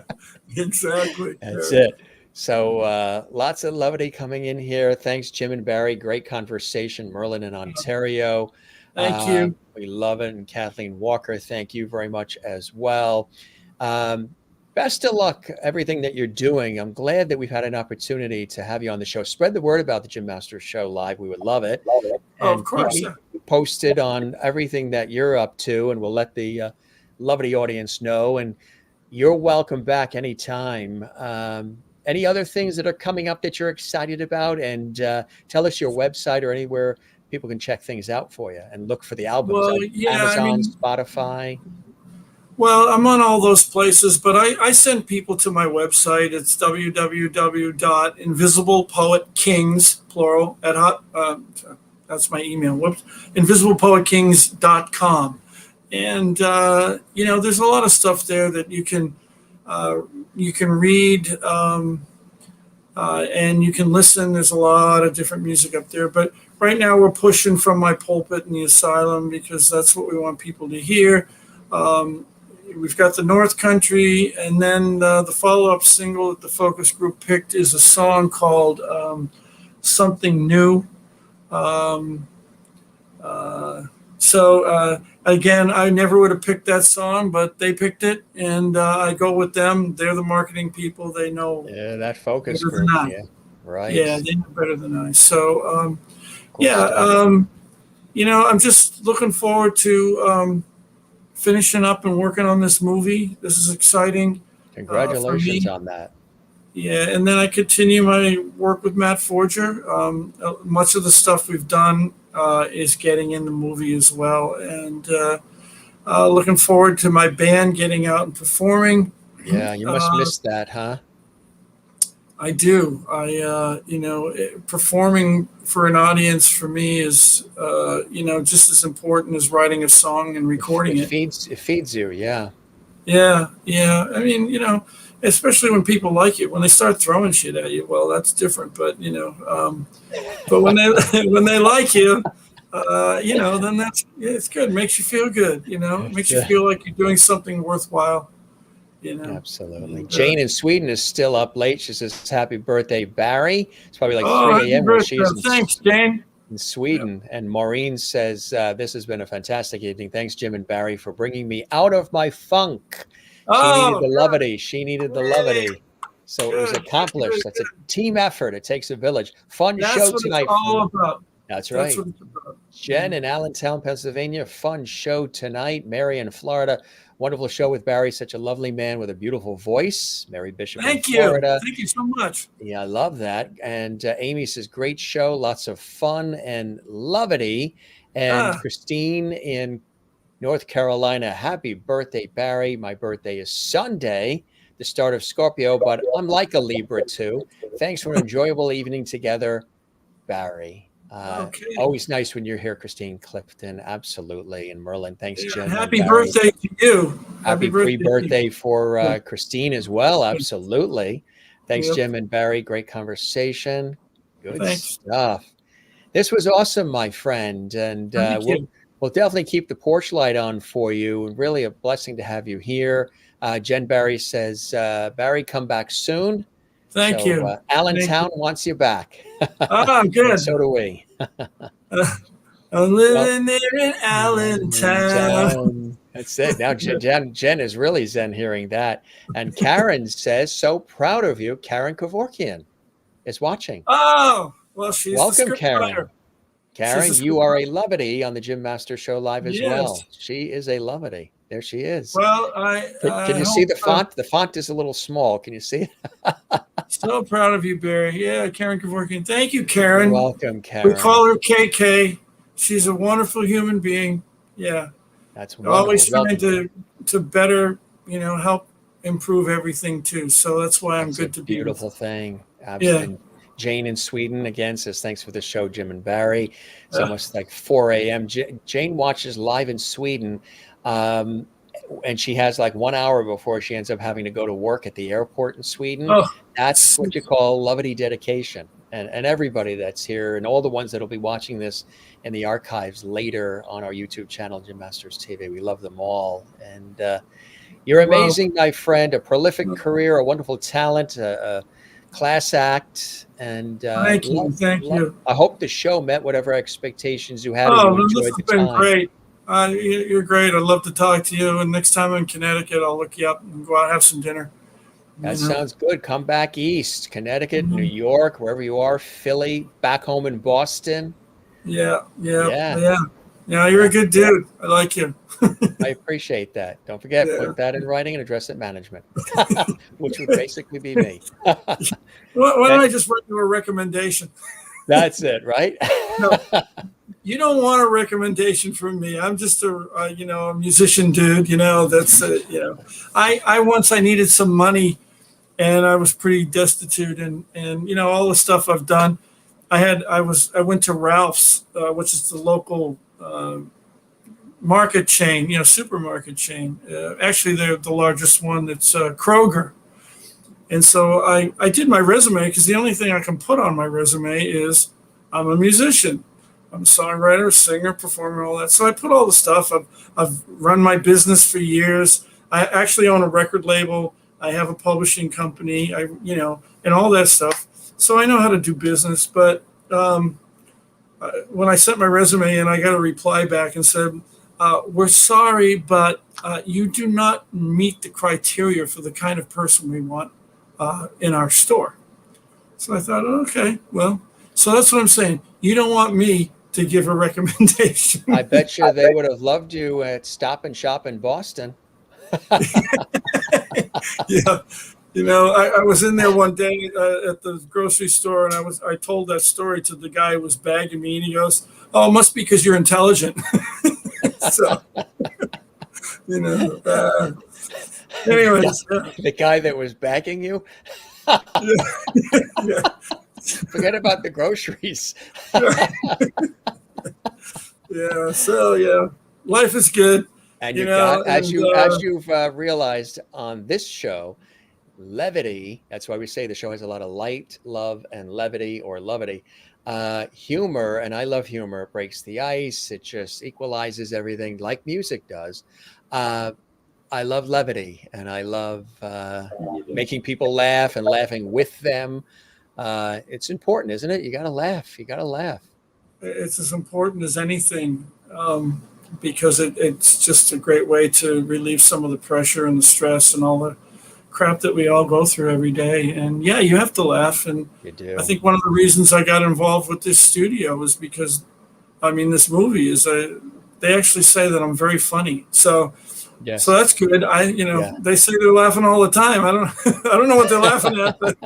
exactly. That's it. So lots of levity coming in here. Thanks, Jim and Barry. Great conversation. Merlin in Ontario. Thank you. We love it. And Kathleen Walker, thank you very much as well. Best of luck, everything that you're doing. I'm glad that we've had an opportunity to have you on the show. Spread the word about the Jim Masters Show live. We would love it. Of course. Posted on everything that you're up to, and we'll let the lovely audience know. And you're welcome back anytime. Any other things that are coming up that you're excited about? And tell us your website or anywhere people can check things out for you and look for the albums. Well, Amazon, Spotify. Well, I'm on all those places, but I send people to my website. It's www.invisiblepoetkings, plural, that's my email. Whoops. Invisiblepoetkings.com. And, there's a lot of stuff there that you can read and you can listen. There's a lot of different music up there. But right now we're pushing from my pulpit in the asylum because that's what we want people to hear. We've got the North Country, and then the follow-up single that the focus group picked is a song called Something New. So again, I never would have picked that song, but they picked it, and I go with them. They're the marketing people. They know Yeah, that focus better than group. I. Yeah, right. Yeah, they know better than I. So Cool yeah, stuff. I'm just looking forward to finishing up and working on this movie. This is exciting for Congratulations me. on that. Yeah, and then I continue my work with Matt Forger. Much of the stuff we've done is getting in the movie as well, and looking forward to my band getting out and performing. Yeah, you must miss that, huh? I do. Performing for an audience for me is, just as important as writing a song and recording it. It feeds you. Yeah. Yeah, yeah. I mean, especially when people like it. When they start throwing shit at you, well, that's different. But but when they when they like you, then it's good. It makes you feel good. It makes you feel like you're doing something worthwhile. Absolutely. And, Jane in Sweden is still up late. She says, "Happy birthday, Barry." It's probably like oh, 3 happy a.m. where birthday! she's Thanks, Jane. in Sweden. And Maureen says, "This has been a fantastic evening. Thanks, Jim and Barry, for bringing me out of my funk." She needed Oh, the levity. She needed the levity. So it was good, accomplished. That's a team effort. It takes a village. Fun that's show what tonight. it's all about. That's That's right. what it's about. Jen in Allentown, Pennsylvania. Fun show tonight. Mary in Florida. Wonderful show with Barry. Such a lovely man with a beautiful voice. Mary Bishop in Thank you. Florida. Thank you so much. Yeah, I love that. And Amy says, great show. Lots of fun and levity. And Christine in North Carolina. Happy birthday, Barry. My birthday is Sunday, the start of Scorpio, but I'm like a Libra too. Thanks for an enjoyable evening together, Barry. Okay. Always nice when you're here, Christine Clifton. Absolutely. And Merlin, thanks, Jen. Happy birthday to you. Happy pre-birthday for Christine as well. Absolutely. Thanks, Jim and Barry. Great conversation. Good stuff. This was awesome, my friend. And we'll definitely keep the porch light on for you. Really a blessing to have you here. Jen Barry says, Barry, come back soon. Thank you. Allentown wants you back. Oh, good. So do we. I'm living there in Allentown. That's it. Now Jen is really zen hearing that. And Karen says, so proud of you. Karen Kevorkian is watching. Oh, well, she's welcome, Karen. Karen, you are a levity on the Jim Master Show live as well. She is a levity. There she is. Well, can you see the font? The font is a little small. Can you see it? So proud of you, Barry. Yeah, Karen Kevorkian. Thank you, Karen. You're welcome, Karen. We call her KK. She's a wonderful human being. Yeah. That's wonderful. Always trying to better, help improve everything too. So that's why I'm good to be. Beautiful thing. Absolutely. Yeah. Jane in Sweden again says, thanks for the show, Jim and Barry. It's almost like 4 a.m. Jane watches live in Sweden. And she has like 1 hour before she ends up having to go to work at the airport in Sweden. Oh, that's what you call levity dedication. And everybody that's here and all the ones that'll be watching this in the archives later on our YouTube channel, Jim Masters TV. We love them all. And you're amazing, my friend, a prolific career, a wonderful talent, a class act. And thank you. I hope the show met whatever expectations you had. Oh, this has been great. You're great. I'd love to talk to you. And next time I'm in Connecticut, I'll look you up and go out and have some dinner. That sounds good. Come back east, Connecticut, New York, wherever you are, Philly, back home in Boston. Yeah. You're a good dude. I like you. I appreciate that. Don't forget, put that in writing and address it management, which would basically be me. Why don't I just write you a recommendation? That's it, right? No, you don't want a recommendation from me. I'm just a musician dude. That's I needed some money, and I was pretty destitute, and all the stuff I've done. I went to Ralph's, which is the local market chain, supermarket chain. Actually, they're the largest one. It's Kroger. And so I did my resume because the only thing I can put on my resume is I'm a musician. I'm a songwriter, singer, performer, all that. So I put all the stuff. I've run my business for years. I actually own a record label. I have a publishing company. And all that stuff. So I know how to do business. But when I sent my resume and I got a reply back and said, we're sorry, but you do not meet the criteria for the kind of person we want in our store. So I thought, okay, well, so that's what I'm saying. You don't want me to give a recommendation. I bet you they would have loved you at Stop and Shop in Boston. Yeah. I was in there one day at the grocery store, and I told that story to the guy who was bagging me, and he goes, "Oh, it must be because you're intelligent." So, anyways, The guy that was bagging you? yeah. Forget about the groceries. Yeah. So yeah, life is good. And as you've realized on this show, levity, that's why we say the show has a lot of light, love, and levity or levity. Humor, and I love humor, it breaks the ice. It just equalizes everything like music does. I love levity, and I love making people laugh and laughing with them. It's important, isn't it? You got to laugh. You got to laugh. It's as important as anything, because it's just a great way to relieve some of the pressure and the stress and all the crap that we all go through every day. And yeah, you have to laugh. And You do. I think one of the reasons I got involved with this studio was because, this movie is they actually say that I'm very funny. So Yes. so that's good. They say they're laughing all the time. I don't I don't know what they're laughing at, but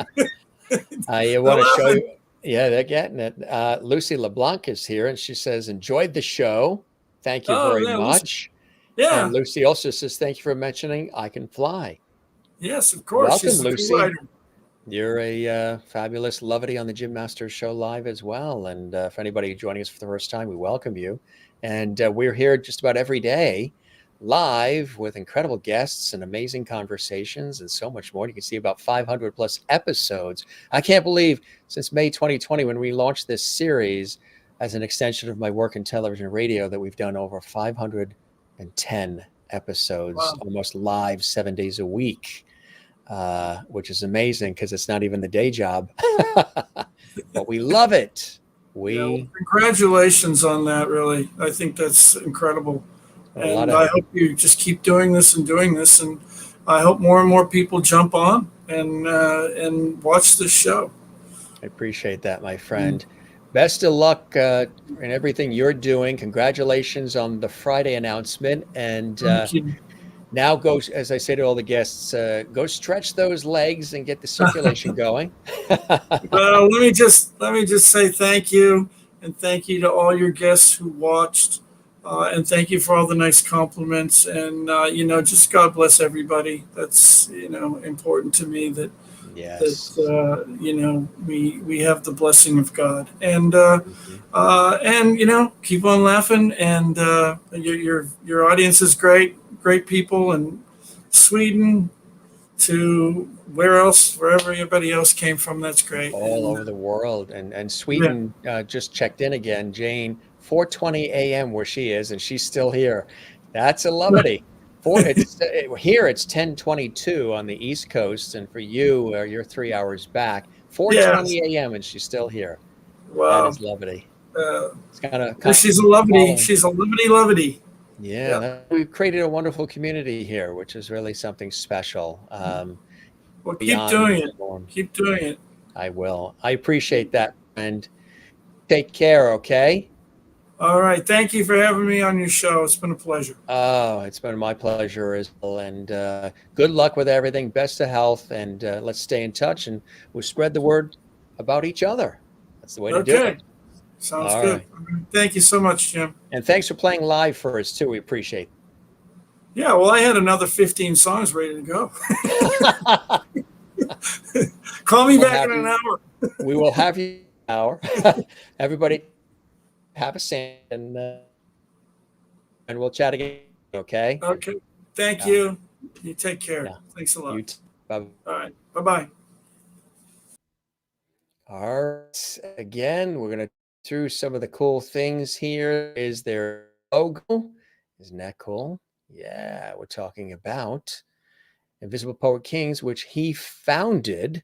You want to show you? Yeah, they're getting it. Lucy LeBlanc is here, and she says, "Enjoyed the show. Thank you very yeah, much." yeah. And Lucy also says, "Thank you for mentioning I Can Fly." Yes, of course. Welcome, She's a Lucy. writer. You're a fabulous lovety on the Jim Masters Show live as well. And for anybody joining us for the first time, we welcome you. And we're here just about every day live with incredible guests and amazing conversations and so much more. You can see about 500 plus episodes. I can't believe since May 2020, when we launched this series as an extension of my work in television and radio, that we've done over 510 episodes, Wow. almost live 7 days a week. Which is amazing because it's not even the day job, but we love it. Congratulations on that. Really, I think that's incredible, and I hope you just keep doing this, and I hope more and more people jump on and watch this show. I appreciate that, my friend. Best of luck in everything you're doing. Congratulations on the Friday announcement, and Thank you. now go, as I say to all the guests, go stretch those legs and get the circulation going. Well, let me just say thank you, and thank you to all your guests who watched, and thank you for all the nice compliments. And just God bless everybody. That's important to me that Yes. we have the blessing of God, and keep on laughing. And your audience is great people, and Sweden to wherever everybody else came from. That's great. All over the world. And Sweden just checked in again. Jane, 4:20 a.m. where she is, and she's still here. That's a lovely. Here it's 10:22 on the East Coast, and for you, you're 3 hours back. 4:20 a.m. and she's still here. Wow. That is lovely. It's she's a lovely. She's a lovely. Yeah, we've created a wonderful community here, which is really something special. Well, keep doing it. Keep doing it. I will. I appreciate that, and take care, okay? All right. Thank you for having me on your show. It's been a pleasure. Oh, it's been my pleasure as well. And good luck with everything. Best of health, and let's stay in touch, and we'll spread the word about each other. That's the way to do it. Sounds good. Right. Thank you so much, Jim. And thanks for playing live for us, too. We appreciate it. Yeah, well, I had another 15 songs ready to go. Call me back in an hour. We will have you in an hour. Everybody have a sand, and we'll chat again, okay? Okay. Thank you. You take care. Yeah. Thanks a lot. Bye. All right. Bye-bye. All right. Again, we're going to through some of the cool things here. Is their logo? Isn't that cool? Yeah, we're talking about Invisible Poet Kings, which he founded,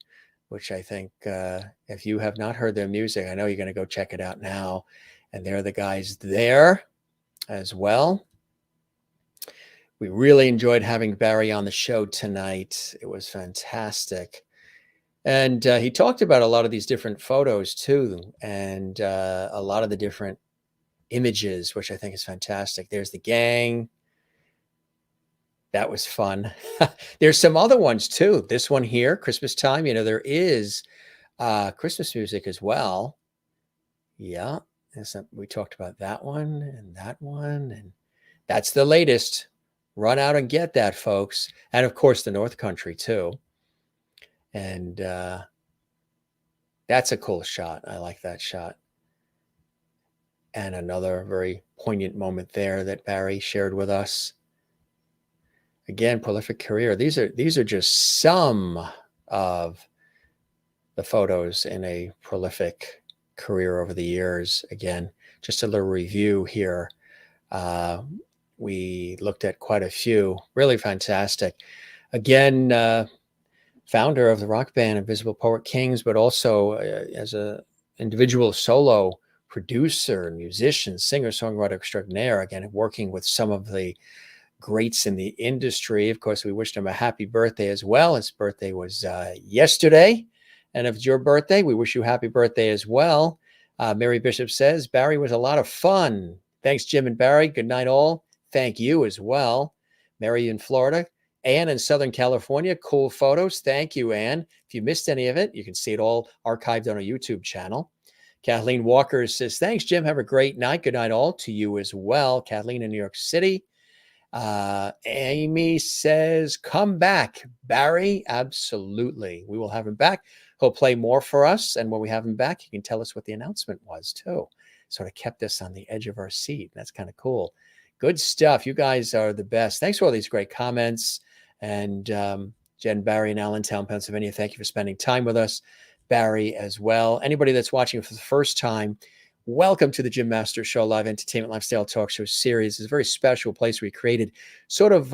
which I think if you have not heard their music, I know you're going to go check it out now. And there are the guys there as well. We really enjoyed having Barry on the show tonight. It was fantastic. And he talked about a lot of these different photos too, and a lot of the different images, which I think is fantastic. There's the gang. That was fun. There's some other ones too. This one here, Christmas time, there is Christmas music as well. Yeah. We talked about that one, and that's the latest. Run out and get that, folks. And of course, the North Country too. And that's a cool shot. I like that shot. And another very poignant moment there that Barry shared with us. Again, prolific career. These are just some of the photos in a prolific career over the years. Again, just a little review here. We looked at quite a few. Really fantastic. Again, founder of the rock band Invisible Poet Kings, but also as an individual solo producer, musician, singer-songwriter extraordinaire, again, working with some of the greats in the industry. Of course, we wished him a happy birthday as well. His birthday was yesterday. And if it's your birthday, we wish you happy birthday as well. Mary Bishop says, Barry was a lot of fun. Thanks, Jim and Barry. Good night, all. Thank you as well. Mary in Florida. Anne in Southern California. Cool photos. Thank you, Anne. If you missed any of it, you can see it all archived on our YouTube channel. Kathleen Walker says, thanks, Jim. Have a great night. Good night, all. To you as well. Kathleen in New York City. Amy says, come back, Barry. Absolutely. We will have him back. He'll play more for us. And when we have him back, he can tell us what the announcement was too. Sort of kept us on the edge of our seat. That's kind of cool. Good stuff. You guys are the best. Thanks for all these great comments. And Jen, Barry in Allentown, Pennsylvania, thank you for spending time with us. Barry as well. Anybody that's watching for the first time, welcome to the Jim Masters Show Live Entertainment Lifestyle Talk Show series. It's a very special place we created, sort of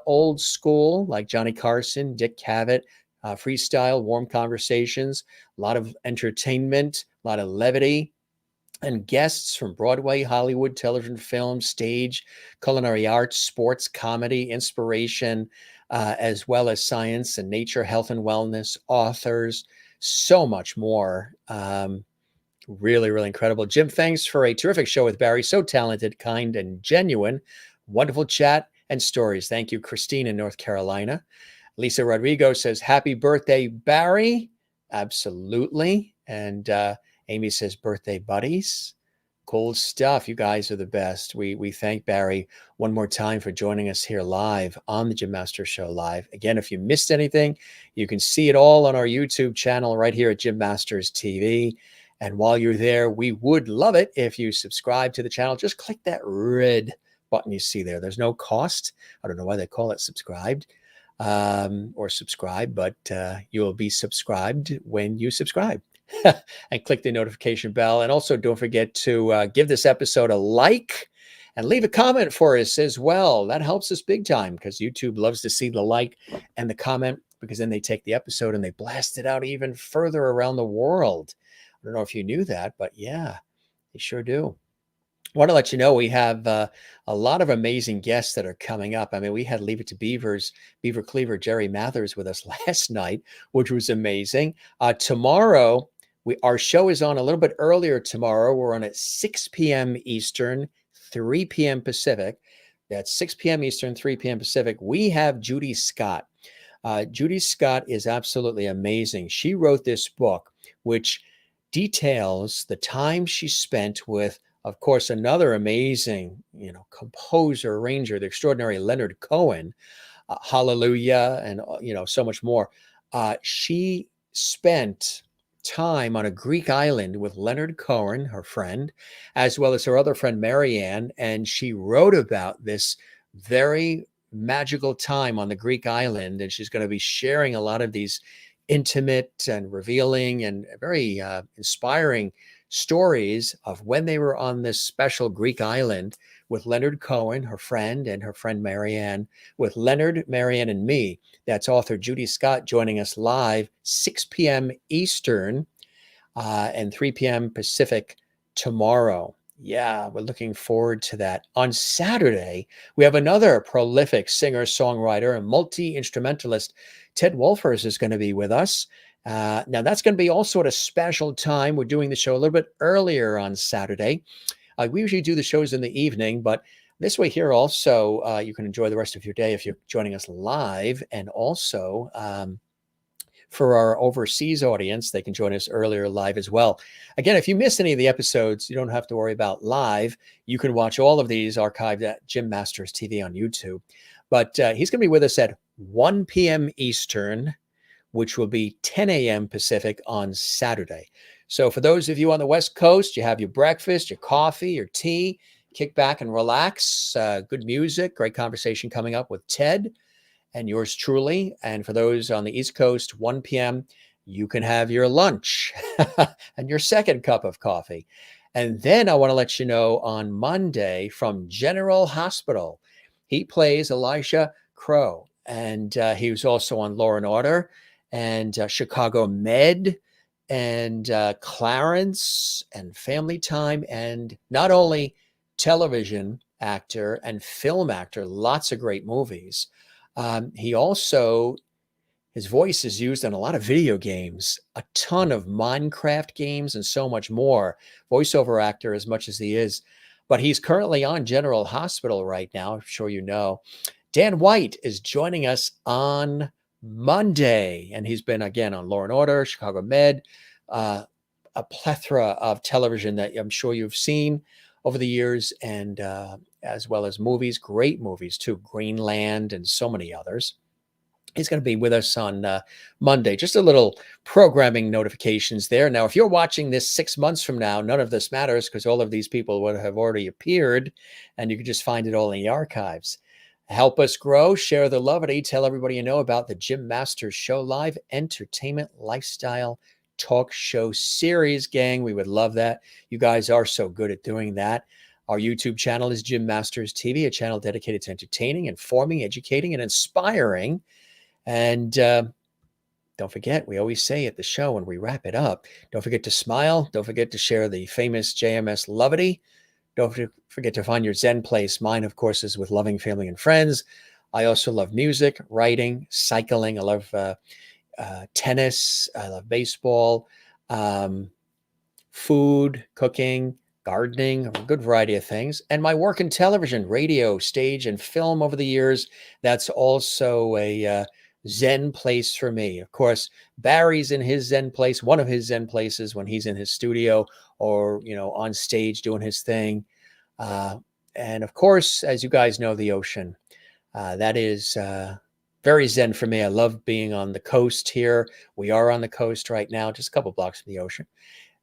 old school, like Johnny Carson, Dick Cavett, freestyle, warm conversations, a lot of entertainment, a lot of levity, and guests from Broadway, Hollywood, television, film, stage, culinary arts, sports, comedy, inspiration, as well as science and nature, health and wellness, authors, so much more. Really, really incredible. Jim, thanks for a terrific show with Barry. So talented, kind, and genuine. Wonderful chat and stories. Thank you, Christine in North Carolina. Lisa Rodrigo says, happy birthday, Barry. Absolutely. And Amy says, birthday buddies. Cool stuff. You guys are the best. We thank Barry one more time for joining us here live on the Jim Masters Show Live. Again, if you missed anything, you can see it all on our YouTube channel right here at Jim Masters TV. And while you're there, we would love it if you subscribe to the channel. Just click that red button you see there. There's no cost. I don't know why they call it subscribed or subscribe, but you will be subscribed when you subscribe. And click the notification bell. And also don't forget to give this episode a like and leave a comment for us as well. That helps us big time because YouTube loves to see the like and the comment, because then they take the episode and they blast it out even further around the world. I don't know if you knew that, but yeah, they sure do. I want to let you know we have a lot of amazing guests that are coming up. I mean, we had Leave It to Beaver Cleaver, Jerry Mathers with us last night, which was amazing. Tomorrow, our show is on a little bit earlier tomorrow. We're on at 6 p.m. Eastern, 3 p.m. Pacific. That's 6 p.m. Eastern, 3 p.m. Pacific. We have Judy Scott. Judy Scott is absolutely amazing. She wrote this book, which details the time she spent with, of course, another amazing, composer, arranger, the extraordinary Leonard Cohen, Hallelujah, and, so much more. She spent time on a Greek island with Leonard Cohen, her friend, as well as her other friend, Marianne, and she wrote about this very magical time on the Greek island, and she's going to be sharing a lot of these intimate and revealing and very inspiring stories of when they were on this special Greek island with Leonard Cohen, her friend, and her friend Marianne, with Leonard, Marianne, and me. That's author Judy Scott joining us live, 6 p.m. Eastern and 3 p.m. Pacific tomorrow. Yeah, we're looking forward to that. On Saturday, we have another prolific singer-songwriter and multi-instrumentalist. Ted Wolfers is going to be with us. Now, that's going to be also at a special time. We're doing the show a little bit earlier on Saturday. We usually do the shows in the evening, but this way here also, you can enjoy the rest of your day if you're joining us live. And also, for our overseas audience, they can join us earlier live as well. Again, if you miss any of the episodes, you don't have to worry about live. You can watch all of these archived at Jim Masters TV on YouTube. But he's going to be with us at 1 p.m. Eastern, which will be 10 a.m. Pacific on Saturday. So for those of you on the West Coast, you have your breakfast, your coffee, your tea, kick back and relax. Good music, great conversation coming up with Ted and yours truly. And for those on the East Coast, 1 p.m., you can have your lunch and your second cup of coffee. And then I want to let you know on Monday from General Hospital, he plays Elijah Crow. And he was also on Law and Order and Chicago Med and Clarence and Family Time, and not only television actor and film actor, lots of great movies. He also, his voice is used in a lot of video games, a ton of Minecraft games and so much more. Voiceover actor as much as he is, but he's currently on General Hospital right now. I'm sure you know. Dan White is joining us on Monday, and he's been again on Law and Order, Chicago Med, a plethora of television that I'm sure you've seen over the years, and as well as movies, great movies too, Greenland and so many others. He's going to be with us on Monday. Just a little programming notifications there. Now, if you're watching this 6 months from now, none of this matters because all of these people would have already appeared, and you can just find it all in the archives. Help us grow, share the love, and tell everybody you know about the Jim Masters Show Live Entertainment Lifestyle Talk Show Series, gang. We would love that. You guys are so good at doing that. Our YouTube channel is Jim Masters TV, a channel dedicated to entertaining, informing, educating, and inspiring. And don't forget, we always say at the show when we wrap it up, don't forget to smile. Don't forget to share the famous JMS Lovity. Don't forget to find your Zen place. Mine, of course, is with loving family and friends. I also love music, writing, cycling. I love tennis. I love baseball, food, cooking, gardening, a good variety of things. And my work in television, radio, stage, and film over the years, that's also a Zen place for me. Of course, Barry's in his Zen place, one of his Zen places when he's in his studio or, on stage doing his thing. And of course, as you guys know, the ocean, that is very Zen for me. I love being on the coast here. We are on the coast right now, just a couple blocks from the ocean.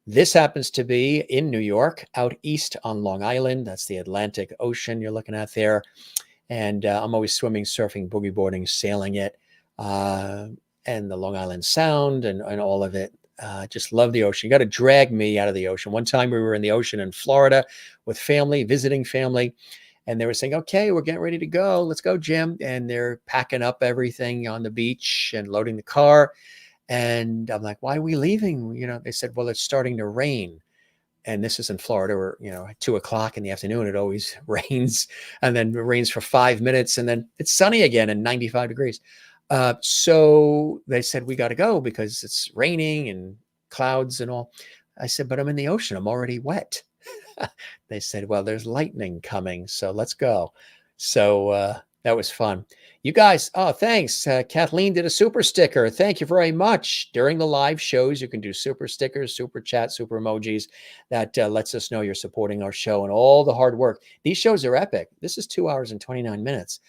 This happens to be in New York, out east on Long Island. That's the Atlantic Ocean you're looking at there. And I'm always swimming, surfing, boogie boarding, sailing it, and the Long Island Sound and all of it. Just love the ocean. You got to drag me out of the ocean. One time we were in the ocean in Florida with family, visiting family, and they were saying, okay, we're getting ready to go. Let's go, Jim. And they're packing up everything on the beach and loading the car. And I'm like, why are we leaving? They said, well, it's starting to rain. And this is in Florida where, at 2:00 in the afternoon, it always rains. And then it rains for 5 minutes and then it's sunny again and 95 degrees. So they said, we got to go because it's raining and clouds and all. I said, but I'm in the ocean. I'm already wet. They said, well, there's lightning coming. So let's go. So that was fun. You guys, thanks. Kathleen did a super sticker. Thank you very much. During the live shows, you can do super stickers, super chat, super emojis. That lets us know you're supporting our show and all the hard work. These shows are epic. This is 2 hours and 29 minutes.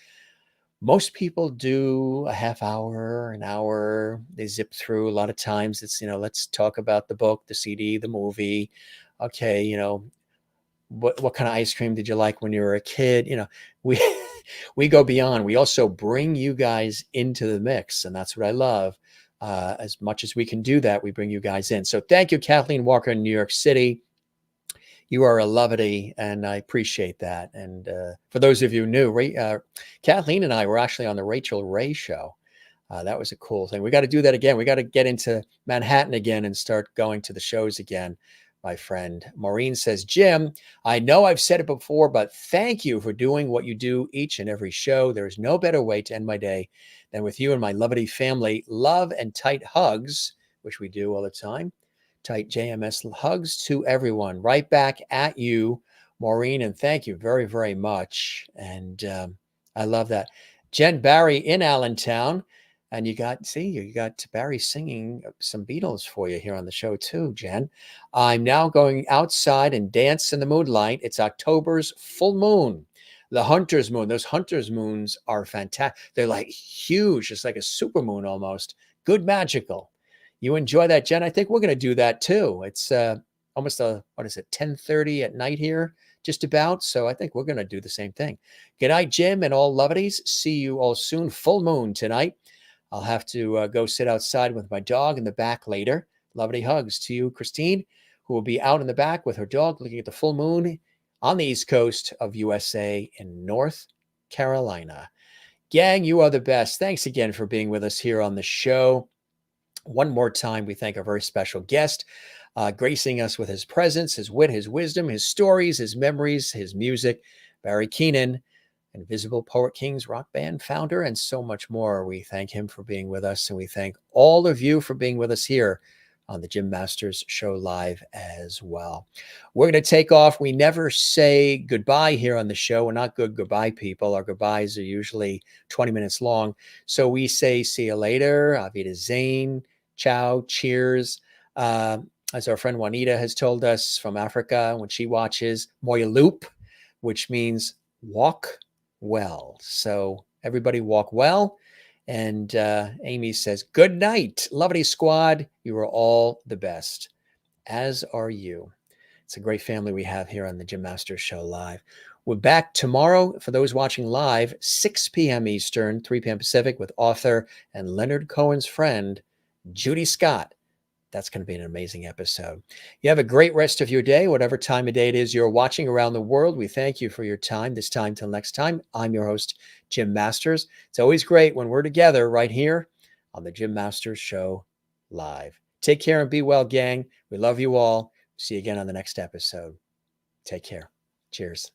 Most people do a half hour, an hour. They zip through. A lot of times it's, let's talk about the book, the CD, the movie. Okay, what kind of ice cream did you like when you were a kid? We we go beyond. We also bring you guys into the mix, and that's what I love. As much as we can do that, we bring you guys in. So thank you, Kathleen Walker in New York City. You are a lovity, and I appreciate that. And for those of you new, Kathleen and I were actually on the Rachel Ray show. That was a cool thing. We got to do that again. We got to get into Manhattan again and start going to the shows again. my friend. Maureen says, Jim, I know I've said it before, but thank you for doing what you do each and every show. There is no better way to end my day than with you and my lovely family. Love and tight hugs, which we do all the time. Tight JMS hugs to everyone. Right back at you, Maureen, and thank you very, very much. And I love that. Jen Barry in Allentown. And you got Barry singing some Beatles for you here on the show too, Jen. I'm now going outside and dance in the moonlight. It's October's full moon, the hunter's moon. Those hunter's moons are fantastic. They're like huge. It's like a super moon almost. Good magical. You enjoy that, Jen? I think we're going to do that too. It's almost 10:30 at night here, just about. So I think we're going to do the same thing. Good night, Jim and all lovelies. See you all soon. Full moon tonight. I'll have to go sit outside with my dog in the back later. Lovely hugs to you, Christine, who will be out in the back with her dog looking at the full moon on the East Coast of USA in North Carolina. Gang, you are the best. Thanks again for being with us here on the show. One more time, we thank our very special guest, gracing us with his presence, his wit, his wisdom, his stories, his memories, his music, Barry Keenan, Invisible Poet Kings rock band founder, and so much more. We thank him for being with us, and we thank all of you for being with us here on the Jim Masters Show Live as well. We're going to take off. We never say goodbye here on the show. We're not good goodbye people. Our goodbyes are usually 20 minutes long. So we say see you later, Auf Wiedersehen, ciao, cheers. As our friend Juanita has told us from Africa when she watches, Moya Loop, which means walk well. So everybody walk well. And Amy says, good night, lovely squad. You are all the best, as are you. It's a great family we have here on the Jim Masters Show Live. We're back tomorrow for those watching live, 6 p.m. Eastern, 3 p.m. Pacific, with author and Leonard Cohen's friend, Judy Scott. That's going to be an amazing episode. You have a great rest of your day, whatever time of day it is you're watching around the world. We thank you for your time. This time till next time, I'm your host, Jim Masters. It's always great when we're together right here on the Jim Masters Show Live. Take care and be well, gang. We love you all. See you again on the next episode. Take care. Cheers.